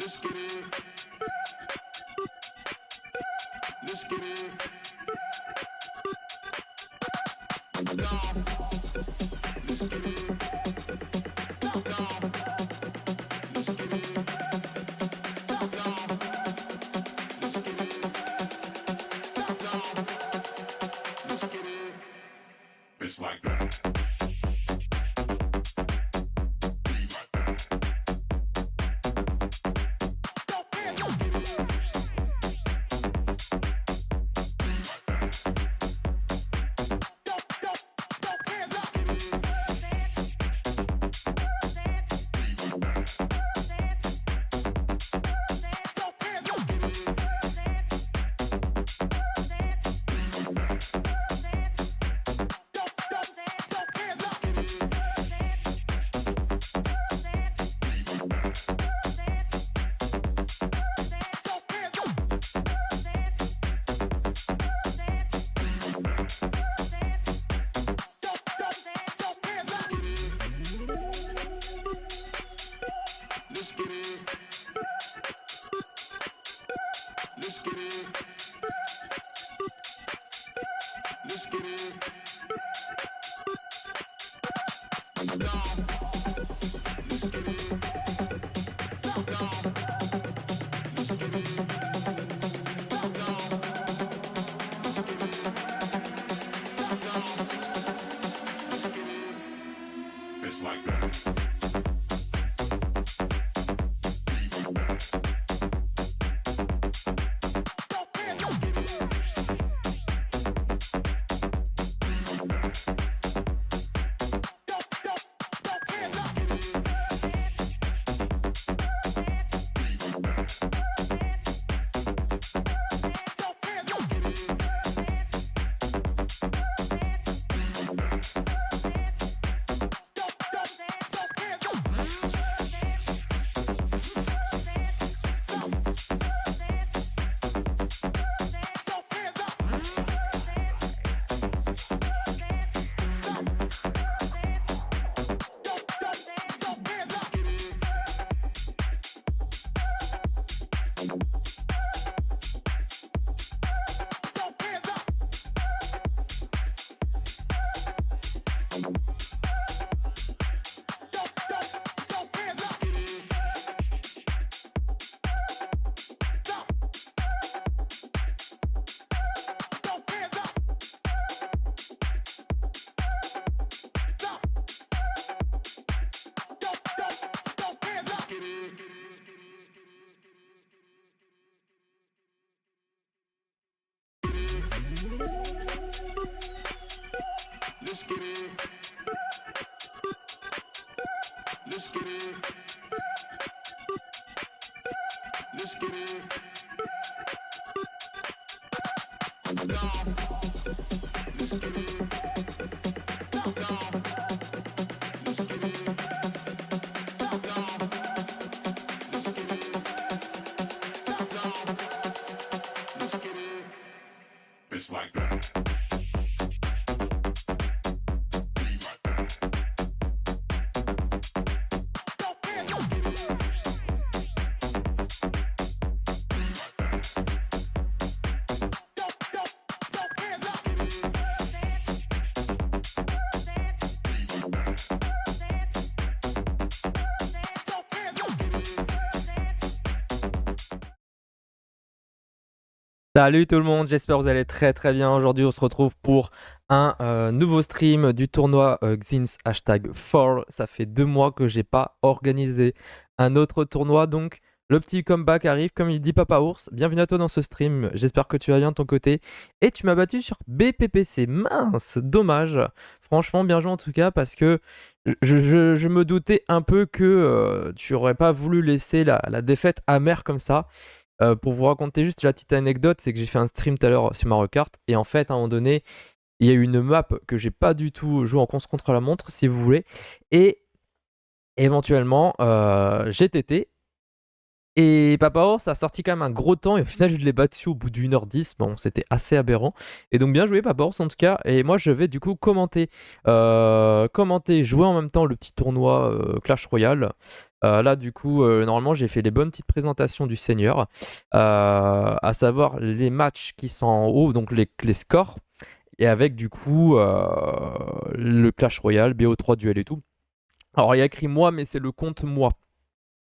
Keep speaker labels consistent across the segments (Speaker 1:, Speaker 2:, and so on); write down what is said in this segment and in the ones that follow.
Speaker 1: Let's get it. Let's get it. Down. Let's get it. Down. Let's get it. Down. Let's get it. Down. Let's get it. It's like that. Let's get it. Let's get it. Let's get it. Down. Let's get it. Down. Let's get it. Down. Let's get it. Down. Let's get it. It's like that. Let's get it. Let's get it. Let's get it. Down. Let's get it. Down. Let's get it. Down. Let's get it. Down. Let's get it. It's like that.
Speaker 2: Salut tout le monde, j'espère que vous allez très très bien. Aujourd'hui on se retrouve pour un nouveau stream du tournoi Xins #4. Ça fait 2 mois que j'ai pas organisé un autre tournoi, donc le petit comeback arrive, comme il dit Papa Ours. Bienvenue à toi dans ce stream, j'espère que tu vas bien de ton côté. Et tu m'as battu sur BPPC, mince, dommage. Franchement bien joué en tout cas, parce que je me doutais un peu que tu aurais pas voulu laisser la défaite amère comme ça. Pour vous raconter juste la petite anecdote, c'est que j'ai fait un stream tout à l'heure sur Mario Kart, et en fait à un moment donné il y a eu une map que j'ai pas du tout joué en course contre la montre si vous voulez, et éventuellement j'ai TT, et Papa Ours a sorti quand même un gros temps, et au final je l'ai battu au bout d'1h10. Bon, c'était assez aberrant, et donc bien joué Papa Ours en tout cas. Et moi je vais du coup commenter, jouer en même temps le petit tournoi Clash Royale. Là, du coup, normalement, j'ai fait les bonnes petites présentations du Seigneur, à savoir les matchs qui sont en haut, donc les scores, et avec du coup le Clash Royale, BO3 duel et tout. Alors, il y a écrit moi, mais c'est le compte moi.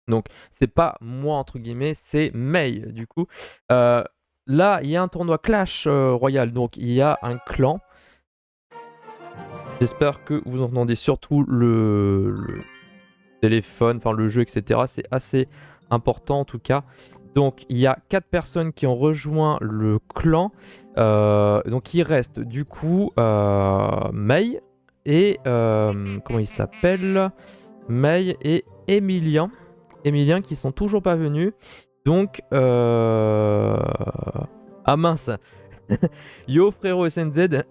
Speaker 2: Donc, c'est pas moi, entre guillemets, c'est May, du coup. Là, il y a un tournoi Clash Royale, donc il y a un clan. J'espère que vous entendez surtout le téléphone, enfin le jeu, etc. C'est assez important en tout cas. Donc il y a 4 personnes qui ont rejoint le clan. Donc il reste du coup May et comment il s'appelle, May et Emilien. Emilien qui sont toujours pas venus. Donc ah mince. Yo frérot SNZ.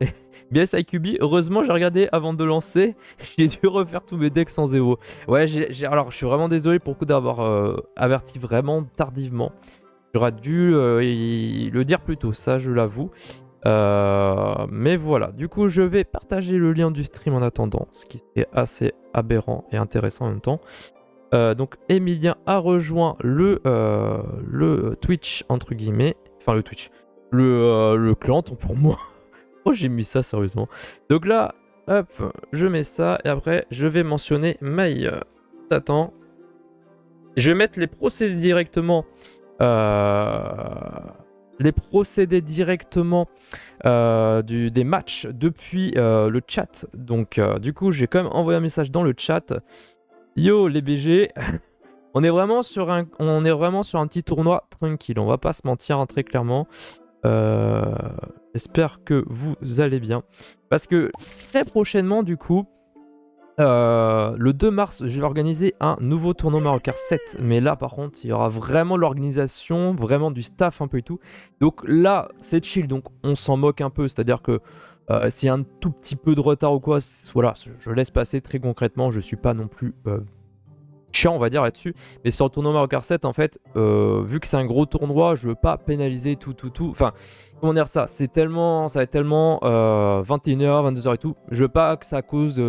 Speaker 2: BSIQB, heureusement j'ai regardé avant de lancer, j'ai dû refaire tous mes decks sans Evo. Ouais, alors je suis vraiment désolé pour le coup d'avoir averti vraiment tardivement. J'aurais dû le dire plus tôt, ça je l'avoue. Mais voilà, du coup je vais partager le lien du stream en attendant, ce qui est assez aberrant et intéressant en même temps. Donc Emilien a rejoint le Twitch entre guillemets, enfin le Twitch, le clan tant pour moi. Oh, j'ai mis ça sérieusement. Donc là, hop, je mets ça et après je vais mentionner May. Attends. Je vais mettre les procédés directement. Les procédés directement des matchs depuis le chat. Donc du coup, j'ai quand même envoyé un message dans le chat. Yo les BG. On est vraiment sur un petit tournoi tranquille. On va pas se mentir hein, très clairement. J'espère que vous allez bien. Parce que très prochainement, du coup, le 2 mars, je vais organiser un nouveau tournoi Mario Kart 7. Mais là, par contre, il y aura vraiment l'organisation, vraiment du staff un peu et tout. Donc là, c'est chill. Donc on s'en moque un peu. C'est-à-dire que s'il y a un tout petit peu de retard ou quoi, voilà, je laisse passer très concrètement. Je suis pas non plus chiant on va dire là-dessus, mais sur le tournoi Mario Kart 7 en fait vu que c'est un gros tournoi je veux pas pénaliser tout enfin comment dire ça, ça va être tellement 21h 22h et tout, je veux pas que ça cause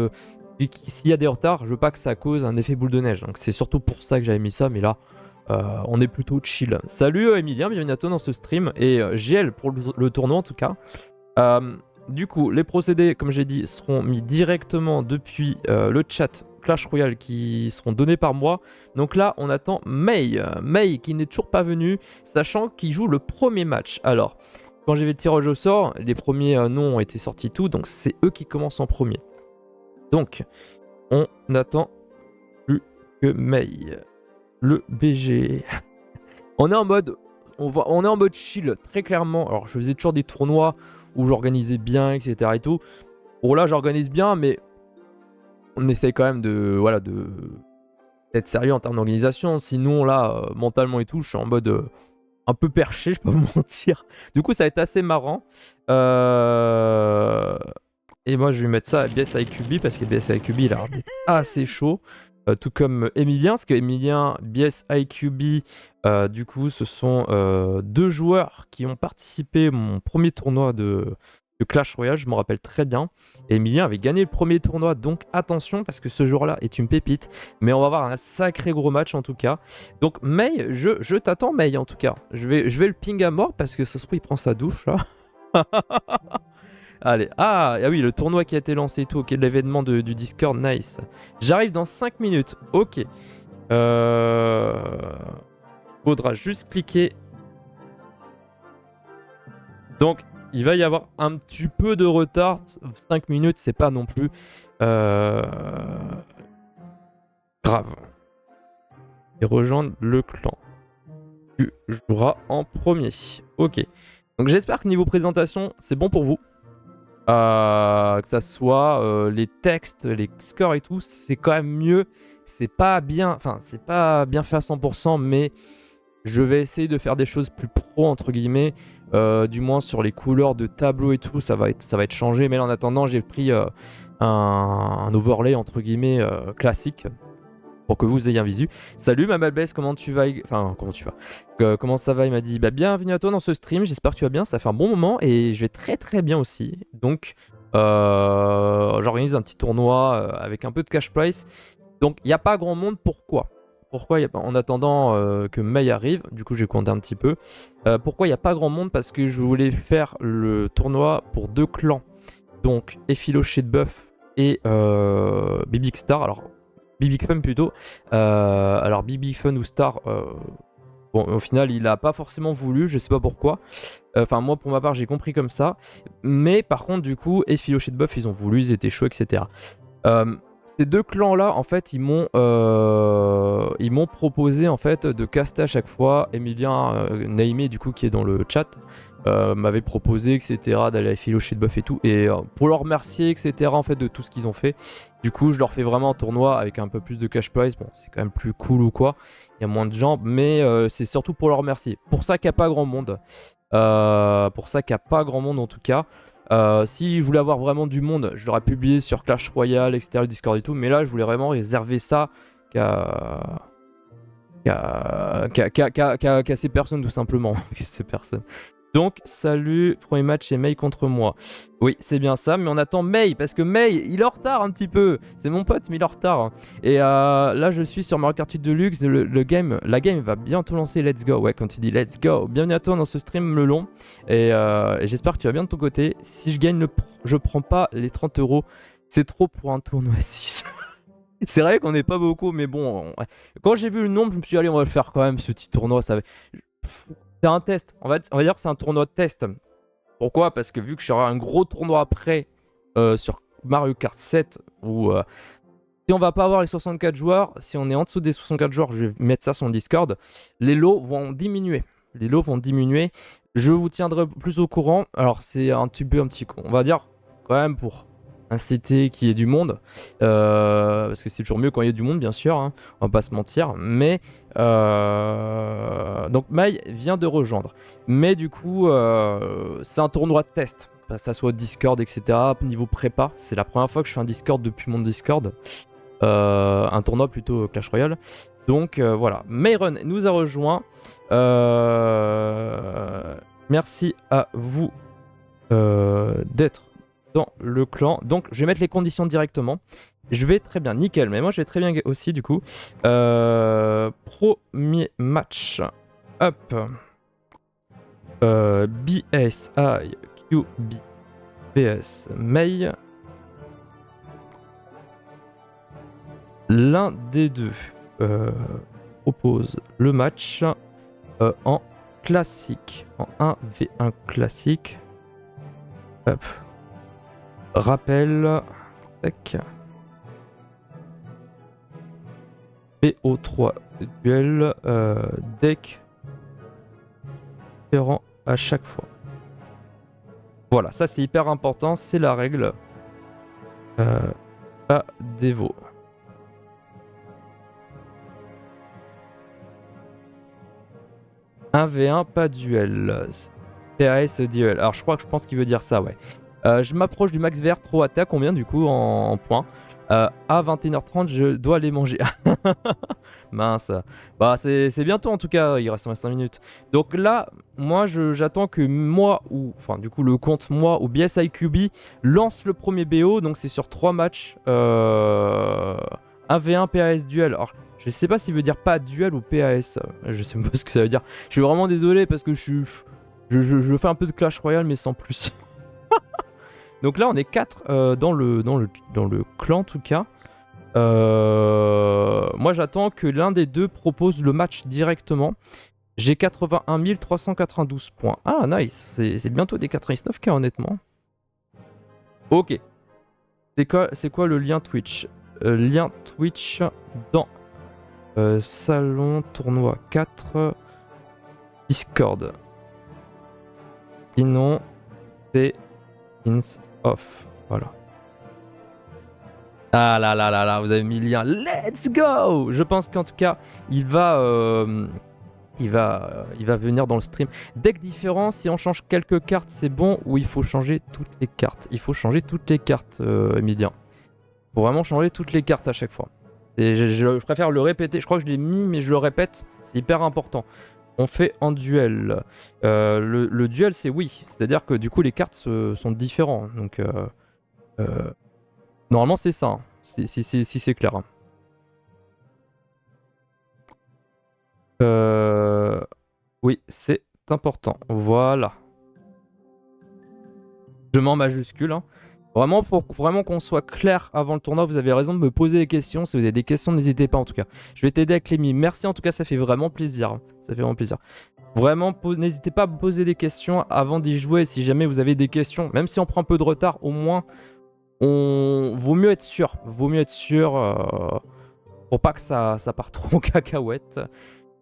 Speaker 2: s'il y a des retards je veux pas que ça cause un effet boule de neige, donc c'est surtout pour ça que j'avais mis ça, mais là on est plutôt chill. Salut Emilien, bienvenue à toi dans ce stream et GL pour le tournoi en tout cas. Du coup les procédés comme j'ai dit seront mis directement depuis le chat Clash Royale qui seront donnés par moi. Donc là, on attend May. May qui n'est toujours pas venu, sachant qu'il joue le premier match. Alors, quand j'ai fait le tirage au sort, les premiers noms ont été sortis tout, donc c'est eux qui commencent en premier. Donc, on attend plus que May. Le BG. On est en mode chill, très clairement. Alors, je faisais toujours des tournois où j'organisais bien, etc. et tout. Bon, là, j'organise bien, mais on essaye quand même d'être sérieux en termes d'organisation. Sinon, là, mentalement et tout, je suis en mode un peu perché, je peux pas vous mentir. Du coup, ça va être assez marrant. Et moi, je vais mettre ça à BSIQB parce que BSIQB, il a l'air d'être assez chaud. Tout comme Emilien, parce que Emilien, BSIQB, du coup, ce sont 2 joueurs qui ont participé à mon premier tournoi de Clash Royale, je me rappelle très bien. Et Emilien avait gagné le premier tournoi, donc attention parce que ce joueur-là est une pépite. Mais on va avoir un sacré gros match en tout cas. Donc May, je t'attends May en tout cas. Je vais le ping à mort parce que ça se trouve il prend sa douche là. Allez, ah oui, le tournoi qui a été lancé et tout, ok, l'événement du Discord, nice. J'arrive dans 5 minutes, ok. Faudra juste cliquer. Donc, il va y avoir un petit peu de retard. 5 minutes, c'est pas non plus grave. Et rejoindre le clan. Tu joueras en premier. Ok. Donc, j'espère que niveau présentation, c'est bon pour vous. Que ça soit les textes, les scores et tout, c'est quand même mieux. C'est pas bien fait à 100%, mais je vais essayer de faire des choses plus pro entre guillemets, du moins sur les couleurs de tableau et tout, ça va être changé. Mais là, en attendant, j'ai pris un overlay entre guillemets classique pour que vous ayez un visu. Salut ma belle-besse, comment tu vas? Enfin, comment tu vas? Comment ça va? Il m'a dit bah, bienvenue à toi dans ce stream, j'espère que tu vas bien, ça fait un bon moment et je vais très très bien aussi. Donc, j'organise un petit tournoi avec un peu de cash price. Donc, il n'y a pas grand monde, pourquoi? pourquoi en attendant que May arrive, du coup j'ai compté un petit peu, pourquoi il n'y a pas grand monde, parce que je voulais faire le tournoi pour 2 clans, donc Effiloché de Buff et Big Star, alors Big Fun plutôt, alors Big Fun ou Star, bon au final il a pas forcément voulu, je sais pas pourquoi, enfin moi pour ma part j'ai compris comme ça, mais par contre du coup Effiloché de Buff ils ont voulu, ils étaient chauds etc. Ces 2 clans là en fait ils m'ont proposé en fait de caster à chaque fois. Emilien Naimé du coup qui est dans le chat m'avait proposé etc d'aller à Effiloché de Buff et tout, et pour leur remercier etc en fait de tout ce qu'ils ont fait, du coup je leur fais vraiment un tournoi avec un peu plus de cash prize. Bon c'est quand même plus cool ou quoi, il y a moins de gens, mais c'est surtout pour leur remercier, pour ça qu'il n'y a pas grand monde, en tout cas. Si je voulais avoir vraiment du monde, je l'aurais publié sur Clash Royale, etc., le Discord et tout, mais là je voulais vraiment réserver ça qu'à ces personnes tout simplement. Qu'à ces personnes. Donc, salut, premier match c'est May contre moi. Oui, c'est bien ça, mais on attend May, parce que May, il est en retard un petit peu. C'est mon pote, mais il est en retard. Et là, je suis sur Mario Kart 8 Deluxe, la game va bientôt lancer, let's go. Ouais, quand tu dis let's go, bienvenue à toi dans ce stream le long. Et j'espère que tu vas bien de ton côté. Si je gagne, je prends pas les 30 €. C'est trop pour un tournoi 6. C'est vrai qu'on n'est pas beaucoup, mais bon, ouais. Quand j'ai vu le nombre, je me suis dit, allez, on va le faire quand même, ce petit tournoi. C'est un test, on va dire que c'est un tournoi de test. Pourquoi? Parce que vu que j'aurai un gros tournoi après sur Mario Kart 7, où si on va pas avoir les 64 joueurs, si on est en dessous des 64 joueurs, je vais mettre ça sur le Discord, les lots vont diminuer. Je vous tiendrai plus au courant. Alors c'est un petit peu, on va dire quand même pour inciter qu'il y ait du monde, parce que c'est toujours mieux quand il y a du monde bien sûr, hein, on va pas se mentir, mais donc Mai vient de rejoindre, mais du coup c'est un tournoi de test, que ça soit Discord etc, niveau prépa, c'est la première fois que je fais un Discord depuis mon Discord, un tournoi plutôt Clash Royale, donc voilà, Mayron nous a rejoint, merci à vous d'être dans le clan. Donc je vais mettre les conditions directement. Je vais très bien, nickel. Mais moi je vais très bien aussi du coup. Premier match. Hop. BSIQB PS May. L'un des deux propose le match en classique. En 1v1 classique. Hop. Rappel, tac. BO3 duel, deck différent à chaque fois. Voilà, ça c'est hyper important, c'est la règle. Pas dévo. « 1v1, pas duel. PAS duel. » Alors je pense qu'il veut dire ça, ouais. Je m'approche du max vert, trop attaque, combien du coup en points? À 21h30, je dois les manger. Mince. Bah c'est bientôt en tout cas, il reste 25 minutes. Donc là, moi j'attends que moi, ou enfin du coup le compte moi ou BSIQB lance le premier BO, donc c'est sur 3 matchs. 1v1 PAS duel. Alors je sais pas s'il veut dire pas duel ou PAS, je sais pas ce que ça veut dire. Je suis vraiment désolé parce que je fais un peu de Clash Royale mais sans plus. Donc là on est 4 dans le clan en tout cas. Moi j'attends que l'un des deux propose le match directement. J'ai 81 392 points. Ah nice, c'est bientôt des 99k honnêtement. Ok. C'est quoi le lien Twitch? Lien Twitch dans salon tournoi 4 Discord. Sinon c'est off. Voilà. Ah là là là là, vous avez mis le lien. Let's go! Je pense qu'en tout cas, il va venir dans le stream. Deck différent, si on change quelques cartes, c'est bon, ou il faut changer toutes les cartes? Il faut changer toutes les cartes, Emilien. Il faut vraiment changer toutes les cartes à chaque fois. Et je préfère le répéter. Je crois que je l'ai mis, mais je le répète. C'est hyper important. On fait en duel. Le duel, c'est oui. C'est-à-dire que du coup, les cartes sont différentes. Donc, normalement, c'est ça. Hein, si c'est clair. Hein. Oui, c'est important. Voilà. Je mets en majuscule. Hein. Vraiment, faut vraiment qu'on soit clair avant le tournoi. Vous avez raison de me poser des questions. Si vous avez des questions, n'hésitez pas en tout cas. Je vais t'aider avec les mimes. Merci en tout cas, ça fait vraiment plaisir. Ça fait vraiment plaisir. Vraiment, n'hésitez pas à me poser des questions avant d'y jouer. Si jamais vous avez des questions, même si on prend un peu de retard, au moins, vaut mieux être sûr. Vaut mieux être sûr pour pas que ça parte trop en cacahuète.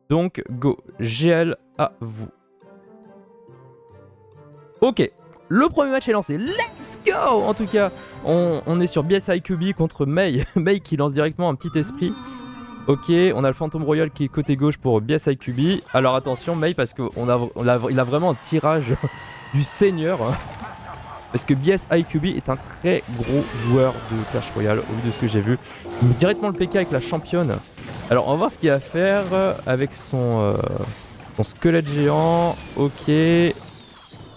Speaker 2: Donc, go. GL à vous. Ok. Le premier match est lancé. Let's go! En tout cas, on est sur BSIQB contre Mei. Mei qui lance directement un petit esprit. Ok, on a le Phantom Royal qui est côté gauche pour BSIQB. Alors attention, Mei, parce qu'il a vraiment un tirage du seigneur. Parce que BSIQB est un très gros joueur de Clash Royale, au vu de ce que j'ai vu. Il met directement le PK avec la championne. Alors on va voir ce qu'il va faire avec son squelette géant. Ok.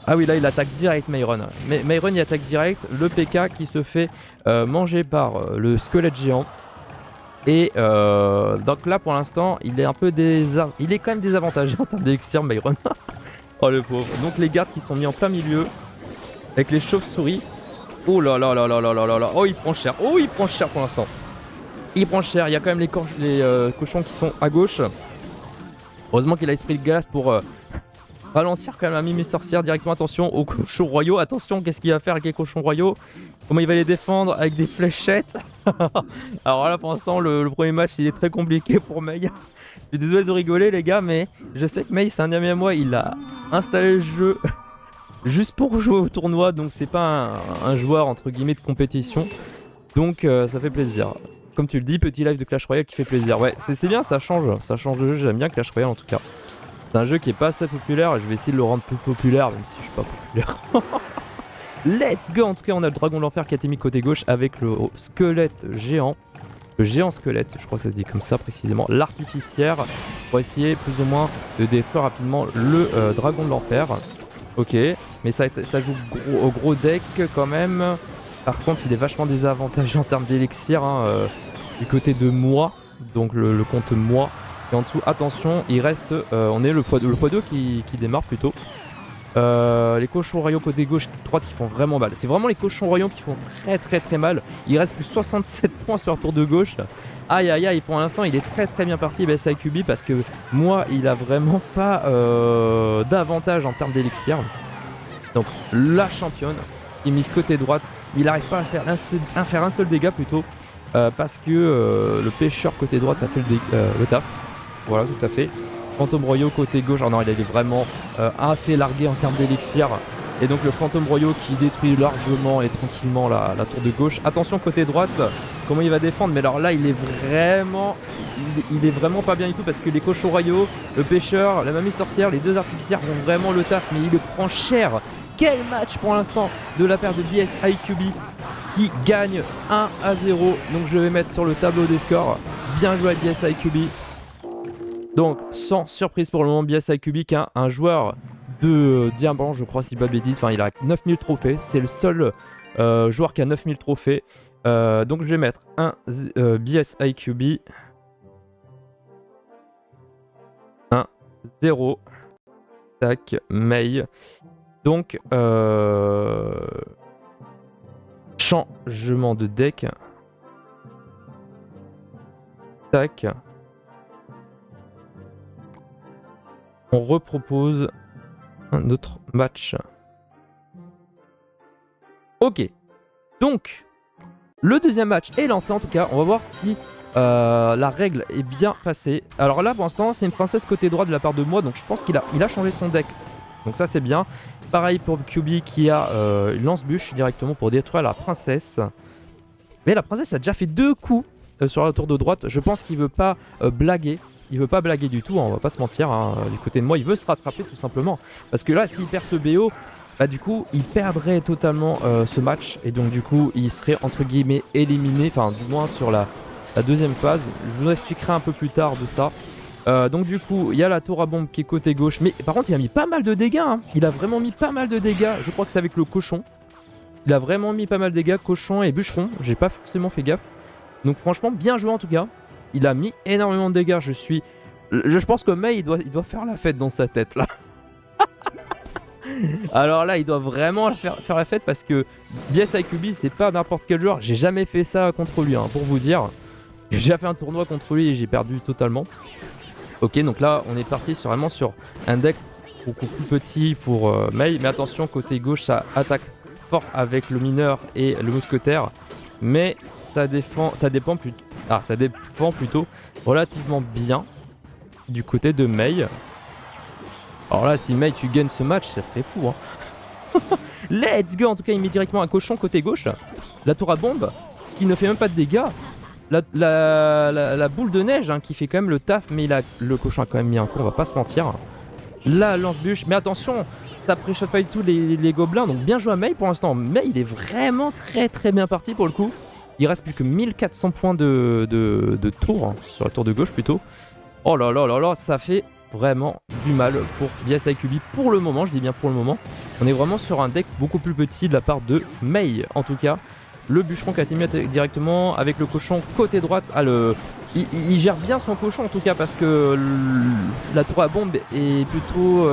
Speaker 2: Ah oui, là il attaque direct Myron. Mais Myron il attaque direct. Le PK qui se fait manger par le squelette géant. Et donc là pour l'instant il est un peu il est quand même désavantagé en termes d'élixir Myron. Oh le pauvre. Donc les gardes qui sont mis en plein milieu avec les chauves-souris. Oh là là là là là là là là. Oh il prend cher. Oh il prend cher pour l'instant. Il prend cher. Il y a quand même les cochons qui sont à gauche. Heureusement qu'il a esprit de glace pour ralentir quand même la mime sorcière. Directement attention aux cochons royaux. Attention qu'est-ce qu'il va faire avec les cochons royaux. Comment il va les défendre avec des fléchettes. Alors là pour l'instant le premier match il est très compliqué pour Mei. Je suis désolé de rigoler les gars, mais je sais que Mei c'est un ami à moi. Il a installé le jeu juste pour jouer au tournoi. Donc c'est pas un joueur entre guillemets de compétition. Donc ça fait plaisir. Comme tu le dis, petit live de Clash Royale qui fait plaisir. Ouais, c'est bien, ça change de jeu. J'aime bien Clash Royale en tout cas. C'est un jeu qui est pas assez populaire et je vais essayer de le rendre plus populaire, même si je suis pas populaire. Let's go. En tout cas, on a le dragon de l'enfer qui a été mis côté gauche avec le squelette géant. Le géant squelette, je crois que ça se dit comme ça précisément. L'artificière pour essayer plus ou moins de détruire rapidement le dragon de l'enfer. Ok, mais ça joue au gros deck quand même. Par contre, il est vachement désavantagé en termes d'élixir du côté de moi, donc le compte moi. Et en dessous, attention, il reste, on est le x2 qui démarre plutôt. Les cochons royaux côté gauche, droite, qui font vraiment mal. C'est vraiment les cochons royaux qui font très mal. Il reste plus 67 points sur la tour de gauche. Aïe aïe aïe, pour l'instant, il est très bien parti BSIQB parce que moi, il a vraiment pas d'avantage en termes d'élixir. Donc la championne, il mise côté droite. Il n'arrive pas à faire un seul dégât plutôt parce que le pêcheur côté droite a fait le taf. Voilà, tout à fait. Fantôme Royaux côté gauche. Oh non, il est vraiment assez largué en termes d'élixir. Et donc le Fantôme Royaux qui détruit largement et tranquillement la tour de gauche. Attention côté droite, comment il va défendre. Mais alors là, il est vraiment pas bien du tout parce que les cochons royaux, le pêcheur, la mamie sorcière, les deux artificières font vraiment le taf. Mais il le prend cher. Quel match pour l'instant de la paire de BSIQB qui gagne 1-0. Donc je vais mettre sur le tableau des scores. Bien joué à BSIQB. Donc sans surprise pour le moment, BSIQB qui a un joueur de diamant, je crois si pas de bêtises. Enfin il a 9000 trophées. C'est le seul joueur qui a 9000 trophées. Donc je vais mettre un BSIQB 1-0. Tac, Mei. Donc, changement de deck. Tac. On repropose un autre match. Ok. Donc, le deuxième match est lancé en tout cas. On va voir si la règle est bien passée. Alors là, pour l'instant, c'est une princesse côté droit de la part de moi. Donc, je pense qu'il a changé son deck. Donc ça c'est bien. Pareil pour QB qui a une lance-bûche directement pour détruire la princesse. Mais la princesse a déjà fait 2 coups sur la tour de droite. Je pense qu'il veut pas blaguer. Il veut pas blaguer du tout, hein, on va pas se mentir. Hein. Du côté de moi, il veut se rattraper tout simplement. Parce que là, s'il perd ce BO, bah du coup, il perdrait totalement ce match. Et donc du coup, il serait entre guillemets éliminé. Enfin, du moins sur la deuxième phase. Je vous expliquerai un peu plus tard de ça. Donc du coup il y a la tour à bombe qui est côté gauche. Mais par contre il a mis pas mal de dégâts hein. Il a vraiment mis pas mal de dégâts. Je crois que c'est avec le cochon. Il a vraiment mis pas mal de dégâts. Cochon et bûcheron. J'ai pas forcément fait gaffe. Donc franchement bien joué en tout cas. Il a mis énormément de dégâts. Je suis Je pense que Mei, il doit faire la fête dans sa tête, là. Alors là, il doit vraiment faire la fête parce que BSIQB, c'est pas n'importe quel joueur. J'ai jamais fait ça contre lui, hein, pour vous dire. J'ai déjà fait un tournoi contre lui et j'ai perdu totalement. Ok, donc là, on est parti vraiment sur un deck beaucoup plus petit pour Mei. Mais attention, côté gauche, ça attaque fort avec le mineur et le mousquetaire. Mais ça dépend plutôt relativement bien du côté de Mei. Alors là, si Mei, tu gagnes ce match, ça serait fou, hein. Let's go. En tout cas, il met directement un cochon côté gauche. La tour à bombe, qui ne fait même pas de dégâts. La boule de neige, hein, qui fait quand même le taf. Mais le cochon a quand même mis un coup, on va pas se mentir. La lance-bûche. Mais attention, ça préchote pas du tout les gobelins. Donc bien joué à Mei pour l'instant. Mei, il est vraiment très bien parti pour le coup. Il reste plus que 1400 points de tour, hein, sur la tour de gauche plutôt. Oh là là là là, ça fait vraiment du mal pour BSIQB pour le moment, je dis bien pour le moment. On est vraiment sur un deck beaucoup plus petit de la part de Mei en tout cas. Le bûcheron qui a été mis directement avec le cochon côté droite. Ah, il gère bien son cochon en tout cas parce que la tour à bombe est plutôt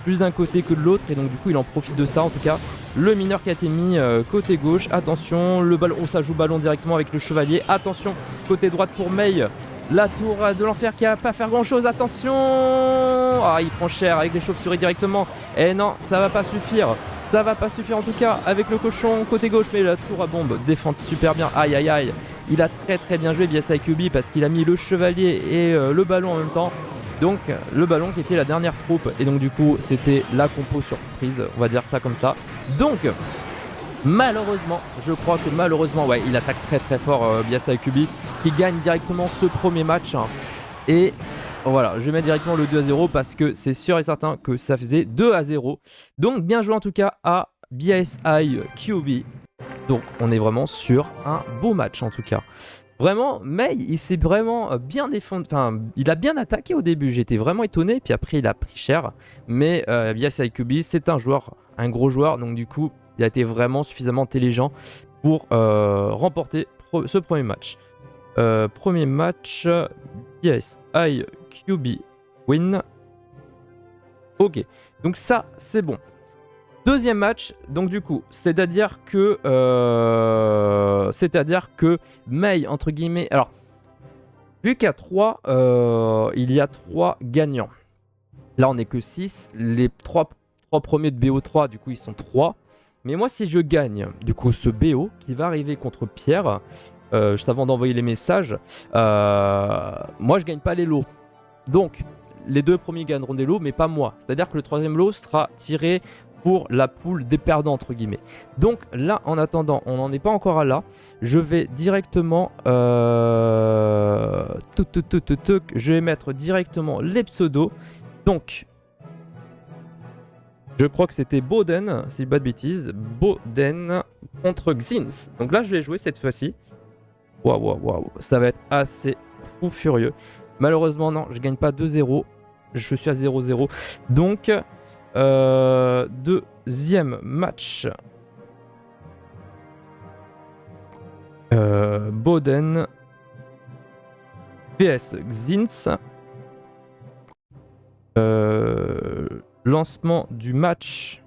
Speaker 2: plus d'un côté que de l'autre et donc du coup il en profite de ça en tout cas. Le mineur qui a été mis côté gauche, attention, le ballon, ça joue ballon directement avec le chevalier. Attention, côté droite pour Mei. La tour de l'enfer qui va pas faire grand chose, attention. Ah, il prend cher avec les chauves-souris directement. Et non, ça va pas suffire. Ça va pas suffire en tout cas avec le cochon côté gauche. Mais la tour à bombe défend super bien. Aïe aïe aïe. Il a très bien joué BSIQB parce qu'il a mis le chevalier et le ballon en même temps. Donc le ballon qui était la dernière troupe. Et donc du coup c'était la compo surprise, on va dire ça comme ça. Donc malheureusement, je crois que malheureusement, ouais, il attaque très fort BSIQB qui gagne directement ce premier match. Hein. Et voilà, je vais mettre directement le 2-0 parce que c'est sûr et certain que ça faisait 2-0. Donc bien joué en tout cas à BSIQB. Donc on est vraiment sur un beau match en tout cas. Vraiment, Mei, il s'est vraiment bien défendu. Enfin, il a bien attaqué au début. J'étais vraiment étonné. Puis après, il a pris cher. Mais BSIQB, c'est un joueur, un gros joueur. Donc du coup, il a été vraiment suffisamment intelligent pour remporter ce premier match. Premier match, BSIQB win. Ok, donc ça, c'est bon. Deuxième match, donc du coup, c'est-à-dire que Mei, entre guillemets, alors, vu qu'il y a 3, il y a 3 gagnants. Là, on n'est que 6. Les 3 premiers de BO3, du coup, ils sont 3. Mais moi, si je gagne, du coup, ce BO qui va arriver contre Pierre, juste avant d'envoyer les messages, moi, je gagne pas les lots. Donc, les 2 premiers gagneront des lots, mais pas moi. C'est-à-dire que le 3e lot sera tiré pour la poule des perdants entre guillemets. Donc là en attendant, on n'en est pas encore à là. Je vais directement je vais mettre directement les pseudos. Donc je crois que c'était Boden, si je dis pas de bêtises. Boden contre Xins. Donc là je vais jouer cette fois-ci. Waouh. Ça va être assez fou furieux. Malheureusement non, je gagne pas 2-0. Je suis à 0-0. Donc deuxième match. Boden PS Xins. Lancement du match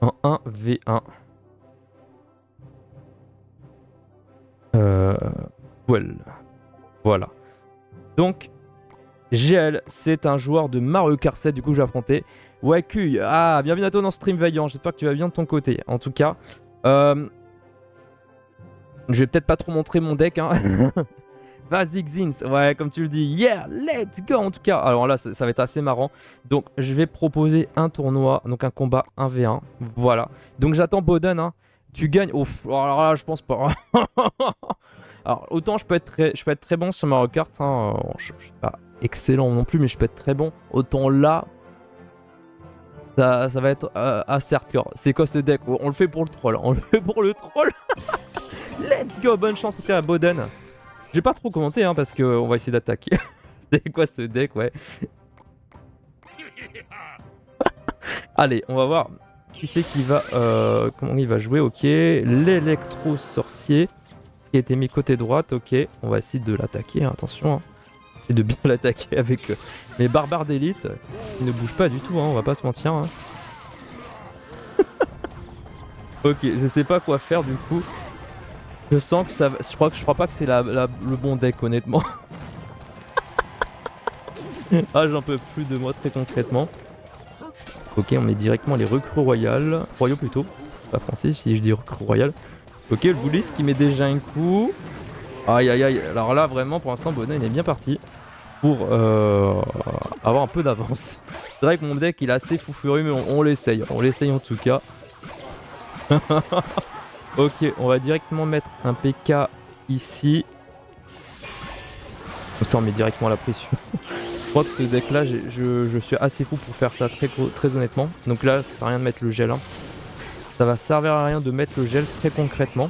Speaker 2: en 1v1. Voilà. Donc GL, c'est un joueur de Mario Kart 7, du coup je vais affronter Wakuy. Ah, bienvenue à toi dans Stream Vaillant, j'espère que tu vas bien de ton côté. En tout cas, je vais peut-être pas trop montrer mon deck, hein. Vas-y Xins, ouais, comme tu le dis, yeah, let's go en tout cas. Alors là, ça va être assez marrant. Donc je vais proposer un tournoi, donc un combat 1v1, voilà. Donc j'attends Boden, hein. Tu gagnes, ouf, alors là, je pense pas. Alors autant je peux être très bon sur Mario Kart, hein. Je suis pas excellent non plus, mais je peux être très bon. Autant là, ça va être assez hardcore. C'est quoi ce deck? On le fait pour le troll. Let's go, bonne chance en tout cas à Boden. J'ai pas trop commenté hein, parce qu'on va essayer d'attaquer. C'est quoi ce deck, ouais. Allez, on va voir qui c'est qui va comment il va jouer. Ok, l'électro sorcier qui a été mis côté droite. Ok, on va essayer de l'attaquer, hein, attention. Hein. Et de bien l'attaquer avec mes barbares d'élite qui ne bougent pas du tout, hein, on va pas se mentir. Hein. Ok, je sais pas quoi faire du coup. Je sens que ça va... Je crois pas que c'est le bon deck honnêtement. Ah, j'en peux plus de moi très concrètement. Ok, on met directement les recrues royaux plutôt. Pas français si je dis recrues royales. Ok, le bouliste qui met déjà un coup. Aïe aïe aïe, alors là vraiment pour l'instant Boden est bien parti pour avoir un peu d'avance. C'est vrai que mon deck il est assez fou furieux mais on l'essaye en tout cas. Ok, on va directement mettre un PK ici. Comme ça on met directement la pression. Je crois que ce deck là je suis assez fou pour faire ça très honnêtement. Donc là ça sert à rien de mettre le gel. Hein. Ça va servir à rien de mettre le gel très concrètement.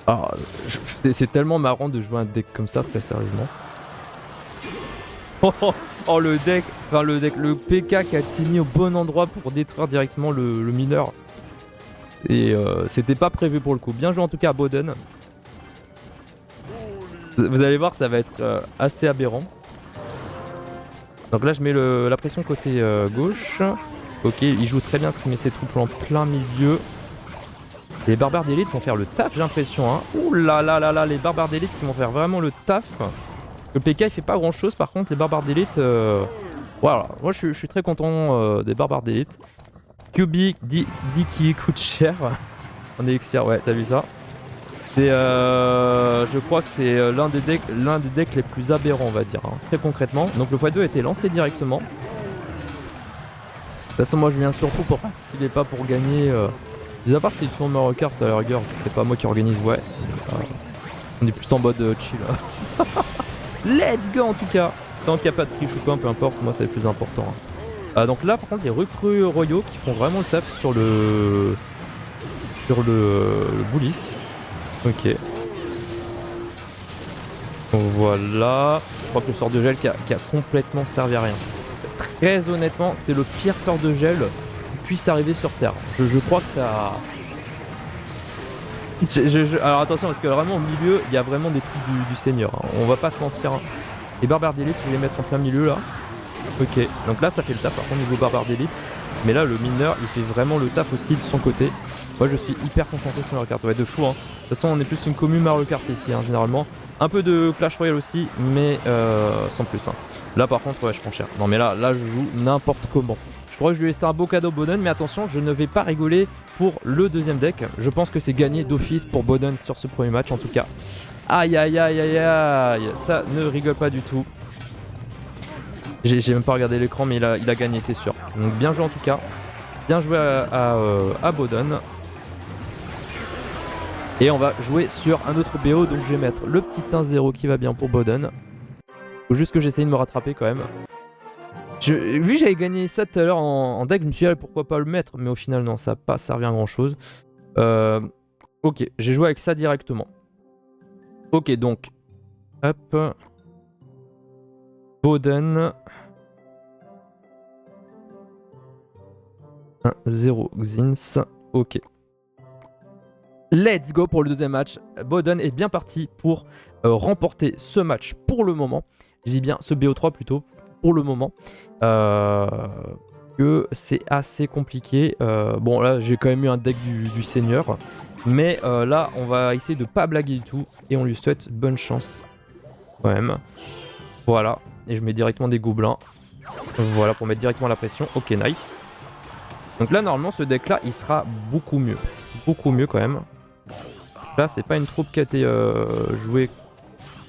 Speaker 2: Ah, c'est tellement marrant de jouer un deck comme ça, très sérieusement. Oh, le PK qui a été mis au bon endroit pour détruire directement le mineur. Et c'était pas prévu pour le coup. Bien joué en tout cas à Boden. Vous allez voir, ça va être assez aberrant. Donc là, je mets la pression côté gauche. Ok, il joue très bien parce qu'il met ses troupes en plein milieu. Les barbares d'élite vont faire le taf, j'ai l'impression. Hein. Ouh là là là là, les barbares d'élite qui vont faire vraiment le taf. Le PK il fait pas grand chose, par contre les barbares d'élite. Voilà, moi je suis très content des barbares d'élite. QB dit qui coûte cher en élixir, ouais, t'as vu ça. Et je crois que c'est l'un des decks les plus aberrants, on va dire, hein, très concrètement. Donc le x2 a été lancé directement. De toute façon, moi je viens surtout pour participer, pas pour gagner. Mis à part si le tournoi Mario Kart à la rigueur, c'est pas moi qui organise, ouais. On est plus en mode chill. Let's go en tout cas. Tant qu'il n'y a pas de triche ou quoi, peu importe, moi c'est le plus important. Hein. Donc là par contre les recrues royaux qui font vraiment le taf sur le bouliste. Ok. Donc voilà. Je crois que le sort de gel qui a complètement servi à rien. Très honnêtement, c'est le pire sort de gel puisse arriver sur Terre. Je crois que ça... Alors attention, parce que vraiment au milieu, il y a vraiment des trucs du seigneur. Hein. On va pas se mentir. Hein. Les barbares d'élite, je vais les mettre en plein milieu là. Ok, donc là ça fait le taf par contre niveau barbare d'élite. Mais là le mineur, il fait vraiment le taf aussi de son côté. Moi je suis hyper concentré sur Mario Kart. Ouais, de fou. Hein. De toute façon, on est plus une commune Mario Kart ici, hein, généralement. Un peu de Clash Royale aussi, mais sans plus. Hein. Là par contre, ouais, je prends cher. Non mais là je joue n'importe comment. Je crois que je lui ai laissé un beau cadeau Boden, mais attention, je ne vais pas rigoler pour le deuxième deck. Je pense que c'est gagné d'office pour Boden sur ce premier match en tout cas. Aïe aïe aïe aïe aïe, ça ne rigole pas du tout. J'ai même pas regardé l'écran, mais il a gagné, c'est sûr. Donc bien joué en tout cas. Bien joué à Boden. Et on va jouer sur un autre BO, donc je vais mettre le petit 1-0 qui va bien pour Boden. Faut juste que j'essaye de me rattraper quand même. Vu que j'avais gagné ça tout à l'heure en deck, je me suis dit pourquoi pas le mettre, mais au final non, ça n'a pas servi à grand chose. Ok, j'ai joué avec ça directement. Ok, donc, hop, Boden, 1-0 Xins, ok. Let's go pour le deuxième match. Boden est bien parti pour remporter ce match pour le moment. Je dis bien ce BO3 plutôt. Pour le moment, que c'est assez compliqué. Bon là j'ai quand même eu un deck du seigneur, mais là on va essayer de pas blaguer du tout et on lui souhaite bonne chance quand même. Voilà, et je mets directement des gobelins. Voilà pour mettre directement la pression. Ok, nice. Donc là normalement ce deck là il sera beaucoup mieux quand même. Là c'est pas une troupe qui a été jouée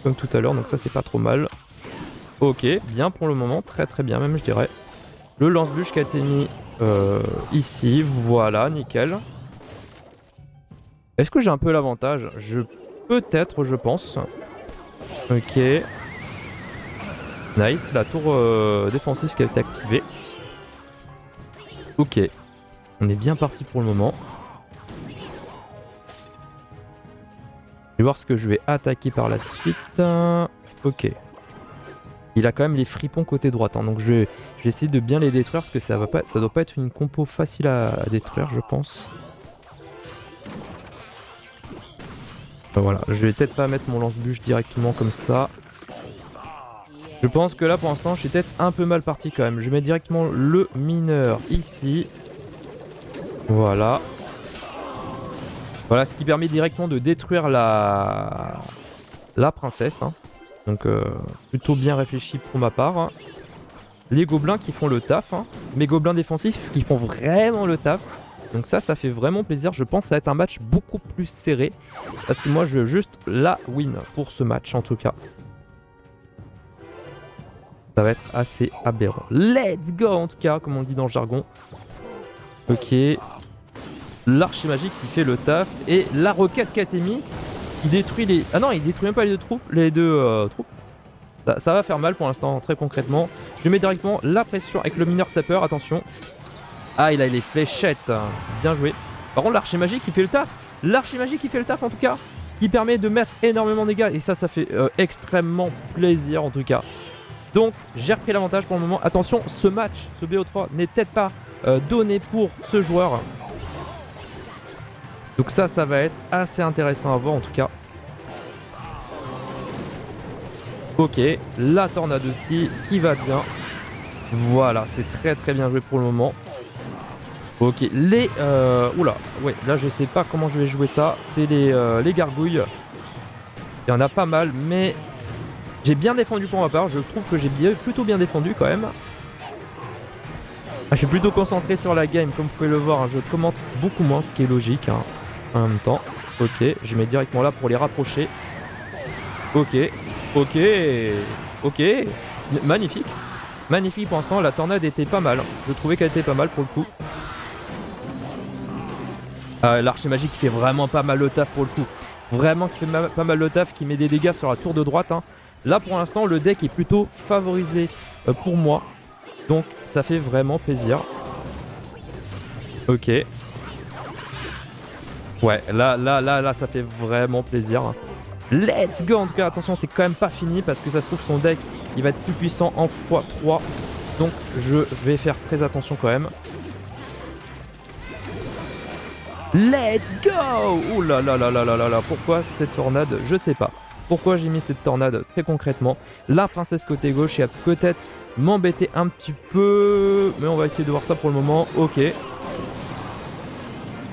Speaker 2: comme tout à l'heure, donc ça c'est pas trop mal. Ok, bien pour le moment, très très bien même je dirais. Le lance-bûche qui a été mis ici, voilà, nickel. Est-ce que j'ai un peu l'avantage? Peut-être, je pense. Ok. Nice, la tour défensive qui a été activée. Ok, on est bien parti pour le moment. Je vais voir ce que je vais attaquer par la suite. Ok. Il a quand même les fripons côté droite, hein, donc je vais essayer de bien les détruire parce que ça doit pas être une compo facile à détruire, je pense. Voilà, je vais peut-être pas mettre mon lance-bûche directement comme ça. Je pense que là pour l'instant je suis peut-être un peu mal parti quand même. Je mets directement le mineur ici. Voilà. Voilà, ce qui permet directement de détruire la princesse. Hein. Donc plutôt bien réfléchi pour ma part. Hein. Les gobelins qui font le taf. Hein. Mes gobelins défensifs qui font vraiment le taf. Donc ça fait vraiment plaisir. Je pense que ça va être un match beaucoup plus serré. Parce que moi je veux juste la win pour ce match en tout cas. Ça va être assez aberrant. Let's go en tout cas, comme on le dit dans le jargon. Ok. L'archer magique qui fait le taf. Et la roquette Katemi qui détruit les... Ah non, il détruit même pas les deux troupes. Ça va faire mal pour l'instant, très concrètement. Je mets directement la pression avec le mineur sapeur, attention. Ah, il a les fléchettes. Bien joué. Par contre, l'archer magique qui fait le taf. L'archer magique qui fait le taf en tout cas. Qui permet de mettre énormément de dégâts. Et ça fait extrêmement plaisir en tout cas. Donc j'ai repris l'avantage pour le moment. Attention, ce match, ce BO3 n'est peut-être pas donné pour ce joueur. Donc ça va être assez intéressant à voir en tout cas. Ok, la tornade aussi qui va bien. Voilà, c'est très bien joué pour le moment. Ok, les... Oula, ouais, là je sais pas comment je vais jouer ça. C'est les gargouilles. Il y en a pas mal, mais... J'ai bien défendu pour ma part, je trouve que j'ai plutôt bien défendu quand même. Je suis plutôt concentré sur la game, comme vous pouvez le voir, hein, je commente beaucoup moins, ce qui est logique hein, en même temps. Ok, je mets directement là pour les rapprocher. Ok, magnifique. Magnifique pour l'instant, la tornade était pas mal, je trouvais qu'elle était pas mal pour le coup. L'archer magique qui fait vraiment pas mal le taf pour le coup. Vraiment qui fait pas mal le taf, qui met des dégâts sur la tour de droite. Hein. Là pour l'instant le deck est plutôt favorisé pour moi. Donc ça fait vraiment plaisir. Ok. Ouais, là ça fait vraiment plaisir. Let's go en tout cas, attention c'est quand même pas fini parce que ça se trouve son deck il va être plus puissant en x3. Donc je vais faire très attention quand même. Let's go! Ouh là là là là là là là, pourquoi cette tornade? Je sais pas. Pourquoi j'ai mis cette tornade très concrètement? La princesse côté gauche, il va peut-être m'embêter un petit peu. Mais on va essayer de voir ça pour le moment. Ok.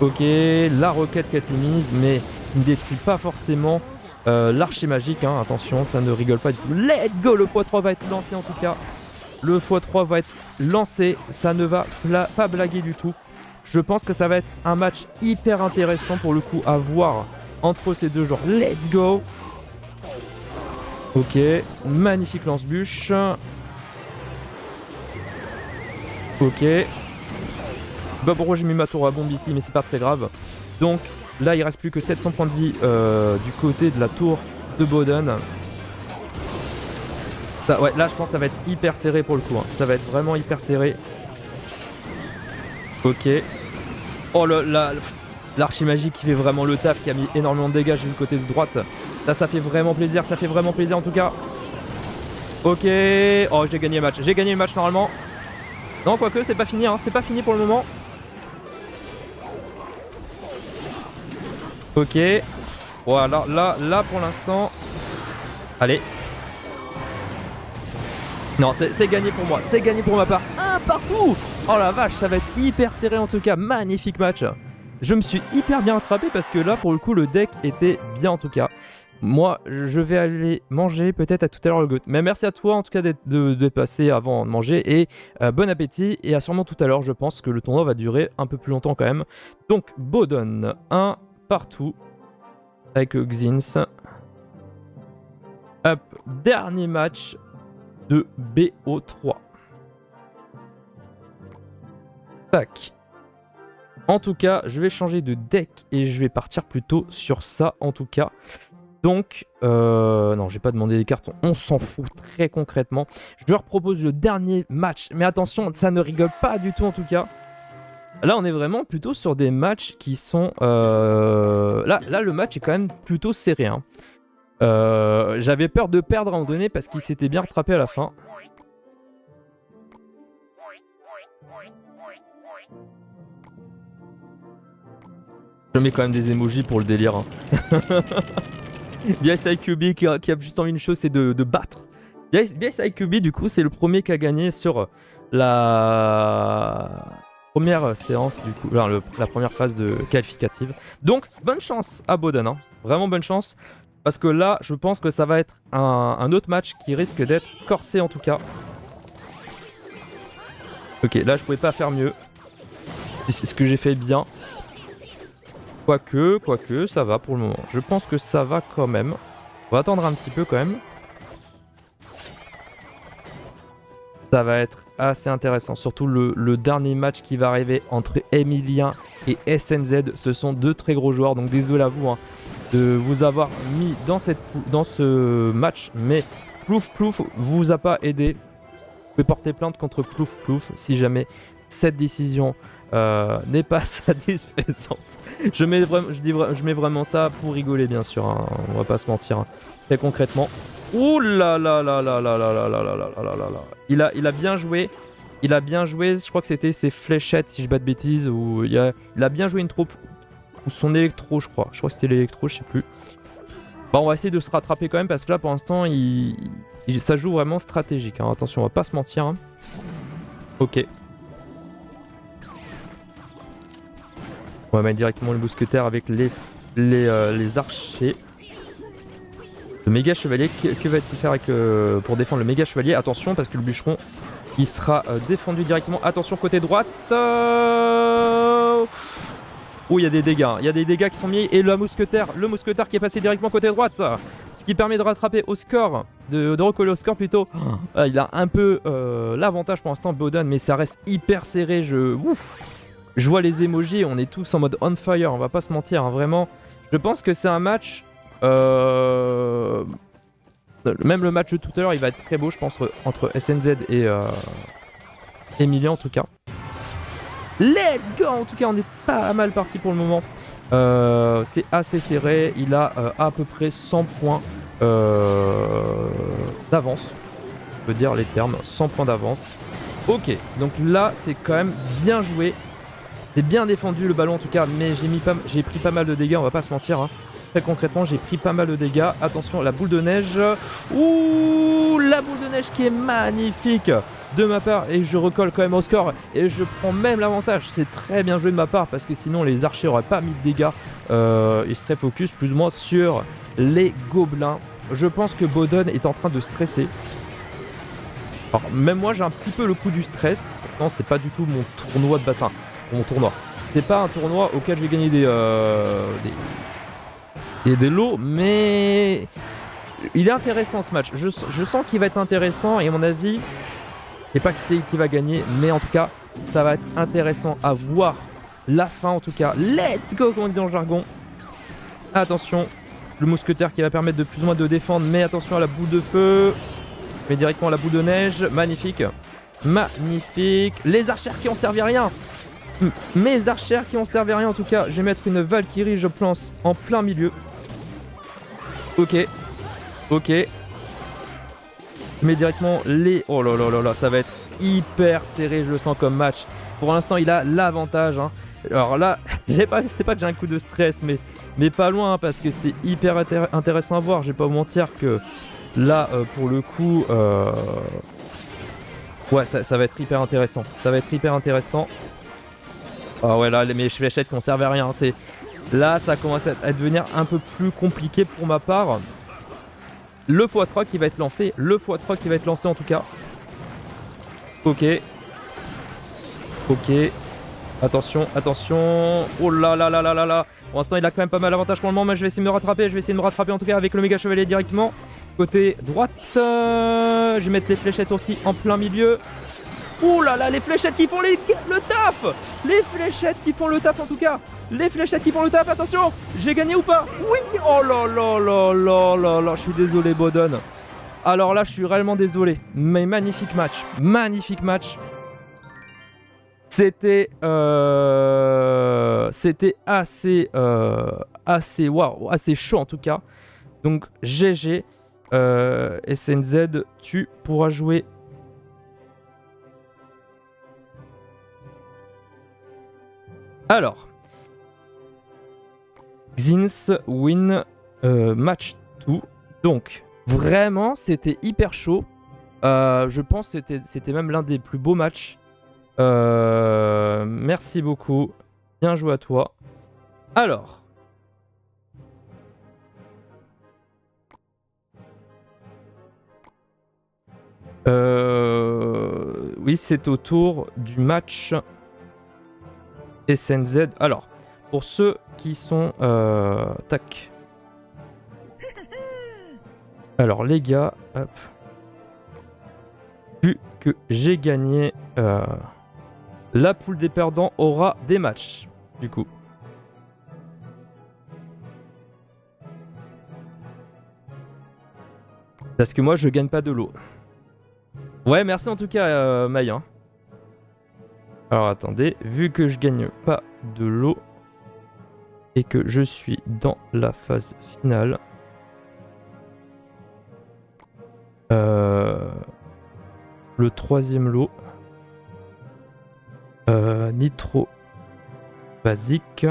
Speaker 2: Ok, la roquette Katemi, mais qui ne détruit pas forcément l'archer magique. Hein. Attention, ça ne rigole pas du tout. Let's go! Le x3 va être lancé en tout cas. Le x3 va être lancé. Ça ne va pas blaguer du tout. Je pense que ça va être un match hyper intéressant pour le coup à voir entre ces deux joueurs. Let's go! Ok, magnifique lance-bûche. Ok. Bah pourquoi j'ai mis ma tour à bombe ici, mais c'est pas très grave. Donc là il reste plus que 700 points de vie du côté de la tour de Boden. Ouais, là je pense que ça va être hyper serré pour le coup. Hein. Ça va être vraiment hyper serré. Ok. Oh l'archi magique qui fait vraiment le taf, qui a mis énormément de dégâts du côté de droite. Ça fait vraiment plaisir, ça fait vraiment plaisir en tout cas. Ok. Oh j'ai gagné le match, normalement. Non quoique c'est pas fini, hein. C'est pas fini pour le moment. Ok. Voilà, là pour l'instant. Allez. Non, c'est gagné pour moi, c'est gagné pour ma part. Un partout. Oh la vache, ça va être hyper serré en tout cas. Magnifique match. Je me suis hyper bien attrapé parce que là, pour le coup, le deck était bien en tout cas. Moi, je vais aller manger peut-être à tout à l'heure le goût. Mais merci à toi en tout cas d'être passé avant de manger et bon appétit. Et à sûrement tout à l'heure, je pense que le tournoi va durer un peu plus longtemps quand même. Donc, Boden, un partout avec Xins. Hop, dernier match de BO3. Tac. En tout cas, je vais changer de deck et je vais partir plutôt sur ça en tout cas. Donc, non, j'ai pas demandé des cartons, on s'en fout très concrètement. Je leur propose le dernier match, mais attention, ça ne rigole pas du tout en tout cas. Là, on est vraiment plutôt sur des matchs qui sont... Là, le match est quand même plutôt serré. Hein. J'avais peur de perdre à un moment donné parce qu'il s'était bien rattrapé à la fin. Je mets quand même des emojis pour le délire. Hein. BSIQB qui a juste envie d'une chose, c'est de battre. BSIQB, du coup, c'est le premier qui a gagné sur la première séance, du coup, la première phase de qualificative. Donc, bonne chance à Boden. Hein. Vraiment bonne chance. Parce que là, je pense que ça va être un autre match qui risque d'être corsé en tout cas. Ok, là, je pouvais pas faire mieux. C'est ce que j'ai fait bien. Quoique, ça va pour le moment. Je pense que ça va quand même. On va attendre un petit peu quand même. Ça va être assez intéressant. Surtout le dernier match qui va arriver entre Emilien et SNZ. Ce sont deux très gros joueurs. Donc désolé à vous hein, de vous avoir mis dans ce match. Mais Plouf vous a pas aidé. Vous pouvez porter plainte contre Plouf si jamais cette décision n'est pas satisfaisante. Je mets vraiment ça pour rigoler bien sûr, hein. On va pas se mentir. Hein. Très concrètement. Ouh là là là là là là là là là là là là là. Il a bien joué. Il a bien joué. Je crois que c'était ses fléchettes si je bats de bêtises. Ou il a bien joué une troupe. Ou son électro je crois. Je crois que c'était l'électro, je sais plus. Bon, on va essayer de se rattraper quand même parce que là pour l'instant ça joue vraiment stratégique. Hein. Attention, on va pas se mentir. Hein. Ok. On va mettre directement le mousquetaire avec les archers. Le méga chevalier, que va-t-il faire pour défendre le méga chevalier? Attention parce que le bûcheron il sera défendu directement. Attention côté droite. Oh, il y a des dégâts. Il y a des dégâts qui sont mis. Et le mousquetaire qui est passé directement côté droite. Ce qui permet de rattraper au score, de recoller au score plutôt. Il a un peu l'avantage pour l'instant, Boden, mais ça reste hyper serré. Je vois les emojis, on est tous en mode on fire, on va pas se mentir, hein, vraiment. Je pense que c'est un match... Même le match de tout à l'heure, il va être très beau, je pense, entre SNZ et Emilien en tout cas. Let's go! En tout cas, on est pas mal parti pour le moment. C'est assez serré, il a à peu près 100 points d'avance. Je peux dire les termes, 100 points d'avance. Ok, donc là, c'est quand même bien joué. C'est bien défendu le ballon en tout cas, mais j'ai pris pas mal de dégâts, on va pas se mentir. Hein. Très concrètement, j'ai pris pas mal de dégâts. Attention, la boule de neige. Ouh, la boule de neige qui est magnifique de ma part. Et je recolle quand même au score. Et je prends même l'avantage. C'est très bien joué de ma part parce que sinon les archers n'auraient pas mis de dégâts. Ils seraient focus plus ou moins sur les gobelins. Je pense que Boden est en train de stresser. Alors, même moi, j'ai un petit peu le coup du stress. Non, c'est pas du tout mon tournoi de bassin. Mon tournoi. C'est pas un tournoi auquel je vais gagner des lots, mais il est intéressant ce match. Je sens qu'il va être intéressant et à mon avis, je sais pas qui c'est qui va gagner, mais en tout cas, ça va être intéressant à voir la fin en tout cas. Let's go, comme on dit dans le jargon. Attention, le mousquetaire qui va permettre de plus ou moins de défendre, mais attention à la boule de feu. Mais directement à la boule de neige, magnifique. Magnifique. Les archères qui ont servi à rien. Mes archères qui ont servi à rien en tout cas. Je vais mettre une Valkyrie, je pense, en plein milieu. Ok. Mais directement les... Oh là là là là, ça va être hyper serré, je le sens comme match. Pour l'instant, il a l'avantage. Hein. Alors là, c'est pas que j'ai un coup de stress, mais pas loin, hein, parce que c'est hyper intéressant à voir. Je vais pas vous mentir que là, pour le coup... Ouais, ça va être hyper intéressant. Ah ouais, là, mes fléchettes qui ne servent à rien. Là, ça commence à devenir un peu plus compliqué pour ma part. Le x3 qui va être lancé. En tout cas. Ok. Attention. Oh là là là là là là. Pour l'instant, il a quand même pas mal d'avantages pour le moment, mais je vais essayer de me rattraper. En tout cas avec le méga chevalier directement. Côté droite. Je vais mettre les fléchettes aussi en plein milieu. Ouh là là, les fléchettes qui font le taf. Les fléchettes qui font le taf en tout cas. Attention. J'ai gagné ou pas? Oui. Oh là là là là là là. Je suis désolé Boden. Alors là, je suis réellement désolé. Mais magnifique match. C'était assez chaud en tout cas. Donc GG. SNZ, tu pourras jouer. Alors, Xins win match 2. Donc, vraiment, c'était hyper chaud. Je pense que c'était même l'un des plus beaux matchs. Merci beaucoup. Bien joué à toi. Alors. Oui, c'est au tour du match SNZ. Alors, pour ceux qui sont... tac. Alors, les gars, hop. Vu que j'ai gagné, la poule des perdants aura des matchs, du coup. Parce que moi, je gagne pas de lot. Ouais, merci en tout cas, Maï. Hein. Alors, attendez. Vu que je gagne pas de lot et que je suis dans la phase finale... le troisième lot... Nitro basique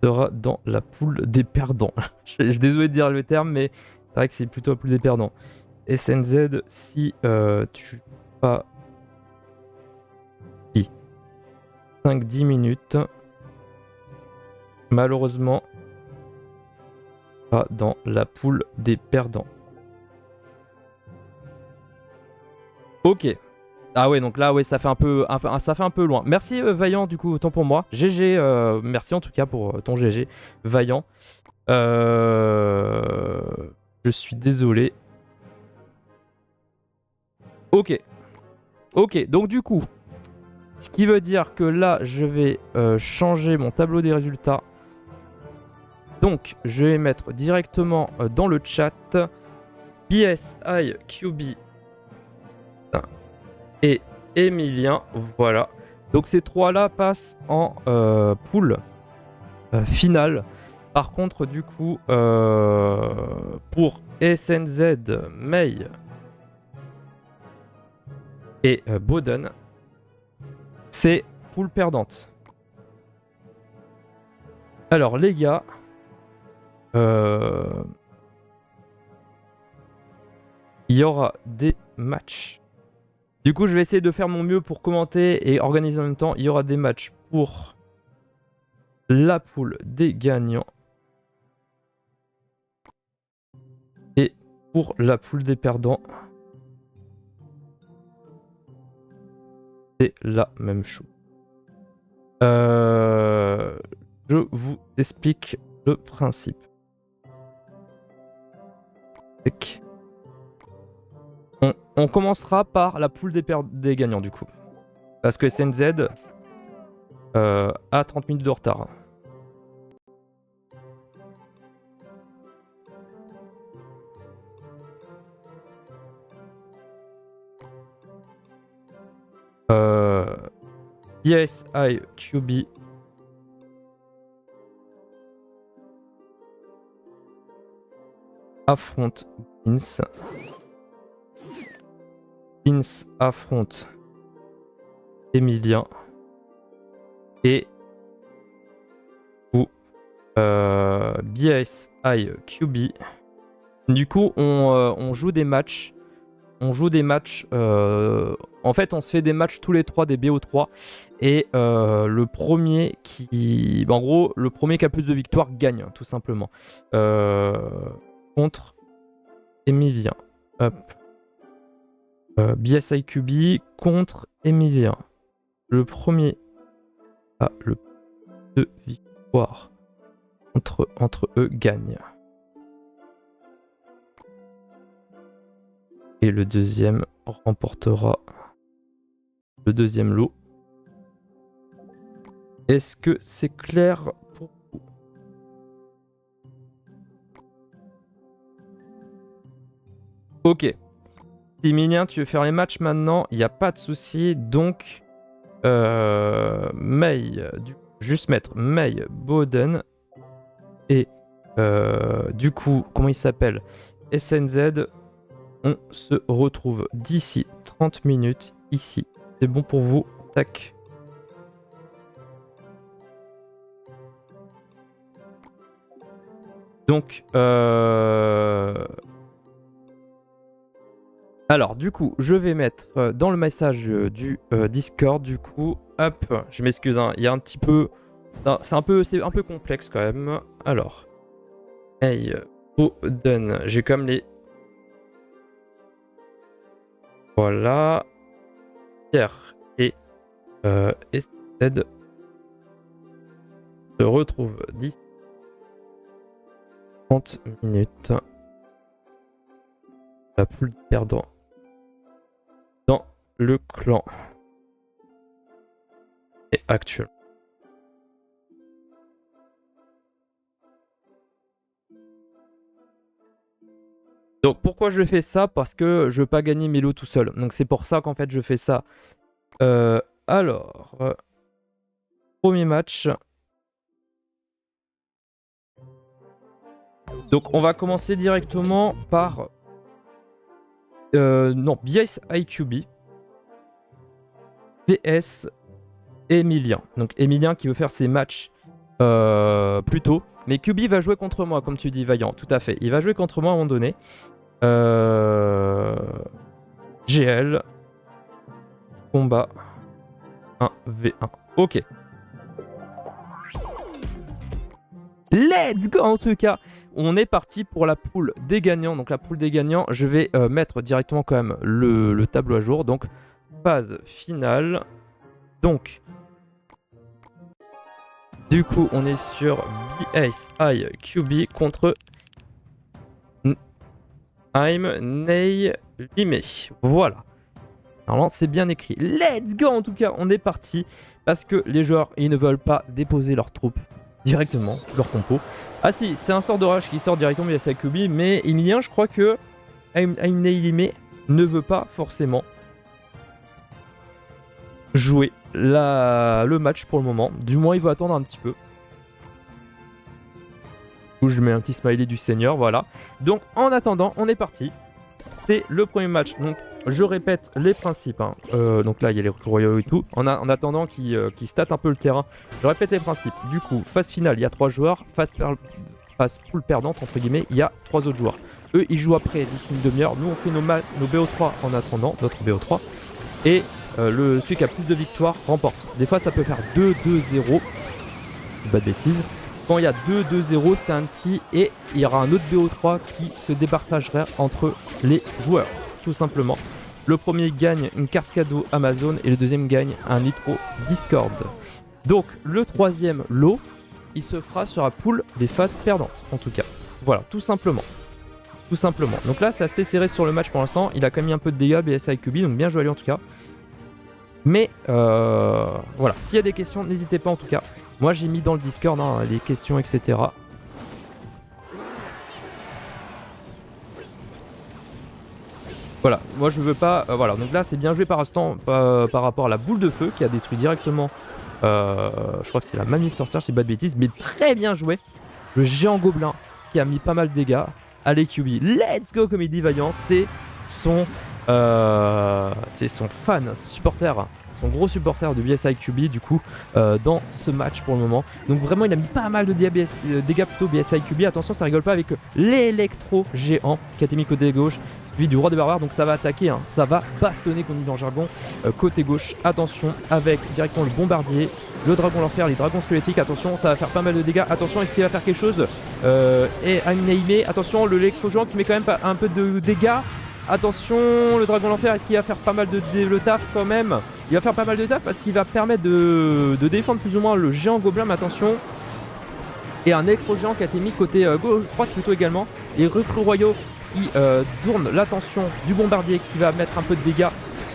Speaker 2: sera dans la poule des perdants. Je suis désolé de dire le terme, mais c'est vrai que c'est plutôt la poule des perdants. SNZ, si tu pas 5-10 minutes, malheureusement, pas dans la poule des perdants. Ok. Ah ouais, donc là, ouais, ça fait un peu loin. Merci Vaillant, du coup, autant pour moi. GG, merci en tout cas pour ton GG, Vaillant. Je suis désolé. Ok. Ok, donc du coup, ce qui veut dire que là, je vais changer mon tableau des résultats. Donc, je vais mettre directement dans le chat BSIQB et Emilien. Voilà. Donc, ces trois-là passent en poule finale. Par contre, du coup, pour SNZ, May et Boden, c'est poule perdante. Alors, les gars, il y aura des matchs. Du coup, je vais essayer de faire mon mieux pour commenter et organiser en même temps. Il y aura des matchs pour la poule des gagnants et pour la poule des perdants. C'est la même chose. Je vous explique le principe. On commencera par la poule des gagnants du coup. Parce que SNZ a 30 minutes de retard. BSIQB affronte Xins. Xins affronte Emilien. Et BSIQB. Du coup, on joue des matchs. On joue des matchs. En fait, on se fait des matchs tous les trois des BO3. Et le premier qui. En gros, le premier qui a plus de victoires gagne, tout simplement. Contre Emilien. Hop. BSIQB contre Emilien. Le premier a le plus de victoires entre eux gagne. Et le deuxième remportera le deuxième lot. Est-ce que c'est clair pour vous? Ok. Emilien, tu veux faire les matchs maintenant? Il n'y a pas de souci. Donc, May, juste mettre May, Boden et du coup, comment il s'appelle? SNZ. On se retrouve d'ici 30 minutes ici. C'est bon pour vous? Tac. Donc, alors, du coup, je vais mettre dans le message du Discord, du coup, hop, je m'excuse, hein, il y a un petit peu... C'est un peu complexe quand même. Alors, hey, Oden, j'ai comme les... Voilà. Pierre et Ested se retrouvent 10 30 minutes. La poule perdant dans le clan et actuel. Donc pourquoi je fais ça? Parce que je veux pas gagner mes lots tout seul. Donc c'est pour ça qu'en fait je fais ça. Alors, premier match. Donc on va commencer directement par non, BS IQB VS Emilien. Donc Emilien qui veut faire ses matchs plus tôt. Mais QB va jouer contre moi, comme tu dis, Vaillant. Tout à fait. Il va jouer contre moi à un moment donné. GL. Combat. 1v1. Ok. Let's go en tout cas. On est parti pour la poule des gagnants. Donc la poule des gagnants, je vais mettre directement quand même le tableau à jour. Donc phase finale. Donc du coup on est sur BSI QB contre I'm Ney Limé. Voilà. Alors c'est bien écrit. Let's go en tout cas, on est parti. Parce que les joueurs, ils ne veulent pas déposer leurs troupes directement, leur compo. Ah si, c'est un sort de rage qui sort directement via sa QB, mais Emilien, je crois que I'm Ney Limé ne veut pas forcément jouer le match pour le moment. Du moins, il veut attendre un petit peu. Je mets un petit smiley du seigneur, voilà. Donc en attendant, on est parti. C'est le premier match. Donc je répète les principes. Hein. Donc là, il y a les royaux et tout. En attendant qu'ils statent un peu le terrain, je répète les principes. Du coup, phase finale, il y a 3 joueurs. Phase poule perdante, entre guillemets, il y a 3 autres joueurs. Eux, ils jouent après d'ici une demi-heure. Nous, on fait nos BO3 en attendant, notre BO3. Et celui qui a plus de victoires remporte. Des fois, ça peut faire 2-2-0. Pas de bêtises. Quand il y a 2-2-0, c'est un petit et il y aura un autre BO3 qui se départagerait entre les joueurs, tout simplement. Le premier gagne une carte cadeau Amazon et le deuxième gagne un Nitro Discord. Donc le troisième lot, il se fera sur la poule des phases perdantes, en tout cas. Voilà, tout simplement. Tout simplement. Donc là, c'est assez serré sur le match pour l'instant. Il a quand même mis un peu de dégâts, BSI QB, donc bien joué à lui en tout cas. Mais voilà, s'il y a des questions, n'hésitez pas en tout cas. Moi j'ai mis dans le Discord hein, les questions, etc. Voilà, moi je veux pas... voilà, donc là c'est bien joué par instant par rapport à la boule de feu qui a détruit directement... je crois que c'était la mamie sorcière, je dis pas de bêtises, mais très bien joué. Le géant gobelin qui a mis pas mal de dégâts. Allez QB, let's go comme il dit Vaillant, c'est son fan, son supporter, son gros supporter de BSI QB du coup dans ce match pour le moment. Donc vraiment il a mis pas mal de dégâts plutôt BSI QB. Attention ça rigole pas avec l'électro géant qui a été mis côté gauche, suivi du roi des barbares. Donc ça va attaquer, hein, ça va bastonner qu'on dit dans le jargon côté gauche. Attention avec directement le bombardier, le dragon l'enfer, les dragons squelettiques. Attention ça va faire pas mal de dégâts. Attention est-ce qu'il va faire quelque chose et Aimé, attention le l'électro géant qui met quand même un peu de dégâts. Attention, le dragon l'enfer, est-ce qu'il va faire pas mal de le taf quand même? Il va faire pas mal de taf parce qu'il va permettre de défendre plus ou moins le géant gobelin, mais attention. Et un électro géant qui a été mis côté gauche, droite plutôt également. Les recrues royaux qui tournent l'attention du bombardier qui va mettre un peu de dégâts.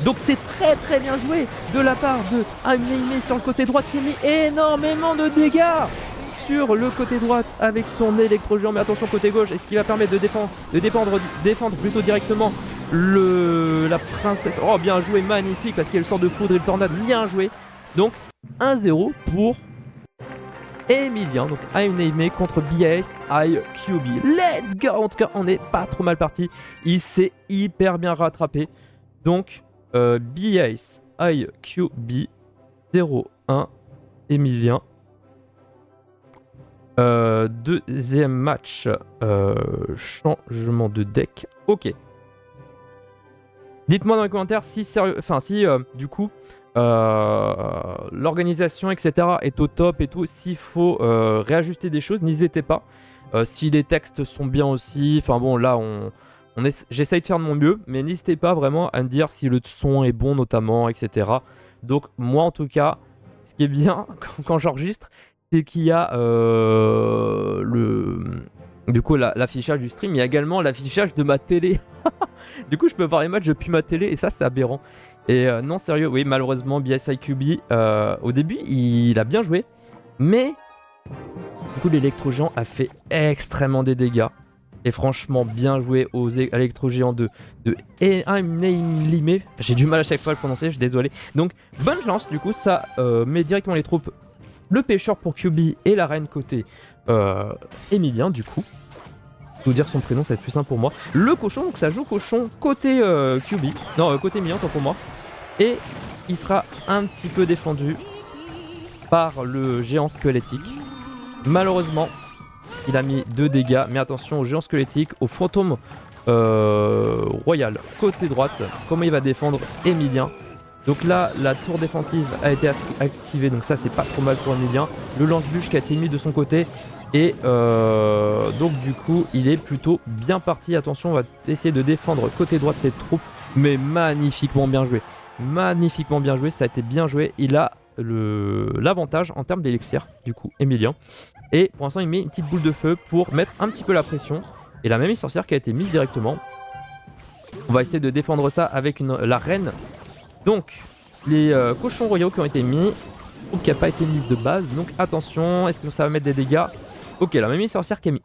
Speaker 2: Donc c'est très très bien joué de la part de Aimé sur le côté droit qui a mis énormément de dégâts sur le côté droit avec son électro-géant, mais attention côté gauche, est-ce qu'il va permettre de défendre plutôt directement la princesse? Oh bien joué, magnifique, parce qu'il y a le sort de foudre et le tornade, bien joué. Donc 1-0 pour Emilien, donc I'm Ney contre BSI QB. Let's go, en tout cas on n'est pas trop mal parti, il s'est hyper bien rattrapé. Donc BSI QB 0-1 Emilien. Deuxième match, changement de deck. Ok. Dites-moi dans les commentaires si, du coup, l'organisation, etc. est au top et tout. S'il faut réajuster des choses, n'hésitez pas. Si les textes sont bien aussi. Enfin bon, là, j'essaye de faire de mon mieux. Mais n'hésitez pas vraiment à me dire si le son est bon, notamment, etc. Donc, moi, en tout cas, ce qui est bien quand j'enregistre, c'est qu'il y a du coup l'affichage du stream, il y a également l'affichage de ma télé. Du coup je peux voir les matchs depuis ma télé et ça c'est aberrant. Et non sérieux, oui malheureusement BSIQB au début il a bien joué, mais du coup l'électro-géant a fait extrêmement des dégâts. Et franchement bien joué aux électro-géants de Eimneimlime. J'ai du mal à chaque fois à le prononcer, je suis désolé. Donc bonne chance, du coup ça met directement les troupes. Le pêcheur pour QB et la reine côté Emilien, du coup. Vous dire son prénom, ça va être plus simple pour moi. Le cochon, donc ça joue cochon côté QB. Non, côté Emilien, tant pour moi. Et il sera un petit peu défendu par le géant squelettique. Malheureusement, il a mis 2 dégâts. Mais attention au géant squelettique, au fantôme royal côté droite. Comment il va défendre Emilien. Donc là, la tour défensive a été activée, donc ça c'est pas trop mal pour Emilien. Le lance-bûche qui a été mis de son côté. Et donc du coup, il est plutôt bien parti. Attention, on va essayer de défendre côté droite les troupes. Mais magnifiquement bien joué. Magnifiquement bien joué, ça a été bien joué. Il a l'avantage en termes d'élixir, du coup, Emilien. Et pour l'instant, il met une petite boule de feu pour mettre un petit peu la pression. Et la même sorcière qui a été mise directement. On va essayer de défendre ça avec la reine. Donc, les cochons royaux qui ont été mis, ou qui n'a pas été mise de base. Donc, attention, est-ce que ça va mettre des dégâts? Ok, la même sorcière qui a mis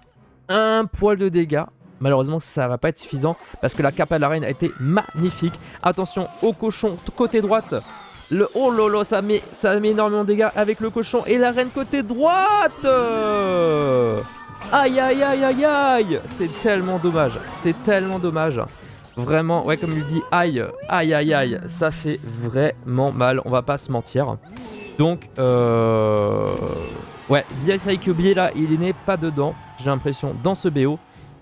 Speaker 2: un poil de dégâts. Malheureusement, ça va pas être suffisant parce que la capa de la reine a été magnifique. Attention au cochon côté droite. Oh lolo, ça met énormément de dégâts avec le cochon et la reine côté droite. Aïe aïe aïe aïe aïe. C'est tellement dommage. C'est tellement dommage. Vraiment, ouais, comme il dit, aïe, aïe, aïe, aïe, ça fait vraiment mal, on va pas se mentir. Donc, ouais, BSIQB là, il n'est pas dedans, j'ai l'impression, dans ce BO.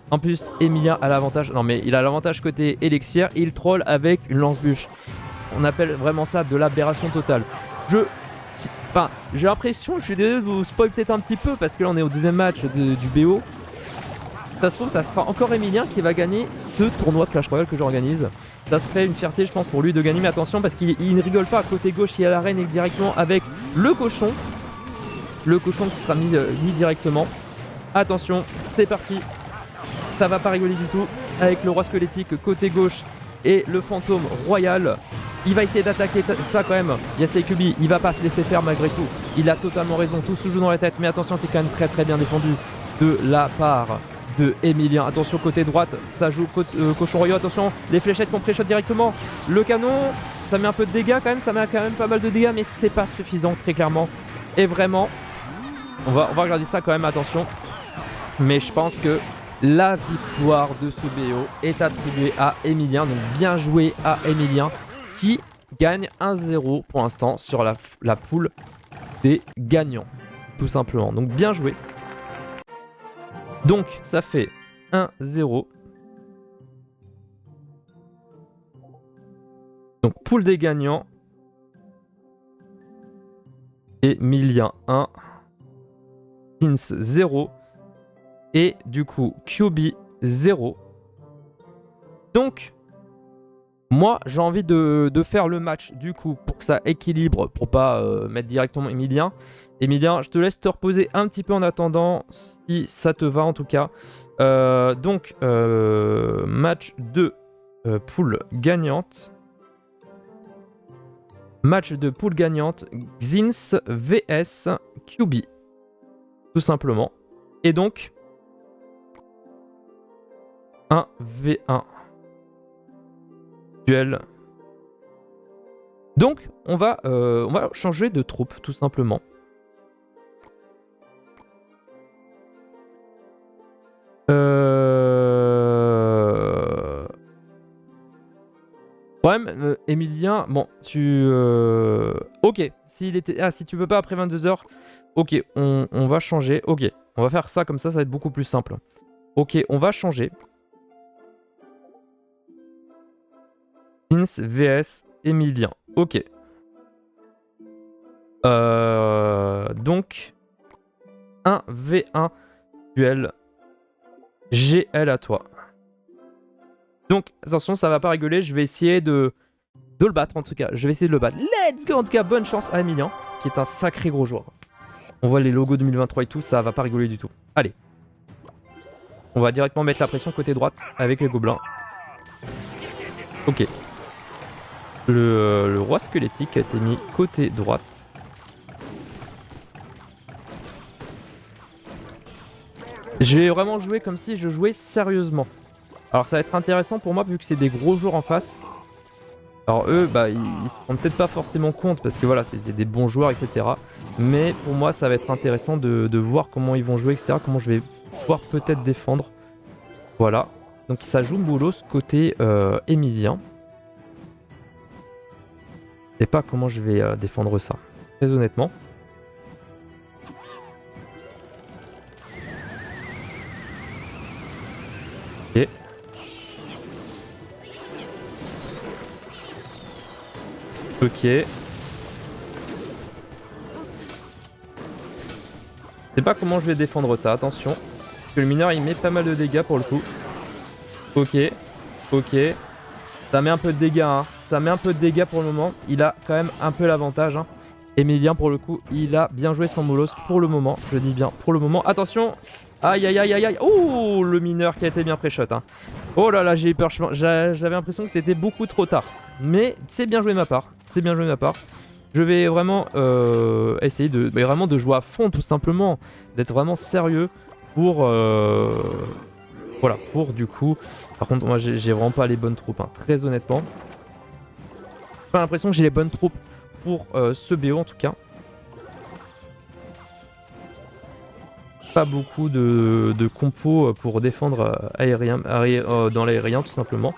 Speaker 2: En plus, Emilien a l'avantage, non mais il a l'avantage côté élixir, il troll avec une lance-bûche. On appelle vraiment ça de l'aberration totale. Enfin, j'ai l'impression, je suis désolé de vous spoil peut-être un petit peu, parce que là on est au deuxième match du BO. Ça se trouve, ça sera encore Emilien qui va gagner ce tournoi Clash Royale que j'organise. Ça serait une fierté, je pense, pour lui de gagner. Mais attention, parce qu'il ne rigole pas. À côté gauche, il y a la reine directement avec le cochon. Le cochon qui sera mis directement. Attention, c'est parti. Ça va pas rigoler du tout. Avec le roi squelettique côté gauche et le fantôme royal. Il va essayer d'attaquer ça quand même. BSIQB, il va pas se laisser faire malgré tout. Il a totalement raison. Tout se joue dans la tête. Mais attention, c'est quand même très très bien défendu de la part de Emilien. Attention côté droite, ça joue cochon royaux. Attention, les fléchettes qu'on pré-shot directement. Le canon, ça met un peu de dégâts quand même. Ça met quand même pas mal de dégâts, mais c'est pas suffisant très clairement. Et vraiment, on va regarder ça quand même, attention. Mais je pense que la victoire de ce BO est attribuée à Emilien. Donc bien joué à Emilien qui gagne 1-0 pour l'instant sur la poule des gagnants. Tout simplement. Donc bien joué. Donc ça fait 1-0. Donc poule des gagnants. Emilien 1. Sins 0. Et du coup QB 0. Donc moi j'ai envie de faire le match du coup pour que ça équilibre, pour pas mettre directement Emilien. Emilien, je te laisse te reposer un petit peu en attendant, si ça te va en tout cas. Donc match de poule gagnante. Match de poule gagnante, Xins vs QB. Tout simplement. Et donc 1v1. Duel. Donc on va changer de troupe tout simplement. Problème, Emilien, bon, ok, si tu peux pas après 22h, ok, on va changer, ok, On va faire ça comme ça va être beaucoup plus simple. Ok, on va changer. Vince vs Emilien. Ok. Donc, 1v1 duel GL à toi. Donc, attention, ça va pas rigoler. Je vais essayer de le battre en tout cas. Je vais essayer de le battre. Let's go! En tout cas, bonne chance à Emilien, qui est un sacré gros joueur. On voit les logos 2023 et tout, ça va pas rigoler du tout. Allez. On va directement mettre la pression côté droite avec les gobelins. Ok. Le roi squelettique a été mis côté droite. Je vais vraiment jouer comme si je jouais sérieusement. Alors ça va être intéressant pour moi vu que c'est des gros joueurs en face. Alors eux, bah, ils se rendent peut-être pas forcément compte parce que voilà, c'est des bons joueurs, etc. Mais pour moi, ça va être intéressant de voir comment ils vont jouer, etc. Comment je vais pouvoir peut-être défendre. Voilà. Donc ça joue Moulos côté Emilien. Je sais pas comment je vais défendre ça, très honnêtement. Ok. Ok. Je sais pas comment je vais défendre ça, attention. Parce que le mineur il met pas mal de dégâts pour le coup. Ok. Ok. Ça met un peu de dégâts, hein. Ça met un peu de dégâts pour le moment. Il a quand même un peu l'avantage. Hein. Emilien pour le coup, il a bien joué son Moulos pour le moment. Je dis bien pour le moment. Attention. Aïe aïe aïe aïe aïe. Oh, le mineur qui a été bien pré-shot. Hein. Oh là là, j'ai eu peur. J'avais l'impression que c'était beaucoup trop tard. Mais c'est bien joué de ma part. C'est bien joué de ma part. Je vais vraiment essayer vraiment de jouer à fond tout simplement. D'être vraiment sérieux pour... voilà, pour du coup... Par contre, moi j'ai vraiment pas les bonnes troupes, hein, très honnêtement. J'ai pas l'impression que j'ai les bonnes troupes pour ce BO en tout cas. Pas beaucoup de compos pour défendre aérien, dans l'aérien tout simplement.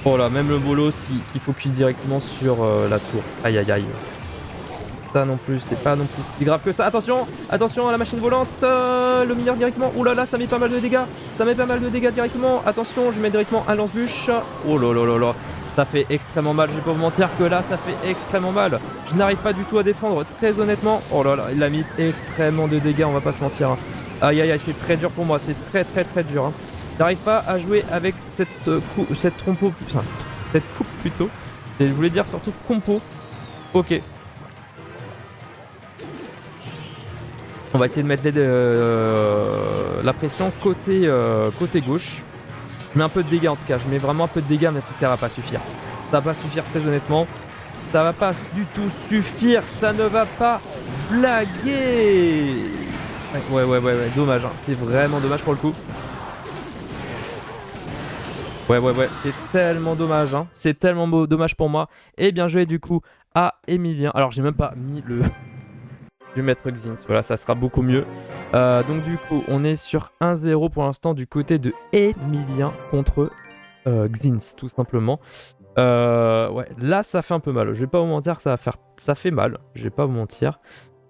Speaker 2: Oh là, même le bolos qui focus directement sur la tour. Aïe aïe aïe. Ça non plus, c'est pas non plus si grave que ça. Attention, attention à la machine volante, le mineur directement. Ouh là là, ça met pas mal de dégâts. Ça met pas mal de dégâts directement. Attention, je mets directement un lance-bûche. Oh là là là là. Ça fait extrêmement mal, je vais pas vous mentir que là, ça fait extrêmement mal. Je n'arrive pas du tout à défendre, très honnêtement. Oh là là, il a mis extrêmement de dégâts, on va pas se mentir. Hein. Aïe aïe aïe, c'est très dur pour moi, c'est très dur. Hein. J'arrive pas à jouer avec cette trompeau, enfin, cette coupe plutôt. Et je voulais dire surtout compo. Ok. On va essayer de mettre la pression côté gauche. Je mets un peu de dégâts en tout cas, je mets vraiment un peu de dégâts mais ça va pas suffire. Ça va pas suffire très honnêtement. Ça va pas du tout suffire, ça ne va pas blaguer. Ouais, dommage, hein. C'est vraiment dommage pour le coup. Ouais, c'est tellement dommage, hein. C'est tellement dommage pour moi. Et bien joué du coup à Emilien. Alors j'ai même pas mis le... Je vais mettre Xins, voilà, ça sera beaucoup mieux. Donc du coup, on est sur 1-0 pour l'instant du côté de Emilien contre Xins, tout simplement. Ouais, là, ça fait un peu mal. Je vais pas vous mentir, ça fait mal. Je vais pas vous mentir.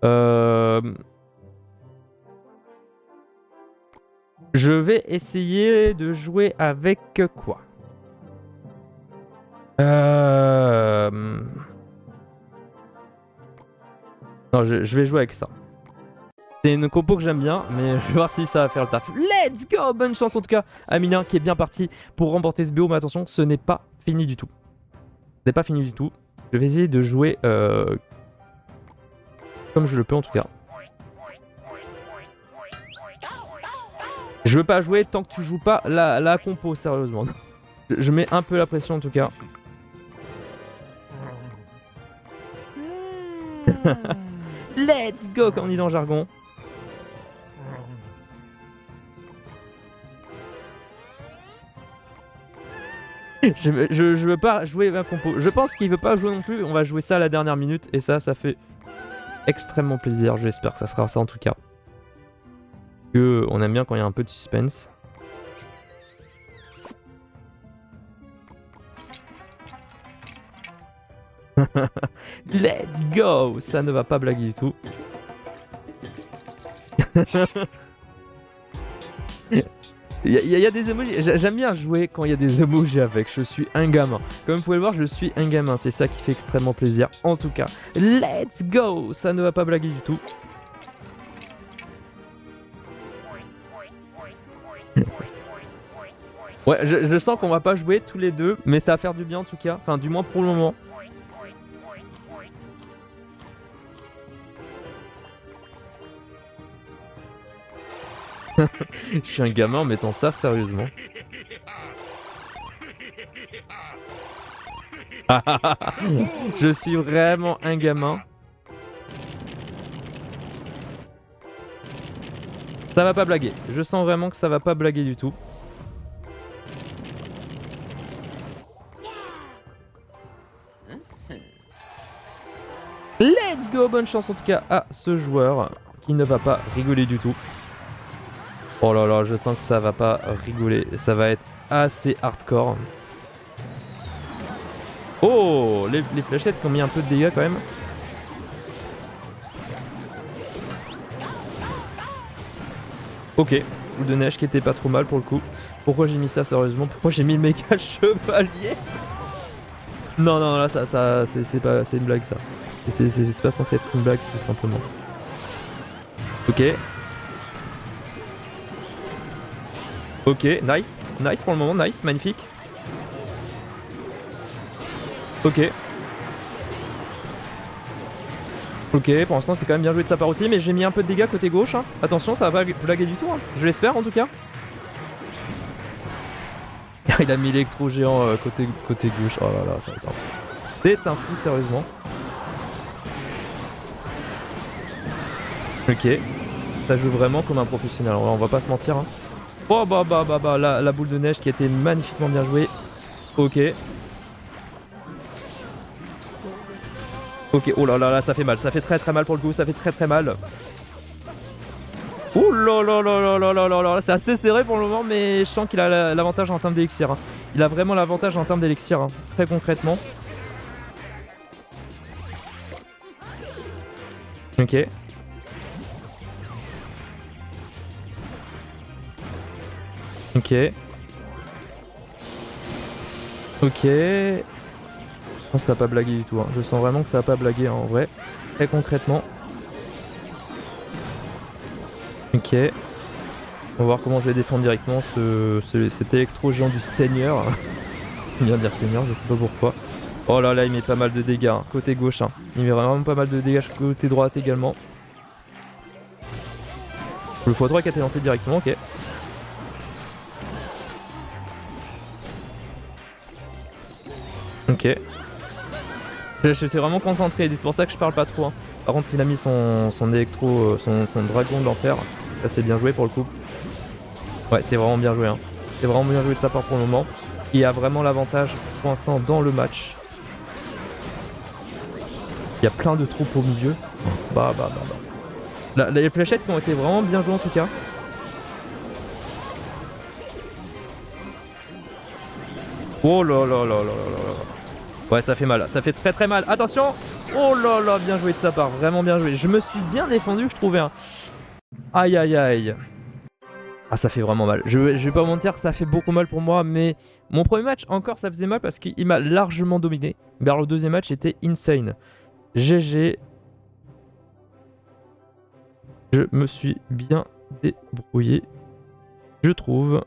Speaker 2: Je vais essayer de jouer avec quoi? Non, je vais jouer avec ça. C'est une compo que j'aime bien, mais je vais voir si ça va faire le taf. Let's go! Bonne chance en tout cas à Emilien qui est bien parti pour remporter ce BO. Mais attention, ce n'est pas fini du tout. Ce n'est pas fini du tout. Je vais essayer de jouer comme je le peux en tout cas. Je veux pas jouer tant que tu joues pas la compo, sérieusement. Je mets un peu la pression en tout cas. Let's go, comme on dit dans le jargon. Je veux pas jouer un compo. Je pense qu'il veut pas jouer non plus. On va jouer ça à la dernière minute. Et ça fait extrêmement plaisir. J'espère que ça sera ça en tout cas. On aime bien quand il y a un peu de suspense. Let's go! Ça ne va pas blaguer du tout. Il y a des emojis. J'aime bien jouer quand il y a des emojis avec. Je suis un gamin. Comme vous pouvez le voir, je suis un gamin. C'est ça qui fait extrêmement plaisir. En tout cas, let's go. Ça ne va pas blaguer du tout. Ouais, je sens qu'on va pas jouer tous les deux, mais ça va faire du bien en tout cas. Enfin, du moins pour le moment. Je suis un gamin en mettant ça sérieusement. Je suis vraiment un gamin. Ça va pas blaguer. Je sens vraiment que ça va pas blaguer du tout. Let's go, bonne chance en tout cas à ce joueur qui ne va pas rigoler du tout. Oh là là, je sens que ça va pas rigoler. Ça va être assez hardcore. Oh, les fléchettes qui ont mis un peu de dégâts quand même. Ok, boule de neige qui était pas trop mal pour le coup. Pourquoi j'ai mis ça sérieusement? Pourquoi j'ai mis le méga chevalier? Non, non, là, c'est une blague ça. C'est pas censé être une blague tout simplement. Ok. Ok, nice. Nice pour le moment, nice, magnifique. Ok. Ok, pour l'instant c'est quand même bien joué de sa part aussi, mais j'ai mis un peu de dégâts côté gauche. Hein. Attention, ça va pas blaguer du tout, hein. Je l'espère en tout cas. Il a mis l'électro géant côté gauche. Oh là là, ça va être un fou. C'est un fou, sérieusement. Ok. Ça joue vraiment comme un professionnel, on va pas se mentir. Hein. Oh bah, la boule de neige qui a été magnifiquement bien jouée. Ok. Ok, oh là là, ça fait mal, ça fait très mal pour le coup, ça fait très mal. Oh là là là là là là là là, c'est assez serré pour le moment, mais je sens qu'il a l'avantage en termes d'élixir. Hein. Il a vraiment l'avantage en termes d'élixir, hein, très concrètement. Ok. Ok. Ok. Oh, ça va pas blaguer du tout, hein. Je sens vraiment que ça va pas blaguer hein, en vrai. Très concrètement. Ok. On va voir comment je vais défendre directement cet électro géant du seigneur. J'aime bien dire seigneur, je sais pas pourquoi. Oh là là, il met pas mal de dégâts, hein, côté gauche. Hein. Il met vraiment pas mal de dégâts côté droite également. Le x3 qui a été lancé directement, ok. Ok. Je suis vraiment concentré, c'est pour ça que je parle pas trop. Hein. Par contre, il a mis son électro, son dragon de l'enfer. Ça, c'est bien joué pour le coup. Ouais, c'est vraiment bien joué. Hein. C'est vraiment bien joué de sa part pour le moment. Il a vraiment l'avantage pour l'instant dans le match. Il y a plein de troupes au milieu. Bah. Les fléchettes qui ont été vraiment bien jouées en tout cas. Oh là là là là là là. Ouais, ça fait mal, ça fait très mal. Attention! Oh là là, bien joué de sa part, vraiment bien joué. Je me suis bien défendu, je trouvais. Hein. Aïe aïe aïe. Ah, ça fait vraiment mal. Je vais pas mentir, ça fait beaucoup mal pour moi, mais mon premier match, encore, ça faisait mal parce qu'il m'a largement dominé. Mais alors, le deuxième match était insane. GG. Je me suis bien débrouillé, je trouve.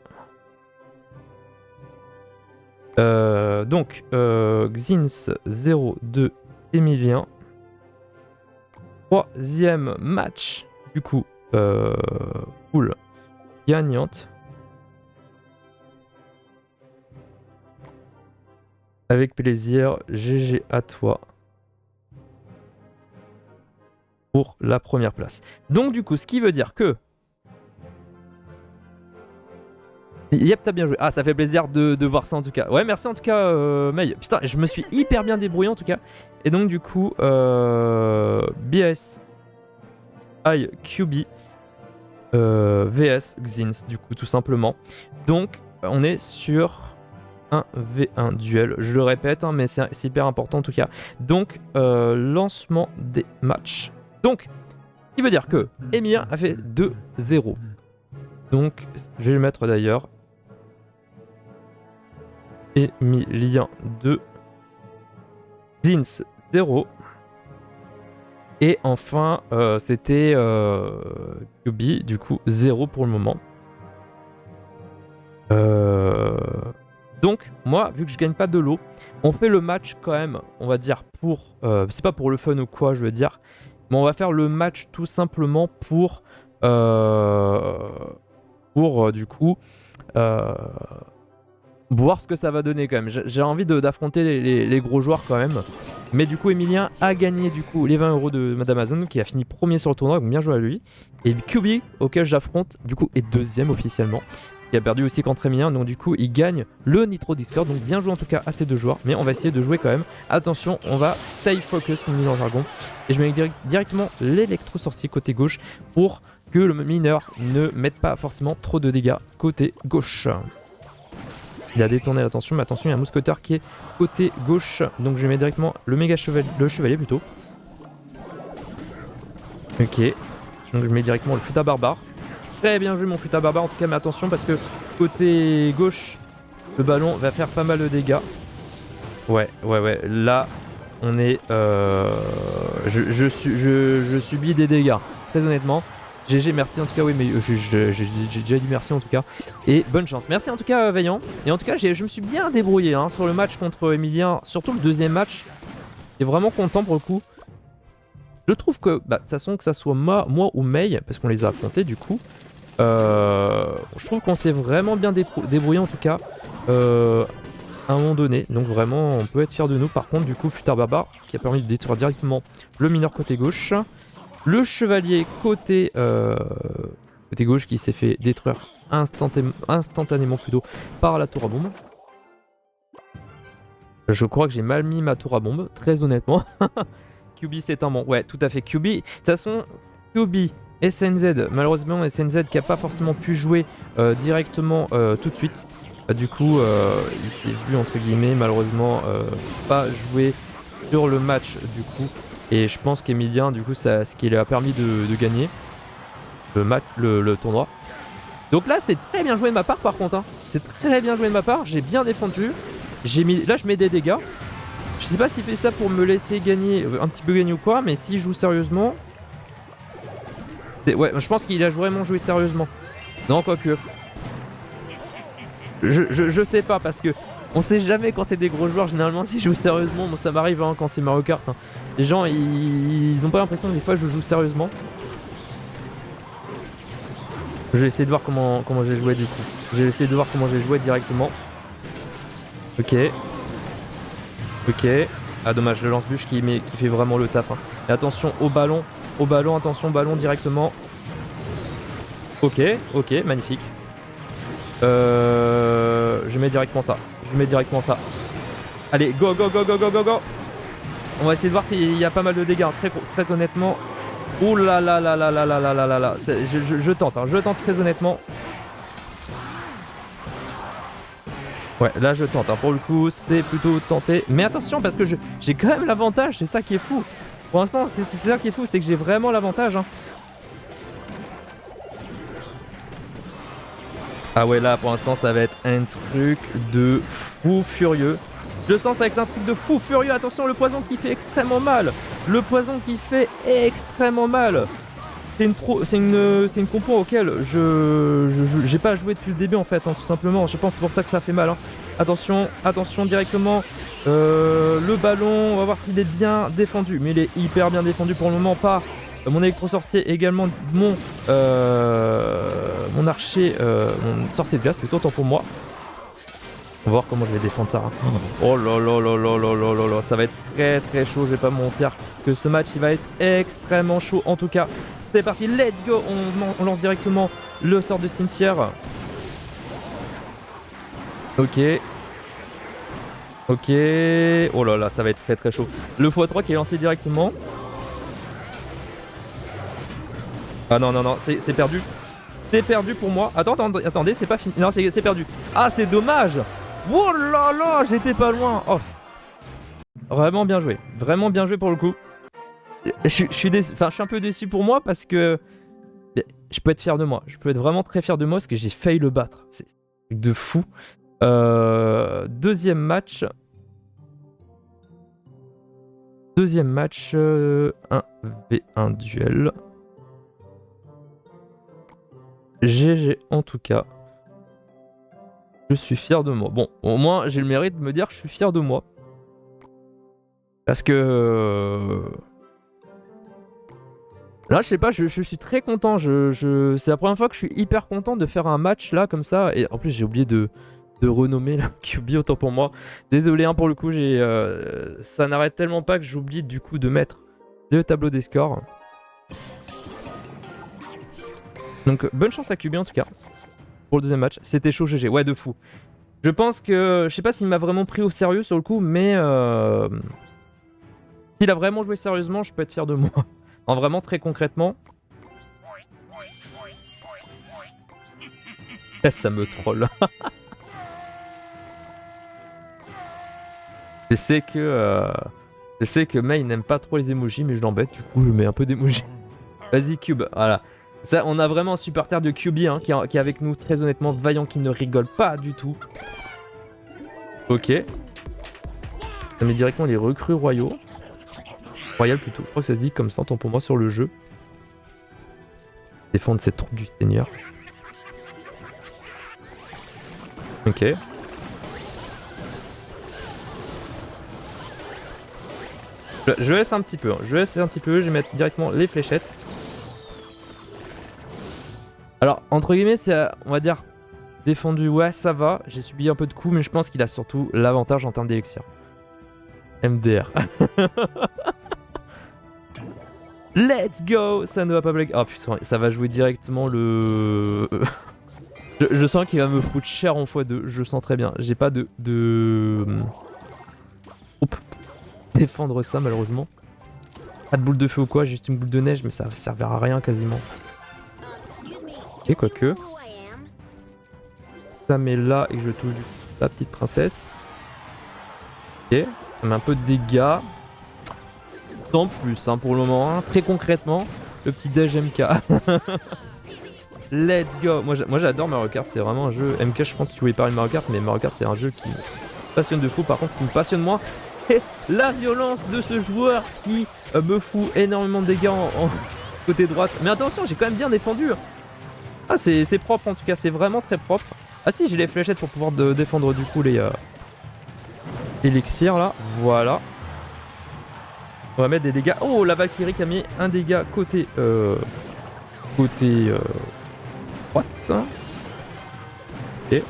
Speaker 2: Donc, Xins 0-2 Emilien. Troisième match, du coup, poule gagnante. Avec plaisir, GG à toi. Pour la première place. Donc du coup, ce qui veut dire que... Yep, t'as bien joué. Ah, ça fait plaisir de voir ça en tout cas. Ouais, merci en tout cas, May. Putain, je me suis hyper bien débrouillé en tout cas. Et donc du coup, BS IQB VS Xins, du coup, tout simplement. Donc, on est sur un V1 duel. Je le répète, hein, mais c'est hyper important en tout cas. Donc, lancement des matchs. Donc, Ce qui veut dire que Emilien a fait 2-0. Donc, je vais le mettre d'ailleurs. Emilien 2. Zins 0. Et enfin, c'était QB, du coup 0 pour le moment. Donc, moi, vu que je gagne pas de lot, on fait le match quand même, on va dire pour... c'est pas pour le fun ou quoi, je veux dire. Mais on va faire le match tout simplement pour du coup... voir ce que ça va donner quand même. J'ai envie d'affronter les gros joueurs quand même. Mais du coup, Emilien a gagné du coup les 20 € de Madame Amazon, qui a fini premier sur le tournoi, donc bien joué à lui. Et QB, auquel j'affronte, du coup, est deuxième officiellement. Il a perdu aussi contre Emilien, donc du coup, il gagne le Nitro Discord. Donc bien joué en tout cas à ces deux joueurs. Mais on va essayer de jouer quand même. Attention, on va stay focus, comme on dit dans le jargon. Et je mets directement l'électro-sorcier côté gauche pour que le mineur ne mette pas forcément trop de dégâts côté gauche. Il a détourné l'attention, mais attention, il y a un mousquetaire qui est côté gauche. Donc je mets directement le méga chevalier, le chevalier plutôt. Ok. Donc je mets directement le futa barbare. Très bien joué mon futa barbare en tout cas, mais attention parce que côté gauche, le ballon va faire pas mal de dégâts. Ouais. Là, on est... je subis des dégâts, très honnêtement. GG, merci en tout cas, oui, mais j'ai déjà dit merci en tout cas. Et bonne chance. Merci en tout cas, Vaillant. Et en tout cas, je me suis bien débrouillé hein, sur le match contre Emilien, surtout le deuxième match. J'étais vraiment content pour le coup. Je trouve que, de toute façon, que ça soit moi ou Mei, parce qu'on les a affrontés du coup, je trouve qu'on s'est vraiment bien débrouillé en tout cas à un moment donné. Donc vraiment, on peut être fier de nous. Par contre, du coup, Futar Baba qui a permis de détruire directement le mineur côté gauche. Le chevalier côté gauche qui s'est fait détruire instantanément plutôt par la tour à bombe. Je crois que j'ai mal mis ma tour à bombe, très honnêtement. QB c'est un bon, ouais tout à fait QB. De toute façon, QB, SNZ, malheureusement SNZ qui n'a pas forcément pu jouer directement tout de suite. Du coup, il s'est vu entre guillemets malheureusement pas jouer sur le match du coup. Et je pense qu'Emilien, du coup, c'est ce qui lui a permis de gagner le tournoi. Donc là, c'est très bien joué de ma part, par contre. Hein. C'est très bien joué de ma part. J'ai bien défendu. Là, je mets des dégâts. Je sais pas s'il fait ça pour me laisser gagner, un petit peu gagner ou quoi, mais s'il joue sérieusement... Ouais, je pense qu'il a vraiment joué sérieusement. Non, quoique... Je sais pas, parce que... On sait jamais quand c'est des gros joueurs, généralement s'ils jouent sérieusement, bon ça m'arrive hein, quand c'est Mario Kart. Hein. Les gens ils ont pas l'impression que des fois je joue sérieusement. Je vais essayer de voir comment j'ai joué du coup. Je vais essayer de voir comment j'ai joué directement. Ok. Ah dommage, le lance-bûche qui fait vraiment le taf. Hein. Et attention au ballon, attention au ballon directement. Ok, magnifique. Je mets directement ça. Allez, go. On va essayer de voir s'il y a pas mal de dégâts. Très honnêtement. Ouh là là. Je tente très honnêtement. Ouais, là je tente. Hein. Pour le coup, c'est plutôt tenté. Mais attention, parce que j'ai quand même l'avantage. C'est ça qui est fou. Pour l'instant, c'est ça qui est fou. C'est que j'ai vraiment l'avantage. Hein. Ah ouais, là pour l'instant ça va être un truc de fou furieux. Je sens ça va être un truc de fou furieux. Attention, le poison qui fait extrêmement mal. C'est une compo auquel j'ai pas joué depuis le début en fait, hein, tout simplement. Je pense que c'est pour ça que ça fait mal. Hein. Attention directement. Le ballon, on va voir s'il est bien défendu. Mais il est hyper bien défendu pour le moment. Pas mon électro-sorcier, également mon archer, mon sorcier de glace plutôt, tant pour moi. On va voir comment je vais défendre ça. Hein. Oh là, ça va être très chaud, je vais pas mentir que ce match il va être extrêmement chaud. En tout cas, c'est parti, let's go. On lance directement le sort de cimetière. Ok. Oh là, ça va être très chaud. Le x3 qui est lancé directement. Ah non, c'est perdu. C'est perdu pour moi. Attendez, c'est pas fini. Non, c'est perdu. Ah, c'est dommage. Oh là là, j'étais pas loin. Oh. Vraiment bien joué pour le coup. je suis déçu, enfin je suis un peu déçu pour moi parce que je peux être fier de moi. Je peux être vraiment très fier de moi parce que j'ai failli le battre. C'est un truc de fou. Deuxième match. Deuxième match. 1v1 duel. GG en tout cas. Je suis fier de moi. Bon, au moins j'ai le mérite de me dire que je suis fier de moi. Parce que... Là, je sais pas, je suis très content. C'est la première fois que je suis hyper content de faire un match là, comme ça. Et en plus, j'ai oublié de renommer la QB, autant pour moi. Désolé, hein, pour le coup, ça n'arrête tellement pas que j'oublie du coup de mettre le tableau des scores. Donc, bonne chance à QB en tout cas. Pour le deuxième match. C'était chaud GG. Ouais, de fou. Je pense que... Je sais pas s'il m'a vraiment pris au sérieux sur le coup, mais... S'il a vraiment joué sérieusement, je peux être fier de moi. En vraiment, très concrètement... Ça me troll. Je sais que May n'aime pas trop les emojis, mais je l'embête, du coup je mets un peu d'emojis. Vas-y Cube, voilà. Ça, on a vraiment un super terre de QB hein, qui est avec nous, très honnêtement, vaillant, qui ne rigole pas du tout. Ok. Ça met directement les recrues royaux. Royal plutôt, je crois que ça se dit comme ça, tant pour moi sur le jeu. Défendre cette troupe du seigneur. Ok. Je laisse un petit peu, hein. Je vais mettre directement les fléchettes. Alors, entre guillemets, c'est, on va dire, défendu, ouais, ça va. J'ai subi un peu de coups, mais je pense qu'il a surtout l'avantage en termes d'élixir. MDR. Let's go. Ça ne va pas blaguer. Oh putain, ça va jouer directement le... je sens qu'il va me foutre cher en x2, je sens très bien. J'ai pas de... Oups. Défendre ça malheureusement. Pas de boule de feu ou quoi, juste une boule de neige, mais ça servira à rien quasiment. Ok, quoique. Ça met là et que je touche la petite princesse. Ok, ça met un peu de dégâts. Sans plus hein, pour le moment, hein. Très concrètement, le petit dège MK. Let's go. Moi j'adore Mario Kart, c'est vraiment un jeu... MK, je pense que tu voulais parler de Mario Kart, mais Mario Kart c'est un jeu qui me passionne de fou. Par contre, ce qui me passionne moins, c'est la violence de ce joueur qui me fout énormément de dégâts en côté droite. Mais attention, j'ai quand même bien défendu. Ah, c'est propre en tout cas, c'est vraiment très propre. Ah si, j'ai les fléchettes pour pouvoir défendre du coup les élixirs là. Voilà. On va mettre des dégâts. Oh, la Valkyrie qui a mis un dégât côté droite. Et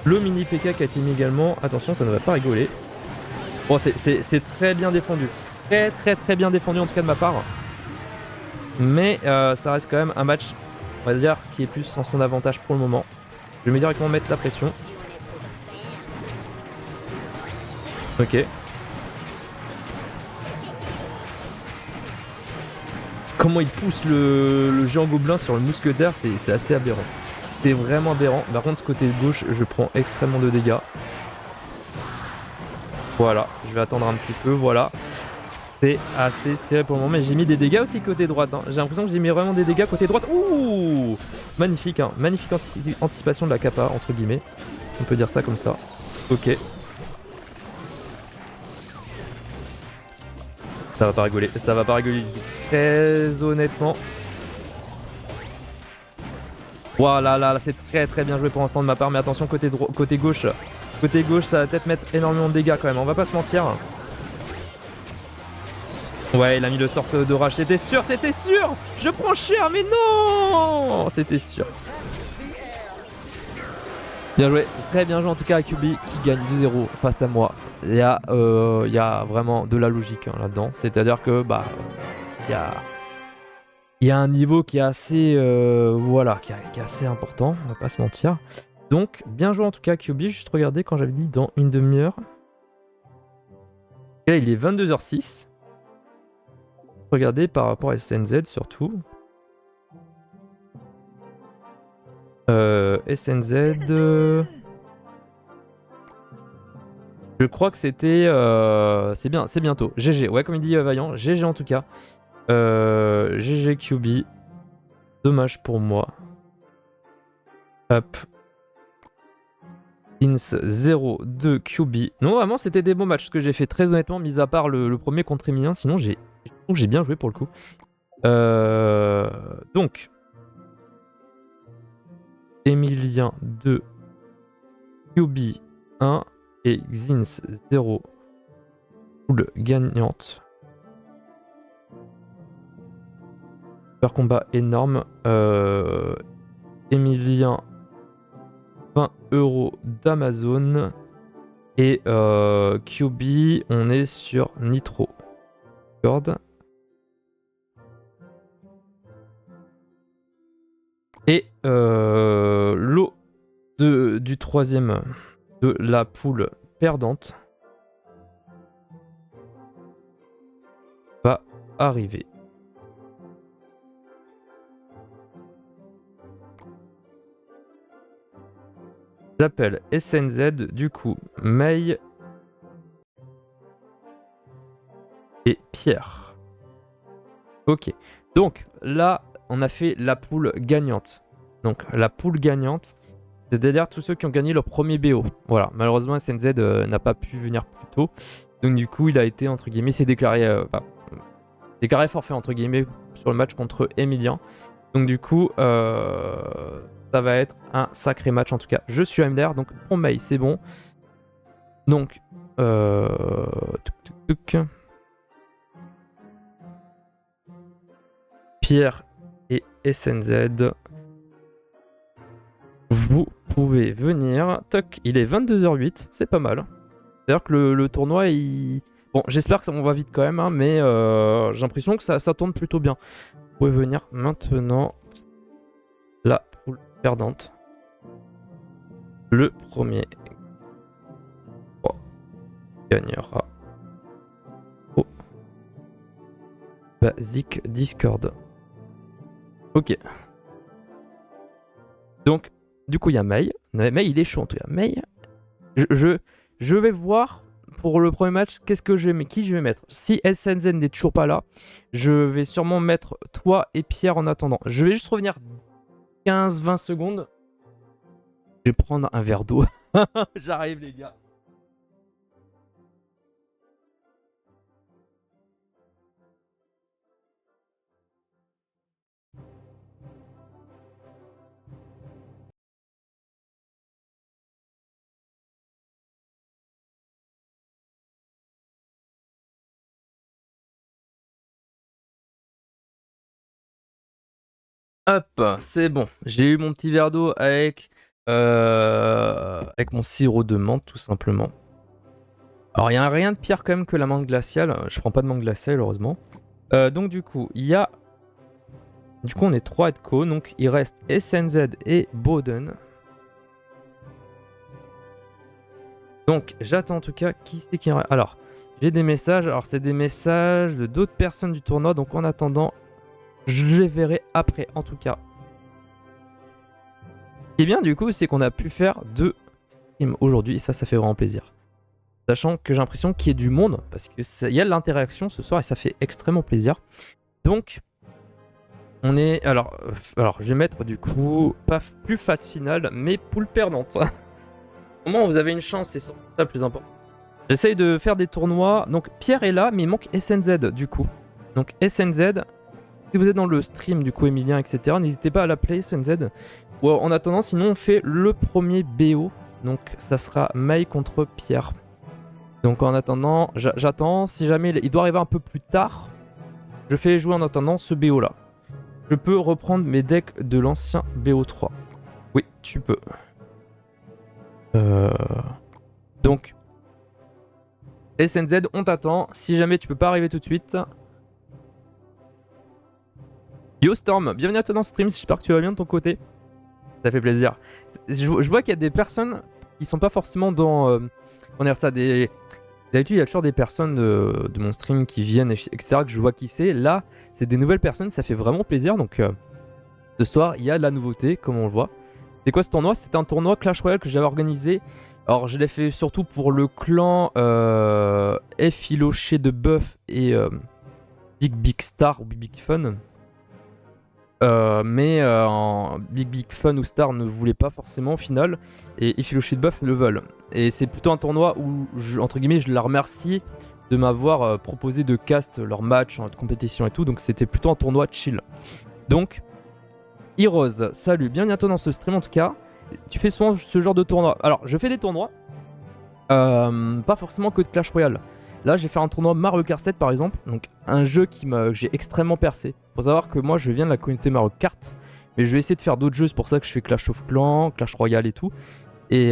Speaker 2: le mini PK qui a été mis également. Attention, ça ne va pas rigoler. Bon, c'est très bien défendu. Très bien défendu en tout cas de ma part. Mais ça reste quand même un match, on va dire, qui est plus en son avantage pour le moment. Je vais directement mettre la pression. Ok. Comment il pousse le géant gobelin sur le mousquetaire, c'est assez aberrant. C'est vraiment aberrant. Par contre, côté gauche, je prends extrêmement de dégâts. Voilà, je vais attendre un petit peu, voilà. C'est assez serré pour le moment, mais j'ai mis des dégâts aussi côté droite. Hein. J'ai l'impression que j'ai mis vraiment des dégâts côté droite. Ouh, magnifique, hein. Magnifique anticipation de la capa, entre guillemets. On peut dire ça comme ça. Ok. Ça va pas rigoler, ça va pas rigoler du tout. Très honnêtement. Voilà, là, c'est très bien joué pour l'instant de ma part. Mais attention, côté gauche. Côté gauche, ça va peut-être mettre énormément de dégâts quand même. On va pas se mentir. Ouais, il a mis le sort d'orage. C'était sûr. Je prends cher, mais non. C'était sûr. Bien joué, très bien joué en tout cas à QB qui gagne 2-0 face à moi. Il y a vraiment de la logique hein, là-dedans. C'est-à-dire que bah il y a un niveau qui est assez voilà, qui est assez important, on va pas se mentir. Donc bien joué en tout cas QB, juste regarder quand j'avais dit dans une demi-heure. Et là il est 22h06. Regardez par rapport à SNZ surtout. SNZ. Je crois que c'était... c'est bien, c'est bientôt. GG, ouais, comme il dit Vaillant. GG en tout cas. GG QB. Dommage pour moi. Hop. Ins 0-2 QB. Non, vraiment, c'était des beaux matchs. Ce que j'ai fait très honnêtement, mis à part le premier contre Emilien. Sinon, j'ai bien joué pour le coup. Donc. Emilien 2. QB 1. Et Xins 0. Poule gagnante. Super combat énorme. Emilien 20 € d'Amazon. Et QB, on est sur Nitro. Discord. Et lot du troisième de la poule perdante va arriver. J'appelle SNZ, du coup, May et Pierre. Ok. Donc, là, on a fait la poule gagnante. Donc, la poule gagnante, c'est-à-dire tous ceux qui ont gagné leur premier BO. Voilà. Malheureusement, SNZ n'a pas pu venir plus tôt. Donc, du coup, il a été, entre guillemets, s'est déclaré forfait, entre guillemets, sur le match contre Emilien. Donc, du coup, ça va être un sacré match en tout cas. Je suis MDR, donc pour May, c'est bon. Donc, Pierre et SNZ, vous pouvez venir. Toc, il est 22h08, c'est pas mal. C'est-à-dire que le tournoi, il... Bon, j'espère que ça va vite quand même, hein, mais j'ai l'impression que ça tourne plutôt bien. Vous pouvez venir maintenant. La poule perdante. Le premier gagnera au Basic Discord. Ok. Donc, du coup, il y a May. May, il est chaud en tout cas. May, je vais voir pour le premier match qu'est-ce que je vais mettre, qui je vais mettre. Si SNZ n'est toujours pas là, je vais sûrement mettre toi et Pierre en attendant. Je vais juste revenir 15-20 secondes. Je vais prendre un verre d'eau. J'arrive les gars. Hop, c'est bon. J'ai eu mon petit verre d'eau avec mon sirop de menthe tout simplement. Alors il n'y a rien de pire quand même que la menthe glaciale. Je prends pas de menthe glaciale heureusement. Donc du coup, il y a... Du coup on est 3 de co. Donc il reste SNZ et Boden. Donc j'attends en tout cas qui c'est qui... Alors j'ai des messages. Alors c'est des messages de d'autres personnes du tournoi. Donc en attendant, je les verrai après en tout cas. Ce qui est bien du coup, c'est qu'on a pu faire 2 streams aujourd'hui. Et ça fait vraiment plaisir. Sachant que j'ai l'impression qu'il y ait du monde, parce qu'il y a de l'interaction ce soir et ça fait extrêmement plaisir. Donc, on est... Alors je vais mettre du coup, pas plus phase finale, mais poule perdante. Au moins, vous avez une chance, c'est ça le plus important. J'essaye de faire des tournois. Donc, Pierre est là, mais il manque SNZ du coup. Donc, SNZ, si vous êtes dans le stream du coup, Emilien, etc., n'hésitez pas à l'appeler SNZ. Ou en attendant, sinon, on fait le premier BO. Donc, ça sera May contre Pierre. Donc en attendant, j'attends. Si jamais il doit arriver un peu plus tard, je fais jouer en attendant ce BO là. Je peux reprendre mes decks de l'ancien BO3. Oui, tu peux. Donc, SNZ, on t'attend. Si jamais tu peux pas arriver tout de suite. Yo Storm, bienvenue à toi dans ce stream. J'espère que tu vas bien de ton côté. Ça fait plaisir. Je vois qu'il y a des personnes qui sont pas forcément dans... on va dire ça, d'habitude, il y a toujours des personnes de mon stream qui viennent, etc., que je vois qui c'est. Là, c'est des nouvelles personnes, ça fait vraiment plaisir. Donc, ce soir, il y a de la nouveauté, comme on le voit. C'est quoi ce tournoi? C'est un tournoi Clash Royale que j'avais organisé Alors je l'ai fait surtout pour le clan Effiloché de Buff et Big Star ou Big Fun. Mais Big Fun ou Star ne voulaient pas forcément au final, et Effiloché de Buff le veulent. Et c'est plutôt un tournoi où, entre guillemets, je la remercie de m'avoir proposé de cast leur match en compétition et tout, donc c'était plutôt un tournoi chill. Donc, Heroes, salut, bienvenue à toi dans ce stream en tout cas. Tu fais souvent ce genre de tournoi. Alors, je fais des tournois, pas forcément que de Clash Royale. Là, j'ai fait un tournoi Mario Kart 7 par exemple, donc un jeu que j'ai extrêmement percé. Faut savoir que moi, je viens de la communauté Mario Kart, mais je vais essayer de faire d'autres jeux, c'est pour ça que je fais Clash of Clans, Clash Royale et tout. Et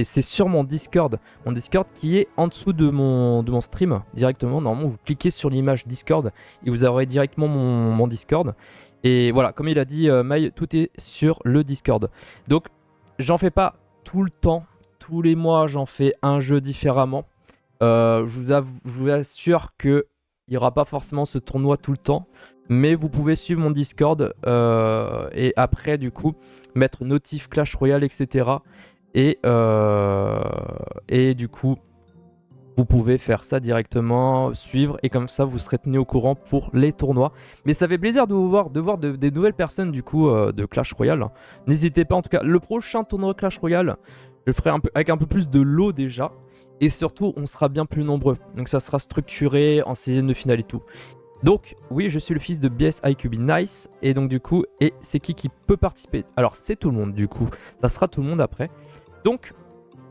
Speaker 2: c'est sur mon Discord qui est en dessous de mon stream directement. Normalement, vous cliquez sur l'image Discord et vous aurez directement mon Discord. Et voilà, comme il a dit Maï, tout est sur le Discord. Donc, j'en fais pas tout le temps. Tous les mois, j'en fais un jeu différemment. Je vous assure qu'il n'y aura pas forcément ce tournoi tout le temps. Mais vous pouvez suivre mon Discord et après, du coup, mettre notif Clash Royale, etc. Et du coup, vous pouvez faire ça directement, suivre, et comme ça, vous serez tenu au courant pour les tournois. Mais ça fait plaisir de voir des nouvelles personnes, du coup, de Clash Royale. N'hésitez pas, en tout cas, le prochain tournoi Clash Royale, je le ferai avec un peu plus de lot déjà. Et surtout, on sera bien plus nombreux. Donc ça sera structuré en 16e de finale et tout. Donc, oui, je suis le fils de BSIQB Nice. Et donc, du coup, c'est qui peut participer? Alors, c'est tout le monde, du coup. Ça sera tout le monde après. Donc,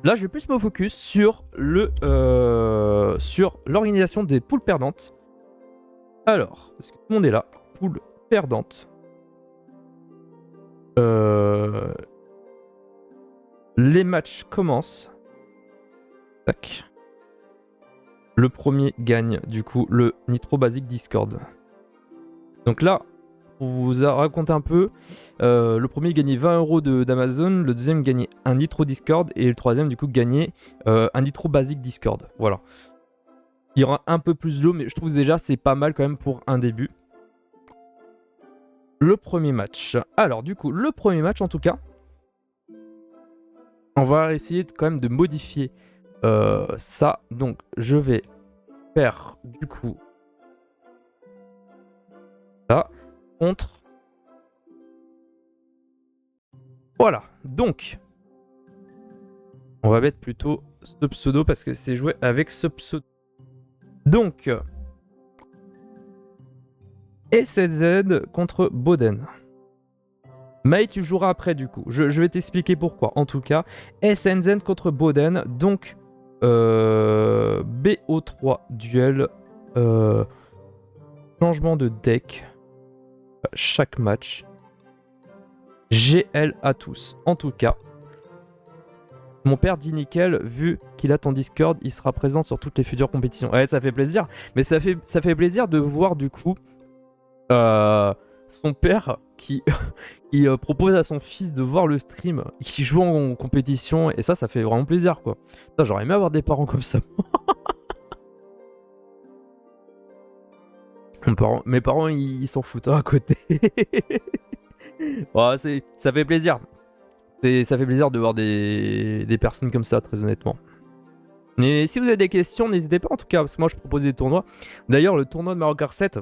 Speaker 2: là, je vais plus me focus sur l'organisation des poules perdantes. Alors, est-ce que tout le monde est là? Poule perdante. Les matchs commencent. Tac. Le premier gagne, du coup, le Nitro Basic Discord. Donc là, pour vous raconter un peu, le premier gagnait 20 € d'Amazon, le deuxième gagnait un Nitro Discord, et le troisième, du coup, gagnait un Nitro Basic Discord. Voilà. Il y aura un peu plus de l'eau, mais je trouve déjà c'est pas mal quand même pour un début. Le premier match. Alors, du coup, le premier match, en tout cas, on va essayer quand même de modifier ça. Donc, je vais faire, du coup, là, contre. Voilà. Donc, on va mettre plutôt ce pseudo parce que c'est joué avec ce pseudo. Donc, SZ contre Boden. Maï, tu joueras après du coup. Je vais t'expliquer pourquoi. En tout cas, SNZ contre Boden. Donc, BO3 duel. Changement de deck. Chaque match. GL à tous. En tout cas, mon père dit nickel, vu qu'il a ton Discord, il sera présent sur toutes les futures compétitions. Ouais, ça fait plaisir. Mais ça fait plaisir de voir du coup son père qui propose à son fils de voir le stream, qui joue en compétition, et ça fait vraiment plaisir quoi. J'aurais aimé avoir des parents comme ça. Mes parents ils s'en foutent à côté. Ouais, ça fait plaisir. Ça fait plaisir de voir des personnes comme ça, très honnêtement. Mais si vous avez des questions, n'hésitez pas en tout cas, parce que moi je propose des tournois. D'ailleurs, le tournoi de Mario Kart 7,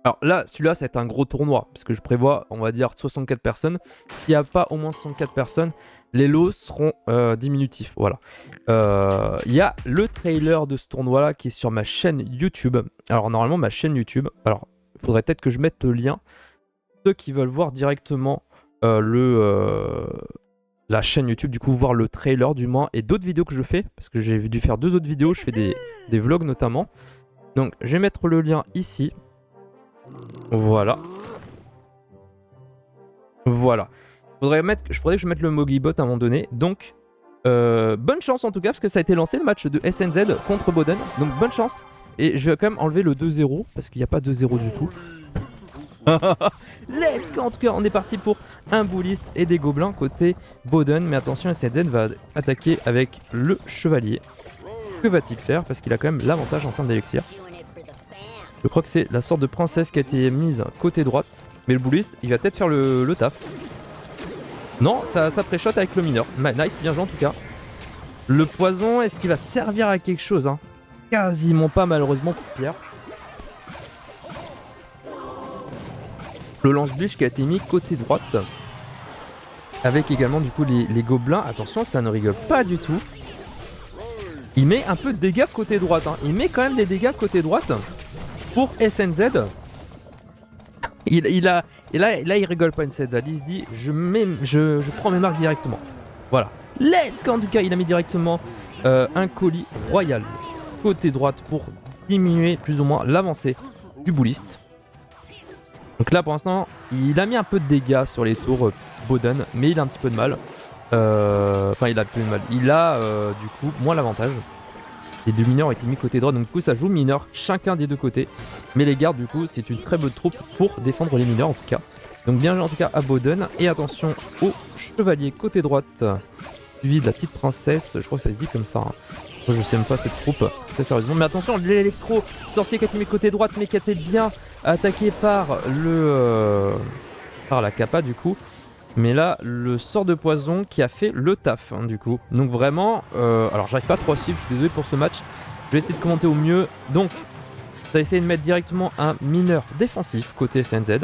Speaker 2: alors là, celui-là, ça va être un gros tournoi, parce que je prévois, on va dire, 64 personnes. S'il n'y a pas au moins 64 personnes, les lots seront diminutifs. Voilà. Il y a le trailer de ce tournoi-là qui est sur ma chaîne YouTube. Alors normalement, ma chaîne YouTube, alors il faudrait peut-être que je mette le lien. Ceux qui veulent voir directement la chaîne YouTube, du coup, voir le trailer du moins, et d'autres vidéos que je fais, parce que j'ai dû faire 2 autres vidéos, je fais des vlogs notamment. Donc, je vais mettre le lien ici. Voilà. Voilà. Faudrait que je mette le Mogibot à un moment donné. Donc, bonne chance en tout cas, parce que ça a été lancé le match de SNZ contre Boden. Donc, bonne chance. Et je vais quand même enlever le 2-0, parce qu'il n'y a pas 2-0 du tout. Let's go. En tout cas, on est parti pour un bouliste et des gobelins côté Boden. Mais attention, SNZ va attaquer avec le chevalier. Que va-t-il faire? Parce qu'il a quand même l'avantage en termes d'élixir. Je crois que c'est la sorte de princesse qui a été mise côté droite. Mais le bouliste, il va peut-être faire le taf. Non, ça pré-shot avec le mineur. Nice, bien joué en tout cas. Le poison, est-ce qu'il va servir à quelque chose hein? Quasiment pas malheureusement pour Pierre. Le lance-bûche qui a été mis côté droite. Avec également du coup les gobelins. Attention, ça ne rigole pas du tout. Il met un peu de dégâts côté droite. Hein. Il met quand même des dégâts côté droite. Pour SNZ. Et là, il rigole pas SNZ. Il se dit, je prends mes marques directement. Voilà. Let's go. En tout cas, il a mis directement un colis royal côté droite pour diminuer plus ou moins l'avancée du bouliste. Donc là pour l'instant il a mis un peu de dégâts sur les tours Boden, mais il a un petit peu de mal. Enfin il a un peu de mal. Il a du coup moins l'avantage. Les deux mineurs ont été mis côté droit, donc du coup ça joue mineur chacun des deux côtés. Mais les gardes du coup c'est une très bonne troupe pour défendre les mineurs en tout cas. Donc bien joué en tout cas à Boden. Et attention au chevalier côté droite, suivi de la petite princesse, je crois que ça se dit comme ça. Hein. Je sais même pas cette troupe, très sérieusement. Mais attention, l'électro sorcier qui a été mis côté droite, mais qui a été bien attaqué par par la capa du coup. Mais là, le sort de poison qui a fait le taf hein, du coup. Donc vraiment, alors j'arrive pas trop à suivre, je suis désolé pour ce match. Je vais essayer de commenter au mieux. Donc, tu as essayé de mettre directement un mineur défensif côté SNZ.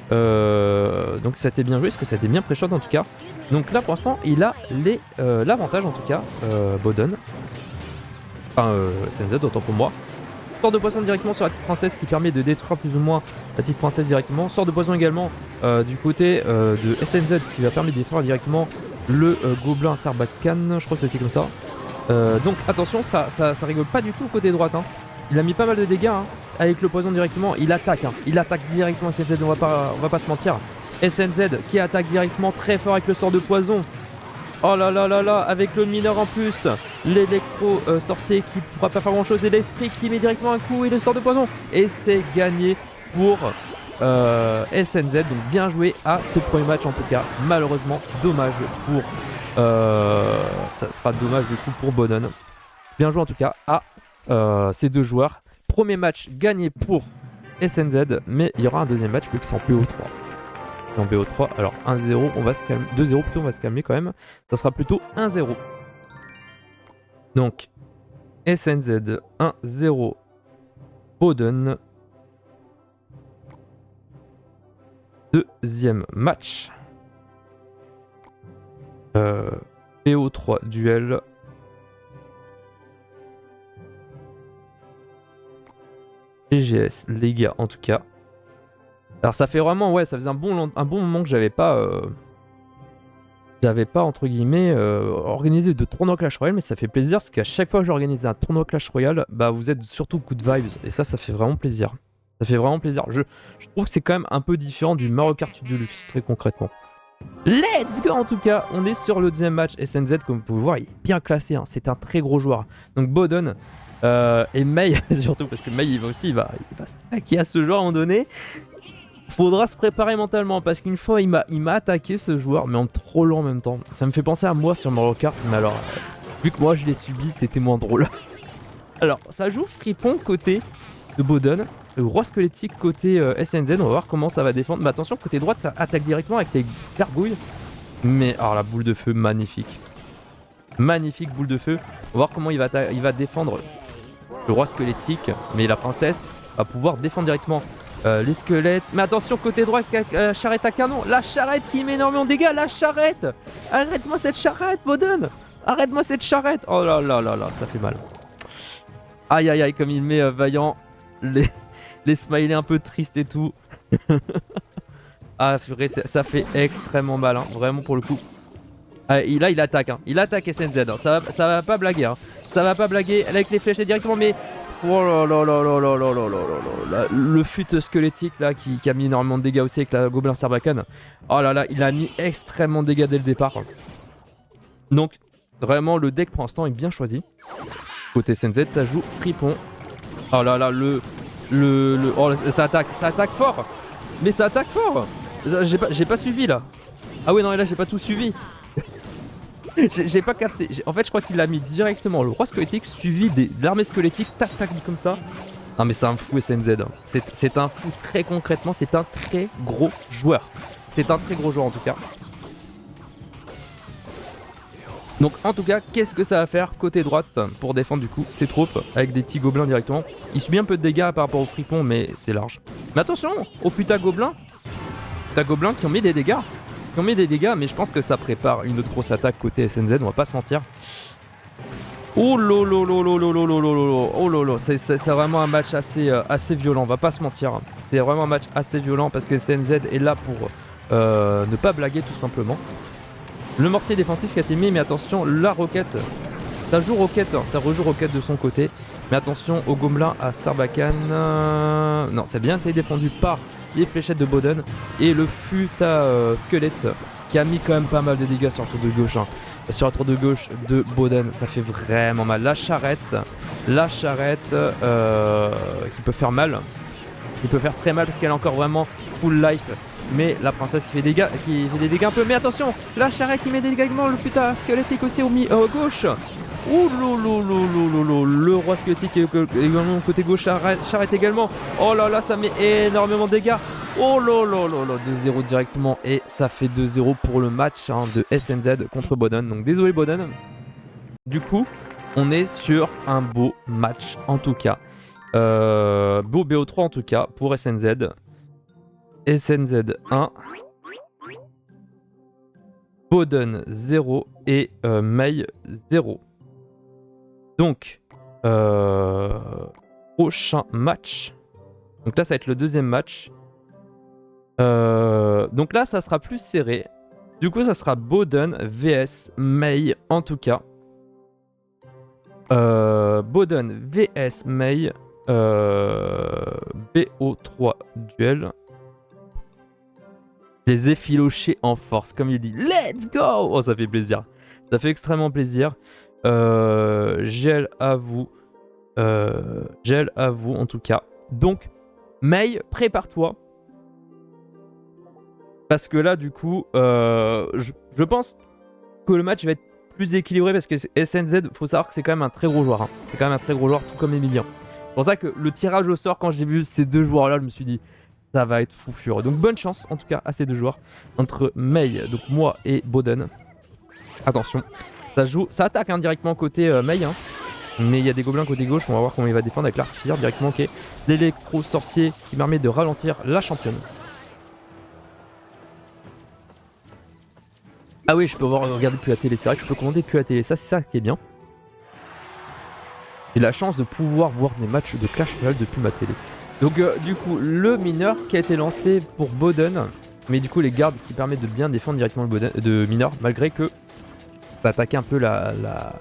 Speaker 2: Donc ça a été bien joué, parce que ça a été bien pré-shot en tout cas. Donc là pour l'instant, il a l'avantage en tout cas, Boden. Enfin, SNZ, autant pour moi. Sort de poison directement sur la petite princesse qui permet de détruire plus ou moins la petite princesse directement. Sort de poison également du côté de SNZ qui va permettre de détruire directement le gobelin Sarbacane. Je crois que c'était comme ça. Donc attention, ça rigole pas du tout côté droite. Hein. Il a mis pas mal de dégâts hein, avec le poison directement. Il attaque, hein. Il attaque directement SNZ, on va pas se mentir. SNZ qui attaque directement très fort avec le sort de poison. Oh là là là là, avec le mineur en plus, l'électro sorcier qui pourra pas faire grand chose et l'esprit qui met directement un coup et le sort de poison. Et c'est gagné pour SNZ, donc bien joué à ce premier match en tout cas. Malheureusement, dommage pour... ça sera dommage du coup pour Boden. Bien joué en tout cas à ces deux joueurs. Premier match gagné pour SNZ, mais il y aura un deuxième match vu que c'est en PO3. En BO3, alors 1-0, on va se calmer. 2-0 plutôt, on va se calmer quand même. Ça sera plutôt 1-0. Donc, SNZ 1-0. Boden. Deuxième match. BO3 duel. GGS, les gars, en tout cas. Alors ça fait vraiment, ouais, ça faisait un bon moment que j'avais pas entre guillemets organisé de tournoi Clash Royale, mais ça fait plaisir parce qu'à chaque fois que j'organise un tournoi Clash Royale, bah vous êtes surtout good vibes et ça fait vraiment plaisir. Ça fait vraiment plaisir. Je trouve que c'est quand même un peu différent du Mario Kart Deluxe, très concrètement. Let's go en tout cas, on est sur le deuxième match. SNZ, comme vous pouvez voir, il est bien classé, hein. C'est un très gros joueur. Donc Boden et Mei, surtout parce que Mei il va s'attaquer à ce joueur à un moment donné. Faudra se préparer mentalement parce qu'une fois il m'a attaqué ce joueur, mais en trop lent en même temps. Ça me fait penser à moi sur Mario Kart, mais alors vu que moi je l'ai subi, c'était moins drôle. Alors ça joue Fripon côté de Boden, le roi squelettique côté SNZ. On va voir comment ça va défendre. Mais attention, côté droite ça attaque directement avec les gargouilles. Mais alors la boule de feu, magnifique. Magnifique boule de feu. On va voir comment il va défendre le roi squelettique. Mais la princesse va pouvoir défendre directement les squelettes. Mais attention, côté droit, charrette à canon. La charrette qui met énormément de dégâts. La charrette. Arrête-moi cette charrette, Boden. Arrête-moi cette charrette. Oh là là là là, ça fait mal. Aïe aïe aïe, comme il met vaillant. Les smileys un peu tristes et tout. Ah, purée, ça fait extrêmement mal, hein, vraiment pour le coup. Ah, là, il attaque. Hein. Il attaque SNZ. Hein. Ça va pas blaguer. Hein. Ça va pas blaguer avec les flèches directement, mais... Oh là là là là là là là là là. Le fut squelettique là qui a mis énormément de dégâts aussi avec la gobelin Sarbacane. Oh là là, il a mis extrêmement de dégâts dès le départ. Donc vraiment le deck pour l'instant est bien choisi. Côté SNZ, ça joue Fripon. Oh là là, oh, ça attaque fort. Mais ça attaque fort. J'ai pas suivi là. Ah ouais non, là j'ai pas tout suivi. J'ai pas capté. En fait, je crois qu'il a mis directement le roi squelettique suivi de l'armée squelettique. Tac, tac, comme ça. Non, mais c'est un fou SNZ. Hein. C'est un fou très concrètement. C'est un très gros joueur. C'est un très gros joueur en tout cas. Donc en tout cas, qu'est-ce que ça va faire côté droite pour défendre du coup ces troupes avec des petits gobelins directement. Il subit un peu de dégâts par rapport au fripon, mais c'est large. Mais attention, au futa gobelin qui ont mis des dégâts. Mais je pense que ça prépare une autre grosse attaque côté SNZ, on va pas se mentir. Oh lolo lolo lolo lolo lolo, oh lolo, c'est vraiment un match assez violent, on va pas se mentir. C'est vraiment un match assez violent parce que SNZ est là pour ne pas blaguer tout simplement. Le mortier défensif qui a été mis, mais attention, la roquette, ça joue roquette, ça rejoue roquette de son côté. Mais attention au gobelin à Sarbacane. Non, ça a bien été défendu par les fléchettes de Boden. Et le futa squelette qui a mis quand même pas mal de dégâts sur la tour de gauche. Hein. Sur la tour de gauche de Boden, ça fait vraiment mal. La charrette qui peut faire mal. Qui peut faire très mal parce qu'elle est encore vraiment full life. Mais la princesse qui fait des dégâts un peu. Mais attention, la charrette qui met des dégâts également. Le futa squelettique aussi au gauche. Ouh lolo, le roi squelettique également côté gauche, charrette également. Oh là là, ça met énormément de dégâts. Oh lolo, 2-0 directement. Et ça fait 2-0 pour le match hein, de SNZ contre Boden. Donc désolé Boden. Du coup, on est sur un beau match en tout cas. Beau BO3 en tout cas pour SNZ. SNZ 1. Boden 0 et Mei 0. Donc, prochain match. Donc là, ça va être le deuxième match. Donc là, ça sera plus serré. Du coup, ça sera Boden vs Mei en tout cas. Boden vs Mei. BO3 duel. Les effilochés en force, comme il dit. Let's go! Oh, ça fait plaisir. Ça fait extrêmement plaisir. Gel à vous. En tout cas. Donc, Mei, prépare-toi. Parce que là, du coup, je pense que le match va être plus équilibré parce que SNZ, faut savoir que c'est quand même un très gros joueur. Hein. C'est quand même un très gros joueur, tout comme Emilien. C'est pour ça que le tirage au sort, quand j'ai vu ces deux joueurs-là, je me suis dit, ça va être fou furieux. Donc bonne chance, en tout cas, à ces deux joueurs. Entre Mei, donc moi et Boden. Attention, ça attaque hein, directement côté Mei. Hein. Mais il y a des gobelins côté gauche, on va voir comment il va défendre avec l'artificier directement. Ok, l'électro-sorcier qui permet de ralentir la championne. Ah oui, je peux regarder depuis la télé. C'est vrai que je peux commander depuis la télé. Ça, c'est ça qui est bien. J'ai la chance de pouvoir voir des matchs de Clash Royale depuis ma télé. Donc du coup, le mineur qui a été lancé pour Boden. Mais du coup, les gardes qui permettent de bien défendre directement le mineur. Malgré que ça attaquait un peu la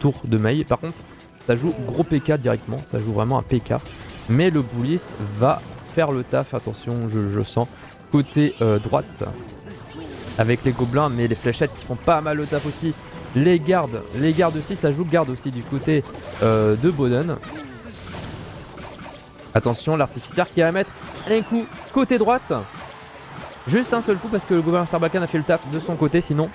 Speaker 2: tour de Mei. Par contre, ça joue gros PK directement. Ça joue vraiment un PK. Mais le bouliste va faire le taf. Attention, je sens. Côté droite. Avec les gobelins. Mais les fléchettes qui font pas mal le taf aussi. Les gardes aussi, ça joue garde aussi du côté de Boden. Attention, l'artificière qui va mettre un coup côté droite. Juste un seul coup parce que le gobelin Sarbacane a fait le taf de son côté sinon.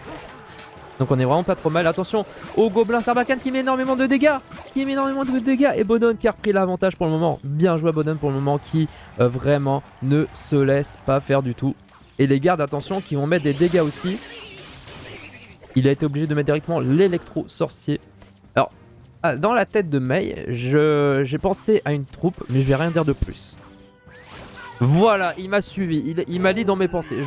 Speaker 2: Donc on est vraiment pas trop mal. Attention au gobelin Sarbacane qui met énormément de dégâts. Et Boden qui a repris l'avantage pour le moment. Bien joué à Boden pour le moment qui vraiment ne se laisse pas faire du tout. Et les gardes, attention, qui vont mettre des dégâts aussi. Il a été obligé de mettre directement l'électro-sorcier. Alors, dans la tête de Mei, j'ai pensé à une troupe, mais je vais rien dire de plus. Voilà, il m'a suivi, il m'a lu dans mes pensées.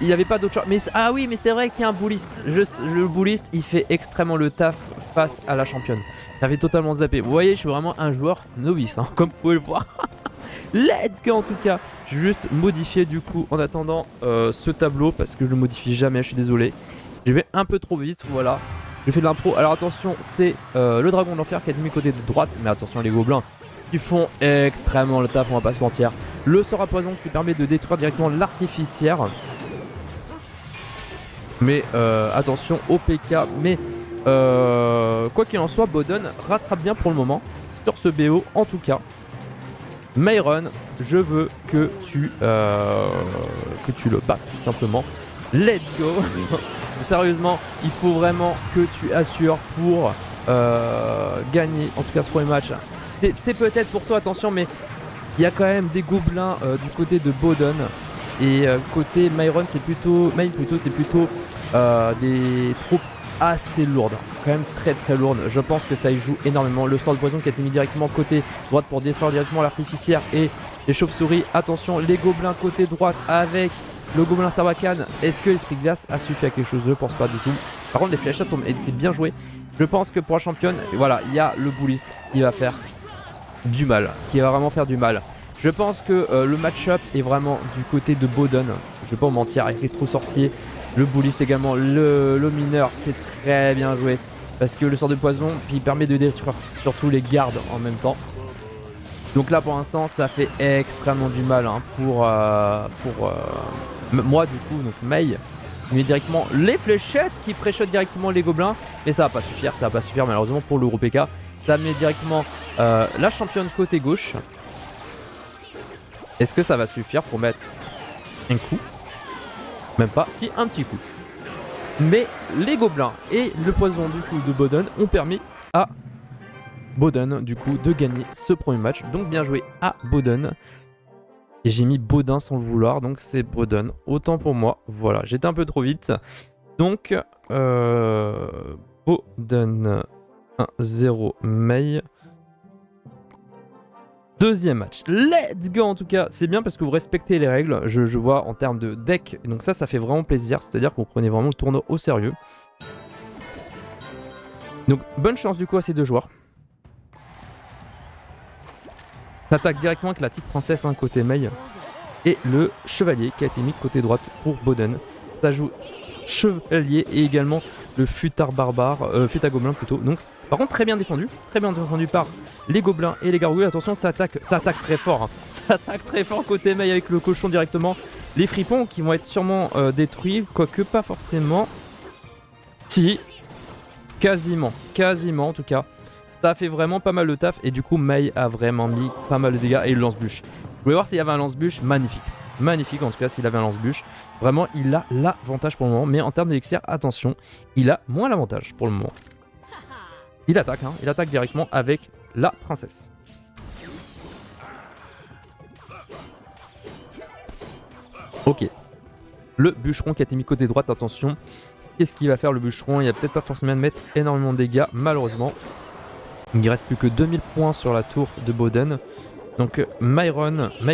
Speaker 2: Il n'y avait pas d'autre choix. Mais, ah oui, mais c'est vrai qu'il y a un bouliste. Le bouliste, il fait extrêmement le taf face à la championne. J'avais totalement zappé. Vous voyez, je suis vraiment un joueur novice, hein, comme vous pouvez le voir. Let's go en tout cas. Je vais juste modifier du coup en attendant ce tableau parce que je le modifie jamais, je suis désolé. J'y vais un peu trop vite, voilà. J'ai fait de l'impro. Alors attention, c'est le dragon de l'enfer qui est mis côté de droite. Mais attention les gobelins qui font extrêmement le taf, on va pas se mentir. Le sort à poison qui permet de détruire directement l'artificière. Mais attention au PK. Mais quoi qu'il en soit, Boden rattrape bien pour le moment sur ce BO en tout cas. Myron, je veux que tu le bats tout simplement. Let's go. Sérieusement, il faut vraiment que tu assures pour gagner en tout cas ce premier match. C'est peut-être pour toi, attention, mais il y a quand même des gobelins du côté de Boden. Et côté Myron, c'est plutôt des troupes assez lourdes, quand même très très lourdes. Je pense que ça y joue énormément. Le sort de poison qui a été mis directement côté droite pour détruire directement l'artificière et les chauves-souris. Attention, les gobelins côté droite avec le gobelin Sarbacane. Est-ce que l'esprit de glace a suffi à quelque chose? Je pense pas du tout. Par contre, les fléchettes ont été bien jouées. Je pense que pour la championne, voilà, il y a le bouliste qui va faire du mal, qui va vraiment faire du mal. Je pense que le match-up est vraiment du côté de Bowden. Je vais pas vous mentir, avec les trous sorciers, le bouliste également, le mineur, c'est très bien joué. Parce que le sort de poison, puis il permet de détruire surtout les gardes en même temps. Donc là pour l'instant ça fait extrêmement du mal hein, pour moi du coup, donc Mei. Il met directement les fléchettes qui pré-shot directement les gobelins. Mais ça va pas suffire malheureusement pour le groupe PK. Ça met directement la championne côté gauche. Est-ce que ça va suffire pour mettre un coup? Même pas, si un petit coup. Mais les gobelins et le poison du coup de Bowden ont permis à Bowden du coup de gagner ce premier match. Donc bien joué à Bowden. Et j'ai mis Bowden sans le vouloir, donc c'est Bowden. Autant pour moi, voilà, j'étais un peu trop vite. Donc Bowden 1-0 Mei. Deuxième match, let's go en tout cas, c'est bien parce que vous respectez les règles, je vois en termes de deck, donc ça fait vraiment plaisir, c'est-à-dire que vous prenez vraiment le tournoi au sérieux. Donc bonne chance du coup à ces deux joueurs. T'attaques directement avec la petite princesse hein, côté Mei et le chevalier qui a été mis côté droite pour Bowden. Ça joue chevalier et également le futard barbare, futard gobelin plutôt, donc par contre très bien défendu par les gobelins et les gargouilles. Attention, ça attaque très fort. Hein. Ça attaque très fort côté Mei avec le cochon directement. Les fripons qui vont être sûrement détruits, quoique pas forcément. Si, quasiment en tout cas. Ça a fait vraiment pas mal de taf et du coup Mei a vraiment mis pas mal de dégâts et le lance-bûche. Vous voulez voir s'il y avait un lance-bûche, magnifique. Magnifique en tout cas s'il avait un lance-bûche. Vraiment il a l'avantage pour le moment, mais en termes d'élixir, attention, il a moins l'avantage pour le moment. Il attaque, hein, il attaque directement avec la princesse. Ok. Le bûcheron qui a été mis côté droite, attention. Qu'est-ce qu'il va faire le bûcheron? Il va peut-être pas forcément de mettre énormément de dégâts, malheureusement. Il ne reste plus que 2000 points sur la tour de Bowden. Donc Mei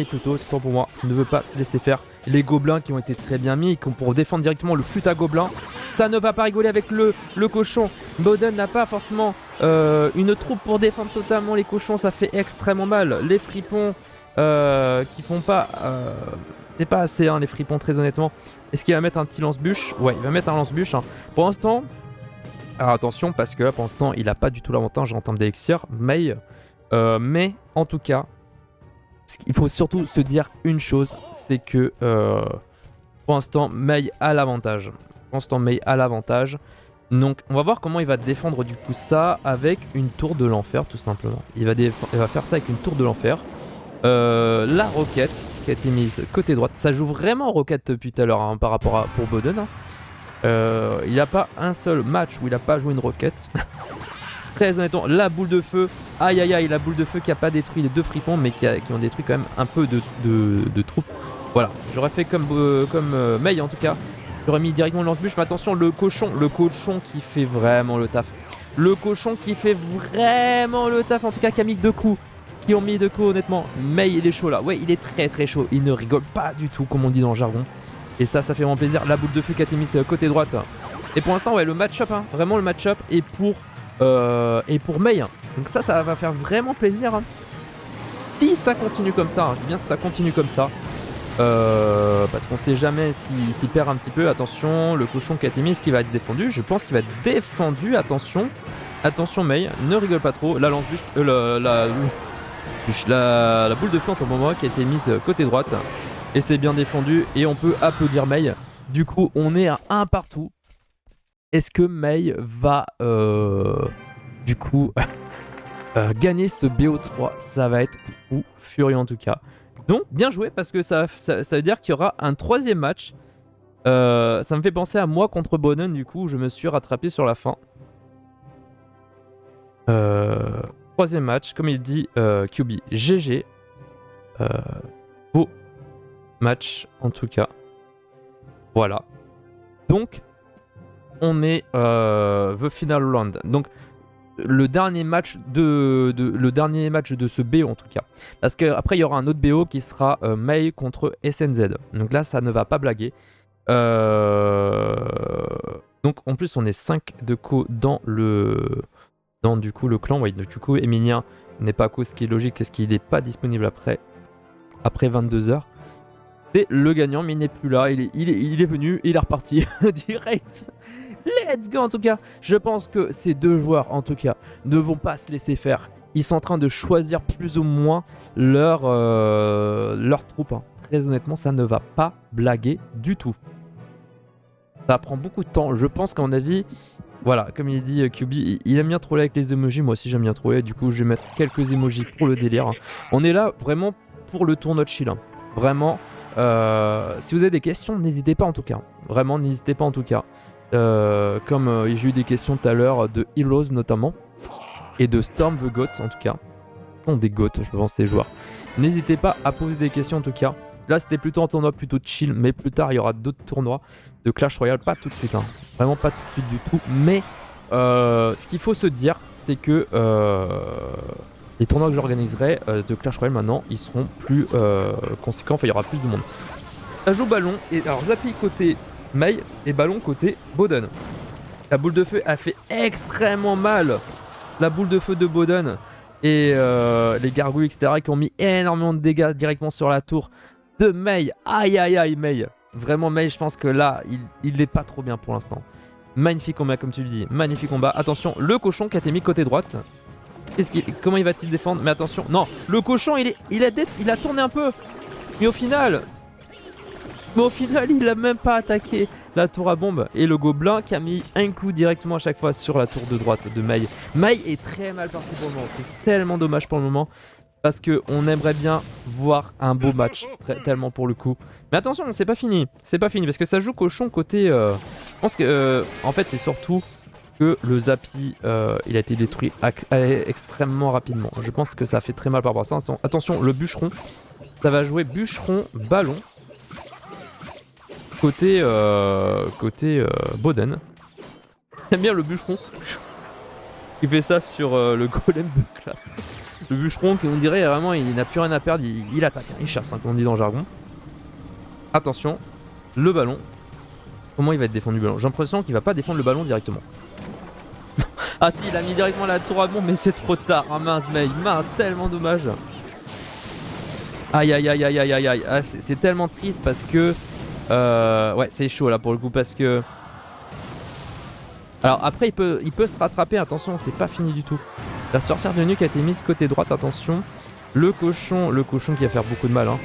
Speaker 2: plutôt, c'est temps pour moi, ne veut pas se laisser faire. Les gobelins qui ont été très bien mis, pour défendre directement le flûte à gobelin. Ça ne va pas rigoler avec le cochon. Bowden n'a pas forcément une troupe pour défendre totalement les cochons, ça fait extrêmement mal. Les fripons qui font pas... c'est pas assez hein, les fripons très honnêtement. Est-ce qu'il va mettre un petit lance-bûche? Ouais, il va mettre un lance-bûche. Hein. Pour l'instant... Alors attention parce que là pour l'instant il n'a pas du tout l'avantage en termes d'élixir. Mais en tout cas... Il faut surtout se dire une chose, c'est que pour l'instant Mei a l'avantage. Donc on va voir comment il va défendre du coup ça avec une tour de l'enfer tout simplement. Il va faire ça avec une tour de l'enfer. La roquette qui a été mise côté droite, ça joue vraiment roquette depuis tout à l'heure hein, par rapport à pour Bowden. Hein. Il n'a pas un seul match où il n'a pas joué une roquette. Très honnêtement, la boule de feu, aïe aïe aïe, la boule de feu qui a pas détruit les deux fripons mais qui ont détruit quand même un peu de troupes. Voilà, j'aurais fait comme Mei en tout cas. J'aurais mis directement le lance-bûche, mais attention, le cochon qui fait vraiment le taf. Le cochon qui fait vraiment le taf, en tout cas qui a mis deux coups. Qui ont mis deux coups honnêtement. Mei il est chaud là, ouais il est très très chaud, il ne rigole pas du tout comme on dit dans le jargon. Et ça fait vraiment plaisir, la boule de feu qui a été mise côté droite. Et pour l'instant ouais le match-up, hein, vraiment le match-up est pour Mei. Hein. Donc ça va faire vraiment plaisir. Hein. Si ça continue comme ça, hein, je dis bien si ça continue comme ça. Parce qu'on sait jamais s'il perd un petit peu. Attention, le cochon qui a été mis, est-ce qu'il va être défendu? Je pense qu'il va être défendu. Attention Mei, ne rigole pas trop. La lance-bûche, la boule de feu en moment qui a été mise côté droite. Et c'est bien défendu et on peut applaudir Mei. Du coup, on est à 1 partout. Est-ce que Mei va du coup gagner ce BO3? Ça va être fou, furieux en tout cas. Donc bien joué parce que ça veut dire qu'il y aura un troisième match. Ça me fait penser à moi contre Bowden du coup, je me suis rattrapé sur la fin. Troisième match, comme il dit QB, GG. Beau match en tout cas. Voilà. Donc on est the final round. Donc le dernier match de ce BO en tout cas. Parce qu'après il y aura un autre BO qui sera Mei contre SNZ. Donc là ça ne va pas blaguer. Donc en plus on est 5 de co dans du coup le clan. Oui, du coup Emilien n'est pas co, ce qui est logique parce qu'il n'est pas disponible après 22h. C'est le gagnant, mais il n'est plus là, il est venu, il est reparti direct. Let's go en tout cas. Je pense que ces deux joueurs en tout cas ne vont pas se laisser faire. Ils sont en train de choisir plus ou moins leur troupe. Hein. Très honnêtement, ça ne va pas blaguer du tout. Ça prend beaucoup de temps. Je pense qu'à mon avis, voilà, comme il dit QB, il aime bien troller avec les emojis. Moi aussi j'aime bien troller. Du coup, je vais mettre quelques emojis pour le délire. Hein. On est là vraiment pour le tournoi de chill. Hein. Vraiment. Si vous avez des questions, n'hésitez pas en tout cas. Vraiment, n'hésitez pas en tout cas. Comme j'ai eu des questions tout à l'heure de Heroes notamment. Et de Storm the Goat en tout cas. Non, des Goats, je pense, ces joueurs. N'hésitez pas à poser des questions en tout cas. Là, c'était plutôt un tournoi plutôt chill. Mais plus tard, il y aura d'autres tournois de Clash Royale. Pas tout de suite. Hein. Vraiment pas tout de suite du tout. Mais ce qu'il faut se dire, c'est que les tournois que j'organiserai de Clash Royale maintenant, ils seront plus conséquents. Enfin, il y aura plus de monde. Ça joue ballon. Et alors, Zappy côté Mei et ballon côté Bowden. La boule de feu a fait extrêmement mal. La boule de feu de Bowden et les gargouilles, etc., qui ont mis énormément de dégâts directement sur la tour de Mei. Aïe, aïe, aïe, Mei. Vraiment, Mei, je pense que là, il n'est pas trop bien pour l'instant. Magnifique combat, comme tu le dis. Magnifique combat. Attention, le cochon qui a été mis côté droite. Comment il va-t-il défendre? Mais attention, non, le cochon, il a tourné un peu. Mais au final, il a même pas attaqué la tour à bombe. Et le gobelin qui a mis un coup directement à chaque fois sur la tour de droite de Mei. Mei est très mal parti pour le moment. C'est tellement dommage pour le moment. Parce qu'on aimerait bien voir un beau match. Tellement pour le coup. Mais attention, c'est pas fini. C'est pas fini. Parce que ça joue cochon côté... je pense que... en fait, c'est surtout que le Zappy, il a été détruit extrêmement rapidement. Je pense que ça a fait très mal par rapport à ça. Attention, le bûcheron. Ça va jouer bûcheron, ballon. Côté Bowden. J'aime bien le bûcheron. Il fait ça sur le golem de classe. Le bûcheron, on dirait vraiment, il n'a plus rien à perdre. Il attaque, hein, il chasse, hein, comme on dit dans le jargon. Attention, le ballon. Comment il va être défendu le ballon? J'ai l'impression qu'il va pas défendre le ballon directement. Ah si, il a mis directement la tour à bombe, mais c'est trop tard. Ah mince, Mei, mince, tellement dommage. Aïe aïe aïe aïe aïe aïe aïe. Ah, c'est tellement triste parce que... ouais, c'est chaud là pour le coup parce que... Alors après, il peut se rattraper, attention, c'est pas fini du tout. La sorcière de nuque a été mise côté droite, attention. Le cochon qui va faire beaucoup de mal, hein.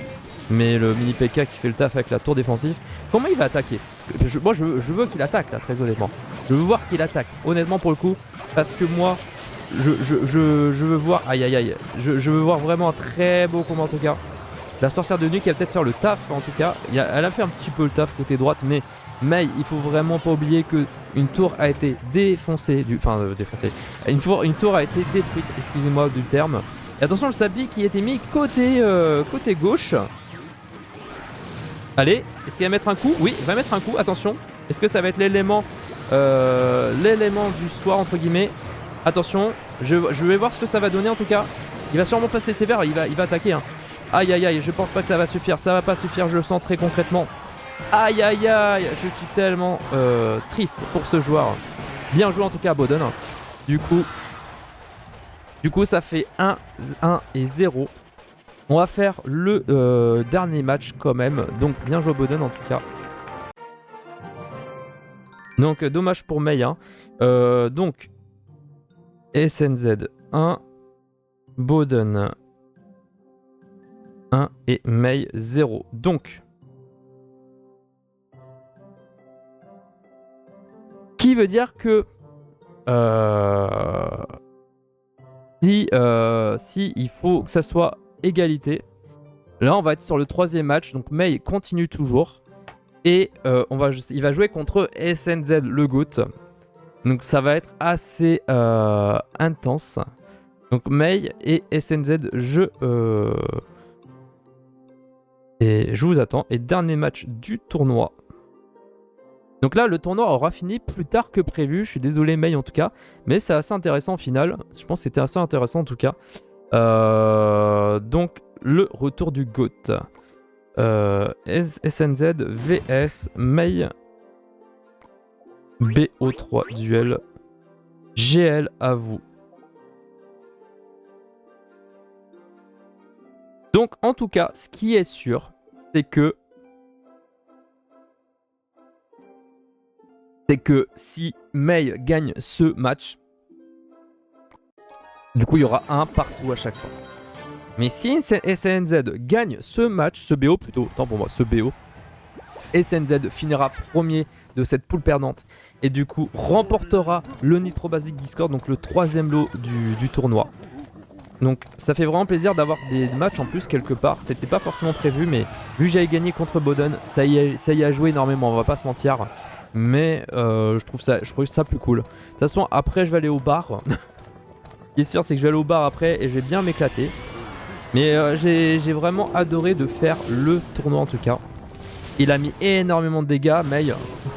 Speaker 2: Mais le mini PK qui fait le taf avec la tour défensive. Comment il va attaquer? Moi, je veux qu'il attaque là, très honnêtement. Je veux voir qu'il attaque, honnêtement pour le coup. Parce que moi, je veux voir... Aïe aïe aïe. Je veux voir vraiment un très beau combat en tout cas. La sorcière de nuque elle va peut-être faire le taf en tout cas. Elle a fait un petit peu le taf côté droite, mais Mei, il faut vraiment pas oublier qu'une tour a été défoncée. Une tour a été détruite, excusez-moi du terme. Et attention, le Zappy qui a été mis côté gauche. Allez, est-ce qu'il va mettre un coup? Oui, il va mettre un coup, attention. Est-ce que ça va être l'élément du soir entre guillemets? Attention, je vais voir ce que ça va donner en tout cas. Il va sûrement passer sévère, il va attaquer. Hein. Aïe aïe aïe, je pense pas que ça va suffire, ça va pas suffire, je le sens très concrètement. Aïe aïe aïe, je suis tellement triste pour ce joueur. Bien joué en tout cas à Bowden. Du coup ça fait 1 et 0. On va faire le dernier match quand même. Donc bien joué à Bowden en tout cas. Donc dommage pour Mei. Hein. Donc SNZ 1, Bowden 1 et Mei 0. Donc, qui veut dire que si il faut que ça soit égalité, là on va être sur le troisième match. Donc Mei continue toujours et il va jouer contre SNZ le GOAT. Donc ça va être assez intense. Donc Mei et SNZ, et je vous attends. Et dernier match du tournoi. Donc là, le tournoi aura fini plus tard que prévu. Je suis désolé, Mei, en tout cas. Mais c'est assez intéressant au final. Je pense que c'était assez intéressant en tout cas. Donc, le retour du GOAT. SNZ vs Mei. BO3 duel. GL à vous. Donc, en tout cas, ce qui est sûr, c'est que si Mei gagne ce match, du coup, il y aura un partout à chaque fois. Mais si SNZ gagne ce match, ce BO plutôt, tant pour moi, ce BO, SNZ finira premier de cette poule perdante et du coup remportera le Nitro Basic Discord, donc le 3e lot du tournoi. Donc ça fait vraiment plaisir d'avoir des matchs en plus quelque part. C'était pas forcément prévu, mais vu que j'avais gagné contre Boden, ça y a joué énormément, on va pas se mentir. Mais je trouve ça plus cool. De toute façon, après je vais aller au bar. Ce qui est sûr, c'est que je vais aller au bar après et je vais bien m'éclater. Mais j'ai vraiment adoré de faire le tournoi en tout cas. Il a mis énormément de dégâts, Mei,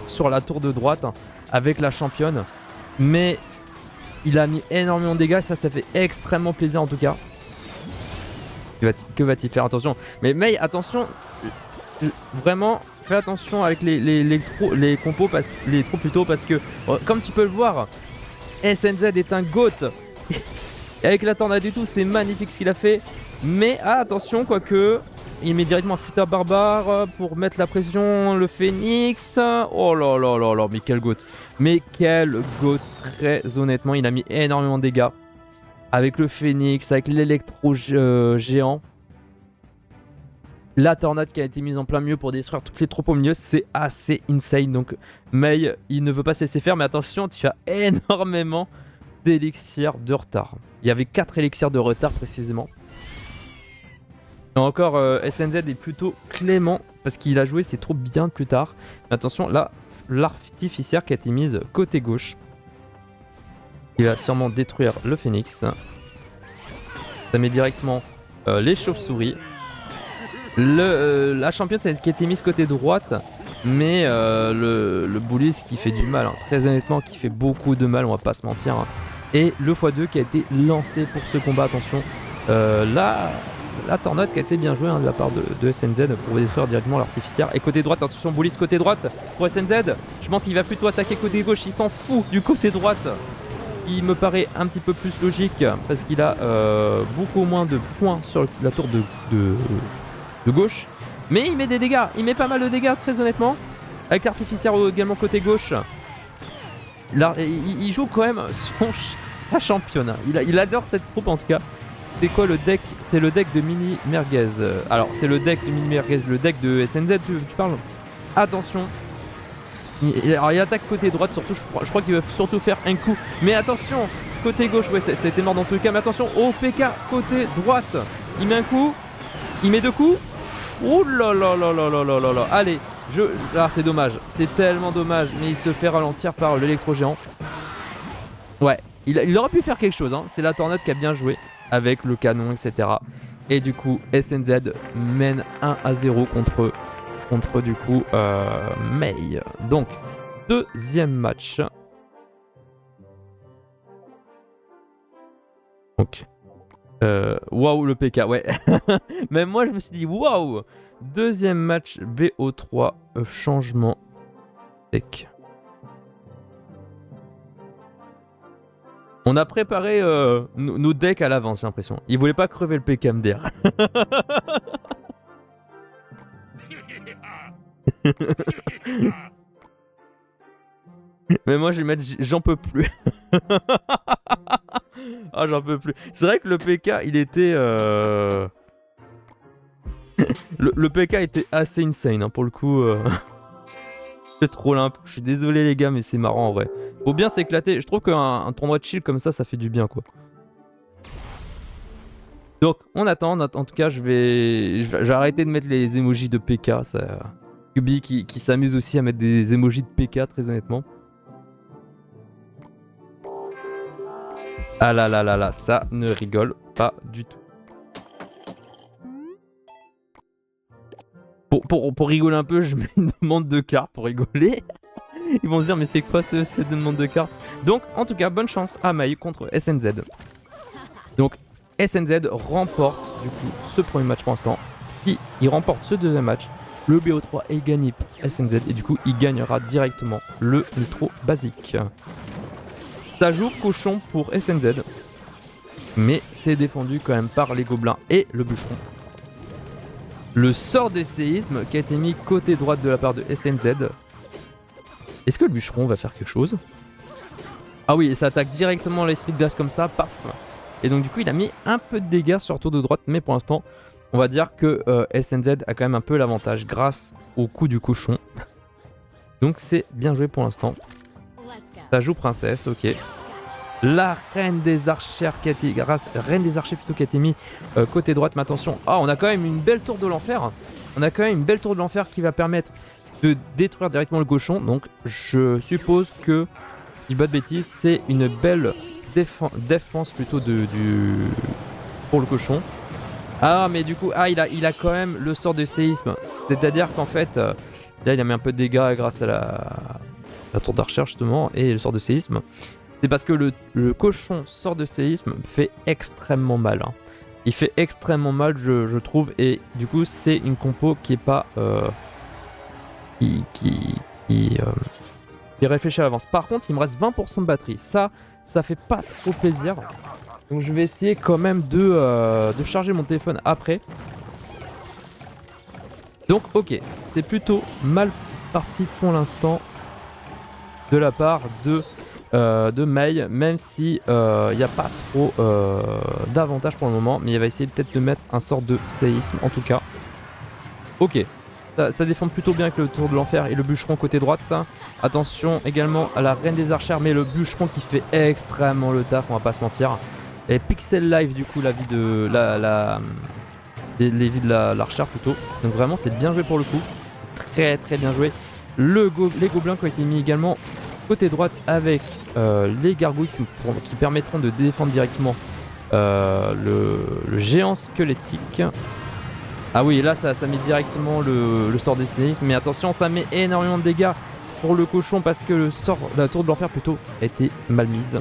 Speaker 2: sur la tour de droite avec la championne. Mais il a mis énormément de dégâts, ça fait extrêmement plaisir en tout cas. Que va-t-il faire? Attention. Mais Mei, attention, vraiment, fais attention avec les compos, les trous plutôt, parce que, comme tu peux le voir, SNZ est un GOAT. Et avec la tornade et tout, c'est magnifique ce qu'il a fait. Mais attention, quoique, il met directement un futa barbare pour mettre la pression, le phénix. Oh là là là là, mais quel GOAT. Mais quel GOAT, très honnêtement, il a mis énormément de dégâts. Avec le phénix, avec l'électro géant. La tornade qui a été mise en plein milieu pour détruire toutes les troupes au milieu, c'est assez insane. Donc Mei, il ne veut pas se laisser faire, mais attention, tu as énormément d'élixirs de retard. Il y avait 4 élixirs de retard précisément. Et encore, SNZ est plutôt clément parce qu'il a joué ses troupes bien plus tard. Mais attention, là, l'artificière qui a été mise côté gauche. Il va sûrement détruire le phénix. Ça met directement les chauves-souris. La championne qui a été mise côté droite. Mais le bully qui fait du mal, hein. Très honnêtement, qui fait beaucoup de mal, on va pas se mentir. Hein. Et le x2 qui a été lancé pour ce combat, attention. La tornade qui a été bien jouée de la part de SNZ pour détruire directement l'artificière. Et côté droite, attention, bully côté droite pour SNZ. Je pense qu'il va plutôt attaquer côté gauche, il s'en fout du côté droite. Il me paraît un petit peu plus logique parce qu'il a beaucoup moins de points sur la tour de gauche. Mais il met des dégâts, il met pas mal de dégâts très honnêtement. Avec l'artificière également côté gauche. Là, il joue quand même sa championne. Il adore cette troupe en tout cas. C'est quoi le deck? C'est le deck de Mini Merguez. Alors c'est le deck de Mini Merguez, le deck de SNZ tu parles? Attention. Alors il attaque côté droite surtout, je crois qu'il va surtout faire un coup. Mais attention, côté gauche, ouais c'était mort dans tous les cas. Mais attention, OPK côté droite. Il met un coup, il met 2 coups. Ouh là là là là là là là là. Allez, là c'est dommage, c'est tellement dommage. Mais il se fait ralentir par l'électro géant. Ouais, il aurait pu faire quelque chose, hein. C'est la tornade qui a bien joué avec le canon, etc. Et du coup, SNZ mène 1-0 contre du coup Mei. Donc, deuxième match. Donc, waouh le PK, ouais. Même moi je me suis dit waouh. Deuxième match BO3, changement deck. On a préparé nos decks à l'avance, j'ai l'impression. Il voulait pas crever le PK MDR. Mais moi je vais mettre j'en peux plus. Ah j'en peux plus. C'est vrai que le PK il était le PK était assez insane hein, pour le coup. C'est trop limp. Je suis désolé les gars mais c'est marrant en vrai. Faut bien s'éclater. Je trouve qu'un tournoi de chill comme ça fait du bien quoi. Donc on attend. En tout cas je vais arrêter de mettre les emojis de PK. Ça... Kubi qui s'amuse aussi à mettre des emojis de PK très honnêtement. Ah là là là là, ça ne rigole pas du tout. Pour rigoler un peu, je mets une demande de carte pour rigoler. Ils vont se dire mais c'est quoi cette demande de carte. Donc en tout cas bonne chance à Mai contre SNZ. Donc SNZ remporte du coup ce premier match pour l'instant. Si il remporte ce deuxième match, le BO3 est gagné pour SNZ et du coup il gagnera directement le Nitro basique. Ça joue cochon pour SNZ, mais c'est défendu quand même par les gobelins et le bûcheron. Le sort de séisme qui a été mis côté droite de la part de SNZ. Est-ce que le bûcheron va faire quelque chose? Ah oui, ça attaque directement l'esprit de glace comme ça, paf. Et donc du coup il a mis un peu de dégâts sur le tour de droite, mais pour l'instant on va dire que SNZ a quand même un peu l'avantage grâce au coup du cochon. Donc c'est bien joué pour l'instant. Ça joue princesse, ok. La reine des archères qui a été, reine des archers plutôt qui a été mis côté droite, mais attention, on a quand même une belle tour de l'enfer. On a quand même une belle tour de l'enfer qui va permettre de détruire directement le cochon. Donc je suppose que, si je dis pas de bêtises, c'est une belle défense plutôt pour le cochon. Ah mais du coup, il a quand même le sort de séisme. C'est-à-dire qu'en fait, là il a mis un peu de dégâts grâce à la tour d'archère justement et le sort de séisme. C'est parce que le cochon sort de séisme fait extrêmement mal. Hein. Il fait extrêmement mal je trouve et du coup c'est une compo qui est pas... qui est réfléchi à l'avance. Par contre il me reste 20% de batterie. Ça fait pas trop plaisir. Donc je vais essayer quand même de charger mon téléphone après. Donc ok, c'est plutôt mal parti pour l'instant de la part de Mai, même si il n'y a pas trop d'avantages pour le moment, mais il va essayer peut-être de mettre un sort de séisme en tout cas. Ok, ça défend plutôt bien avec le tour de l'enfer et le bûcheron côté droite. Attention également à la reine des archères, mais le bûcheron qui fait extrêmement le taf, on va pas se mentir. Et Pixel Live du coup la vie de les vies de l'archère plutôt. Donc vraiment c'est bien joué pour le coup, très très bien joué. Les gobelins qui ont été mis également côté droite avec les gargouilles qui permettront de défendre directement le géant squelettique. Ah oui, là ça met directement le sort des séismes, mais attention, ça met énormément de dégâts pour le cochon parce que le sort de la tour de l'enfer plutôt a été mal mise.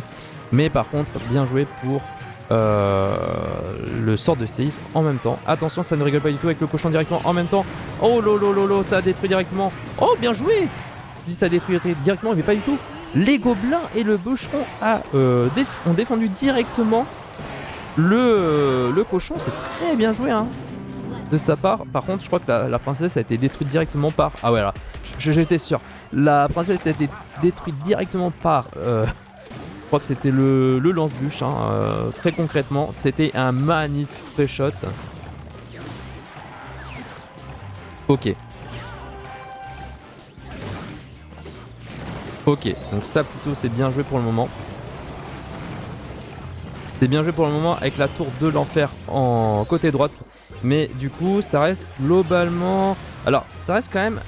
Speaker 2: Mais par contre, bien joué pour le sort de séisme en même temps. Attention, ça ne rigole pas du tout avec le cochon directement en même temps. Oh lolo, ça a détruit directement. Oh, bien joué! Je dis ça détruit directement, mais pas du tout. Les gobelins et le bûcheron ont défendu directement le cochon. C'est très bien joué hein, de sa part. Par contre, je crois que la princesse a été détruite directement par... Ah ouais, là, j'étais sûr. La princesse a été détruite directement par... je crois que c'était le lance-bûche. Hein, très concrètement, c'était un magnifique pré-shot. Ok. Ok, donc ça plutôt c'est bien joué pour le moment. C'est bien joué pour le moment avec la tour de l'enfer en côté droite. Mais du coup ça reste globalement... Alors ça reste quand même...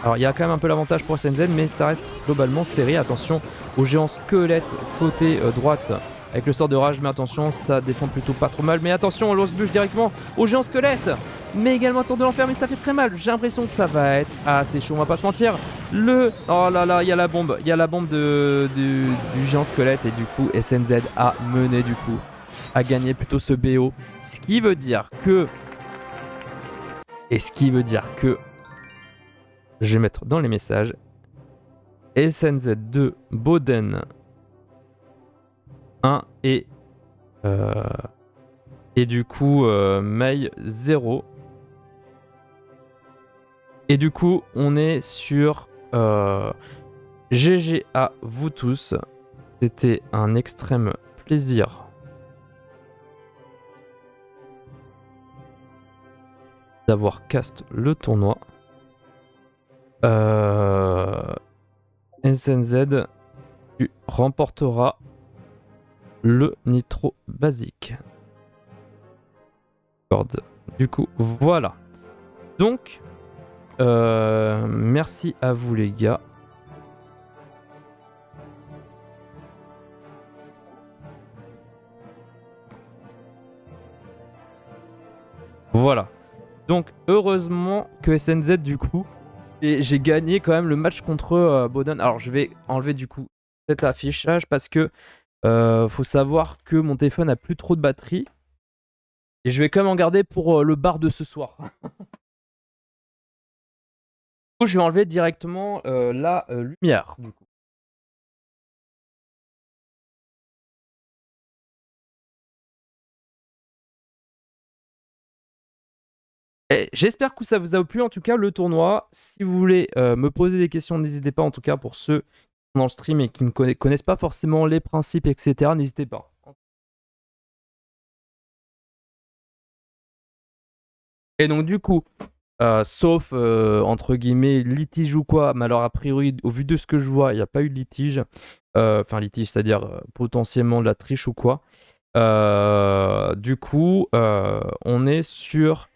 Speaker 2: Alors il y a quand même un peu l'avantage pour SNZ, mais ça reste globalement serré. Attention au géant squelette côté droite avec le sort de rage. Mais attention, ça défend plutôt pas trop mal. Mais attention, on lance bûche directement au géant squelette. Mais également tour de l'enfer, mais ça fait très mal. J'ai l'impression que ça va être assez chaud, on va pas se mentir. Oh là là, il y a la bombe. Il y a la bombe du géant squelette. Et du coup, SNZ a mené du coup. A gagné plutôt ce BO. Ce qui veut dire que... Je vais mettre dans les messages. SNZ2, Boden 1 et du coup Mai 0. Et du coup on est sur GG à vous tous. C'était un extrême plaisir d'avoir cast le tournoi. SNZ, tu remporteras le nitro basique. Du coup, voilà. Donc, merci à vous les gars. Voilà. Donc, heureusement que SNZ, du coup, Et j'ai gagné quand même le match contre Boden. Alors je vais enlever du coup cet affichage parce que faut savoir que mon téléphone a plus trop de batterie. Et je vais quand même en garder pour le bar de ce soir. Du coup, je vais enlever directement la lumière. Du coup. J'espère que ça vous a plu en tout cas le tournoi. Si vous voulez me poser des questions, n'hésitez pas en tout cas pour ceux qui sont dans le stream et qui ne connaissent pas forcément les principes, etc. N'hésitez pas. Et donc du coup, sauf entre guillemets litige ou quoi, mais alors a priori au vu de ce que je vois, il n'y a pas eu de litige. Enfin litige, c'est-à-dire potentiellement de la triche ou quoi. Du coup, on est sur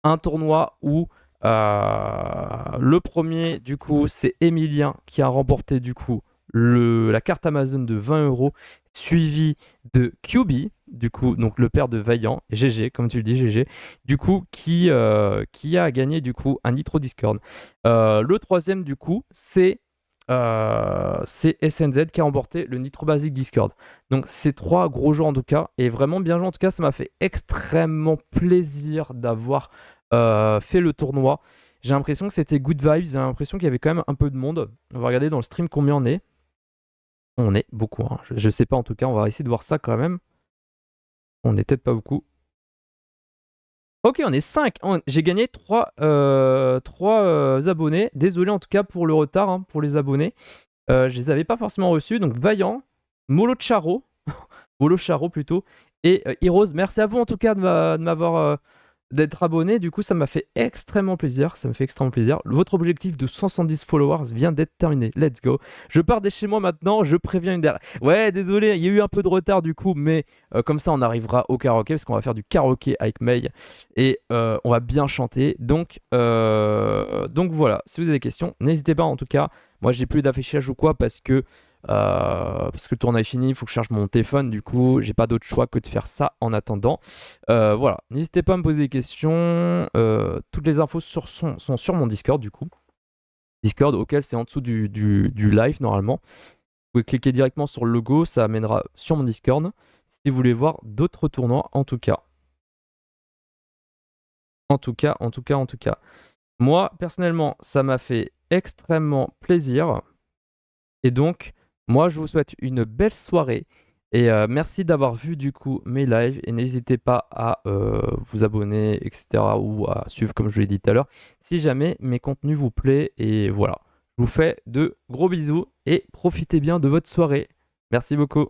Speaker 2: un tournoi où le premier, du coup, c'est Emilien qui a remporté du coup la carte Amazon de 20 €, suivi de QB, du coup, donc le père de Vaillant, GG, comme tu le dis, GG, du coup, qui a gagné du coup un Nitro Discord. Le troisième, du coup, c'est SNZ qui a remporté le Nitro Basic Discord. Donc c'est trois gros joueurs en tout cas, et vraiment bien joué en tout cas, ça m'a fait extrêmement plaisir d'avoir fait le tournoi. J'ai l'impression que c'était good vibes, j'ai l'impression qu'il y avait quand même un peu de monde. On va regarder dans le stream combien on est. On est beaucoup, hein. Je sais pas en tout cas, on va essayer de voir ça quand même. On est peut-être pas beaucoup. Ok, on est 5. J'ai gagné 3 abonnés. Désolé en tout cas pour le retard, hein, pour les abonnés. Je les avais pas forcément reçus. Donc Vaillant, Molo Charo, Molo Charo plutôt, et Heroes. Merci à vous en tout cas de m'avoir d'être abonné. Du coup, ça m'a fait extrêmement plaisir. Ça me fait extrêmement plaisir. Votre objectif de 170 followers vient d'être terminé. Let's go. Je pars de chez moi maintenant. Je préviens une dernière. Ouais, désolé, il y a eu un peu de retard du coup, mais comme ça, on arrivera au karaoké parce qu'on va faire du karaoké avec May et on va bien chanter. Donc voilà. Si vous avez des questions, n'hésitez pas en tout cas. Moi, j'ai plus d'affichage ou quoi parce que le tournoi est fini, il faut que je charge mon téléphone, du coup j'ai pas d'autre choix que de faire ça en attendant. Voilà, n'hésitez pas à me poser des questions, toutes les infos sont sur mon Discord du coup. Discord auquel c'est en dessous du live normalement. Vous pouvez cliquer directement sur le logo, ça amènera sur mon Discord si vous voulez voir d'autres tournois en tout cas. En tout cas. Moi personnellement ça m'a fait extrêmement plaisir. Et donc, moi, je vous souhaite une belle soirée. Et merci d'avoir vu du coup mes lives. Et n'hésitez pas à vous abonner, etc. Ou à suivre comme je l'ai dit tout à l'heure. Si jamais mes contenus vous plaisent. Et voilà. Je vous fais de gros bisous. Et profitez bien de votre soirée. Merci beaucoup.